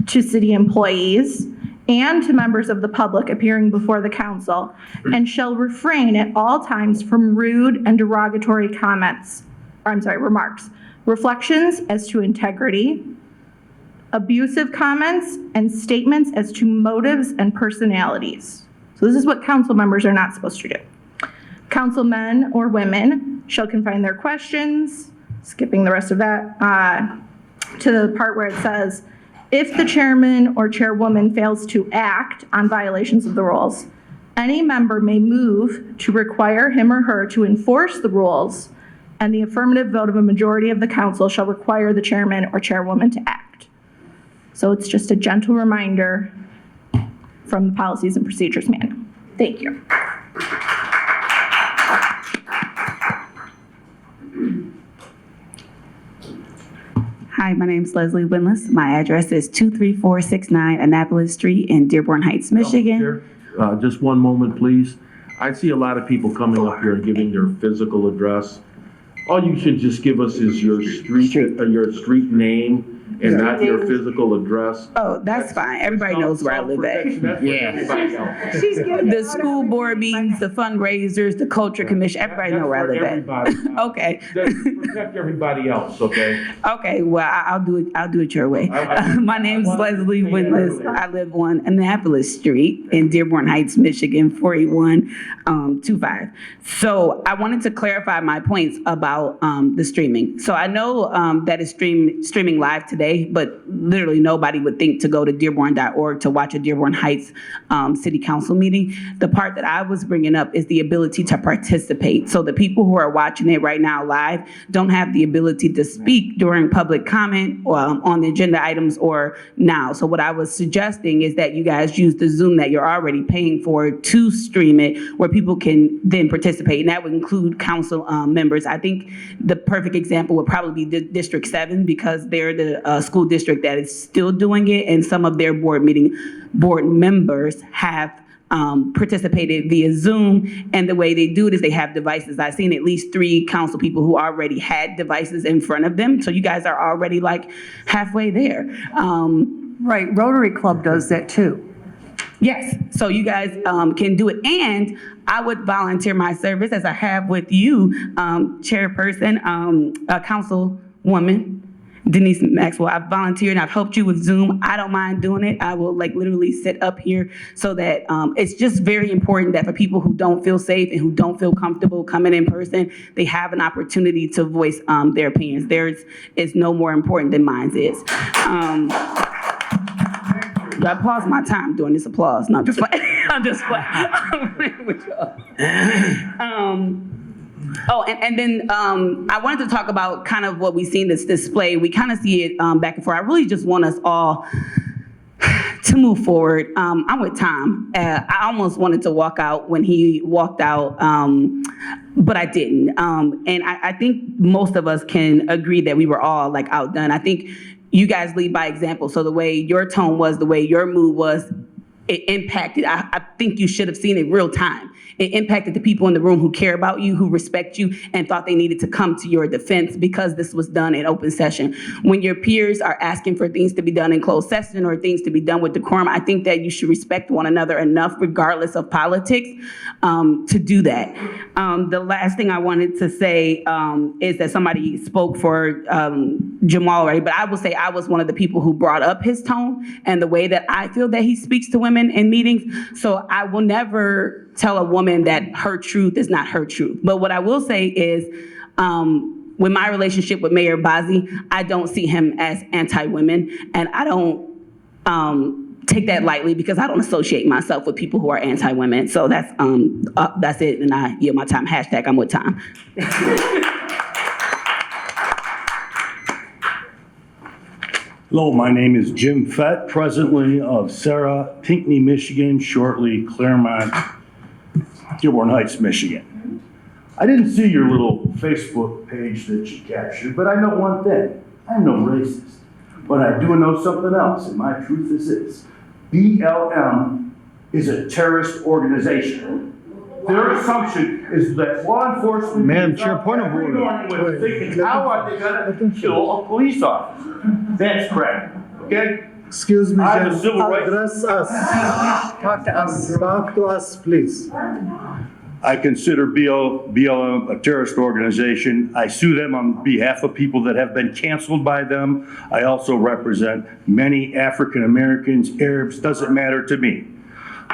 to city employees, and to members of the public appearing before the council, and shall refrain at all times from rude and derogatory remarks, reflections as to integrity, abusive comments, and statements as to motives and personalities. So this is what council members are not supposed to do. Councilmen or women shall confine their questions, skipping the rest of that, to the part where it says, if the chairman or chairwoman fails to act on violations of the rules, any member may move to require him or her to enforce the rules, and the affirmative vote of a majority of the council shall require the chairman or chairwoman to act. So it's just a gentle reminder from the Policies and Procedures Manual. Thank you. Hi, my name is Leslie Winless. My address is 23469 Annapolis Street in Dearborn Heights, Michigan. Just one moment, please. I see a lot of people coming up here and giving their physical address. All you should just give us is your street name and not your physical address. Oh, that's fine. Everybody knows where I live at. Yeah. The school board meetings, the fundraisers, the culture commission, everybody know where I live at. Okay. Protect everybody else, okay? Okay, well, I'll do it your way. My name's Leslie Winless. I live on Annapolis Street in Dearborn Heights, Michigan, 48125. So I wanted to clarify my points about the streaming. So I know that it's streaming live today, but literally nobody would think to go to Dearborn.org to watch a Dearborn Heights City Council meeting. The part that I was bringing up is the ability to participate. So the people who are watching it right now live don't have the ability to speak during public comment on the agenda items or now. So what I was suggesting is that you guys use the Zoom that you're already paying for to stream it, where people can then participate, and that would include council members. I think the perfect example would probably be District 7, because they're the school district that is still doing it, and some of their board members have participated via Zoom, and the way they do it is they have devices. I've seen at least 3 council people who already had devices in front of them, so you guys are already like halfway there. Right, Rotary Club does that too. Yes, so you guys can do it, and I would volunteer my service as I have with you, Chairperson, Councilwoman Denise Maxwell. I've volunteered and I've helped you with Zoom. I don't mind doing it. I will like literally sit up here so that it's just very important that for people who don't feel safe and who don't feel comfortable coming in person, they have an opportunity to voice their opinions. Theirs is no more important than mine is. I paused my time during this applause. No, I'm just playing. I'm just playing. And then I wanted to talk about kind of what we see in this display. We kind of see it back and forth. I really just want us all to move forward. I'm with Tom. I almost wanted to walk out when he walked out, but I didn't. And I think most of us can agree that we were all like outdone. I think you guys lead by example. So the way your tone was, the way your mood was, it impacted. I think you should have seen it real time. It impacted the people in the room who care about you, who respect you, and thought they needed to come to your defense because this was done in open session. When your peers are asking for things to be done in closed session or things to be done with decorum, I think that you should respect one another enough, regardless of politics, to do that. The last thing I wanted to say is that somebody spoke for Jamal already, but I will say I was one of the people who brought up his tone and the way that I feel that he speaks to women in meetings. So I will never tell a woman that her truth is not her truth. But what I will say is, with my relationship with Mayor Bazi, I don't see him as anti-women, and I don't take that lightly because I don't associate myself with people who are anti-women. So that's it, and I yield my time. Hashtag I'm with Tom. Hello, my name is Jim Fett, presently of Sarah, Pinckney, Michigan, shortly Claremont, Dearborn Heights, Michigan. I didn't see your little Facebook page that you captured, but I know one thing. I'm no racist. But I do know something else, and my truth is this. BLM is a terrorist organization. Their assumption is that law enforcement... Madam Chair, point of order. How are they going to kill a police officer? That's correct, okay? Excuse me, I have a civil rights... address us. Talk to us. Talk to us, please. I consider BLM a terrorist organization. I sue them on behalf of people that have been canceled by them. I also represent many African Americans, Arabs, doesn't matter to me.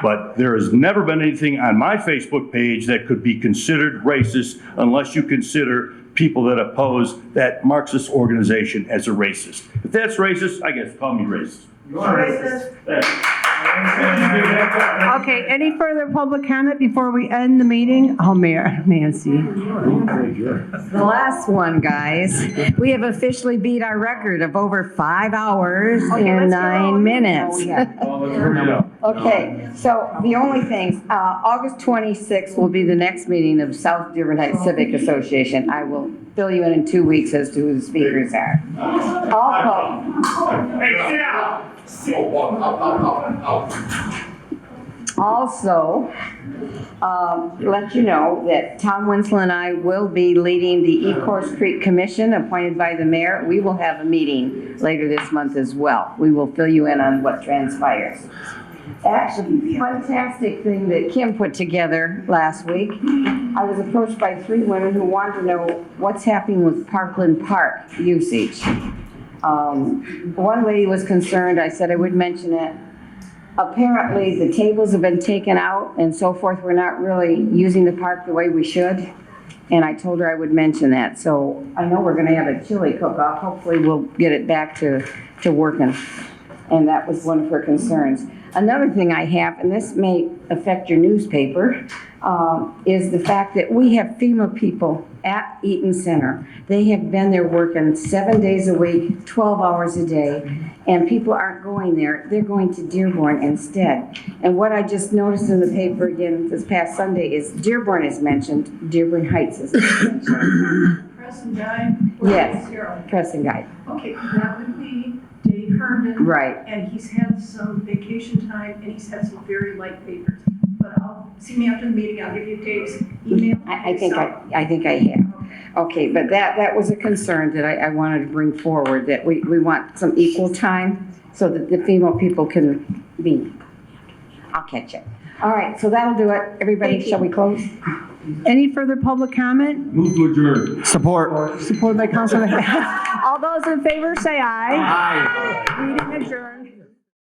But there has never been anything on my Facebook page that could be considered racist unless you consider people that oppose that Marxist organization as a racist. If that's racist, I guess call me racist. You're racist. Okay, any further public comment before we end the meeting? Oh, Mayor Nancy. The last one, guys. We have officially beat our record of over 5 hours and 9 minutes. Okay, so the only things, August 26th will be the next meeting of South Dearborn Heights Civic Association. I will fill you in 2 weeks as to who the speakers are. Also, let you know that Tom Winslow and I will be leading the Ecorse Creek Commission appointed by the mayor. We will have a meeting later this month as well. We will fill you in on what transpires. Actually, fantastic thing that Kim put together last week. I was approached by 3 women who wanted to know what's happening with Parkland Park usage. One lady was concerned. I said I would mention it. Apparently, the tables have been taken out and so forth. We're not really using the park the way we should. And I told her I would mention that. So I know we're going to have a chili cook-off. Hopefully, we'll get it back to working. And that was one of her concerns. Another thing I have, and this may affect your newspaper, is the fact that we have FEMA people at Eaton Center. They have been there working 7 days a week, 12 hours a day, and people aren't going there. They're going to Dearborn instead. And what I just noticed in the paper again this past Sunday is Dearborn is mentioned, Dearborn Heights is mentioned. Pressing guy? Yes, Zero. pressing guide. Okay, that would be Dave Herman. Right. And he's had some vacation time, and he's had some very light papers. But I'll, see me after the meeting, I'll give you Dave's email. I think I have. Okay, but that was a concern that I wanted to bring forward, that we want some equal time so that the female people can be. I'll catch it. All right, so that'll do it. Everybody, shall we close? Any further public comment? Move to adjourn. Support. Supported by Councilman. All those in favor say aye. Aye. Meeting adjourned.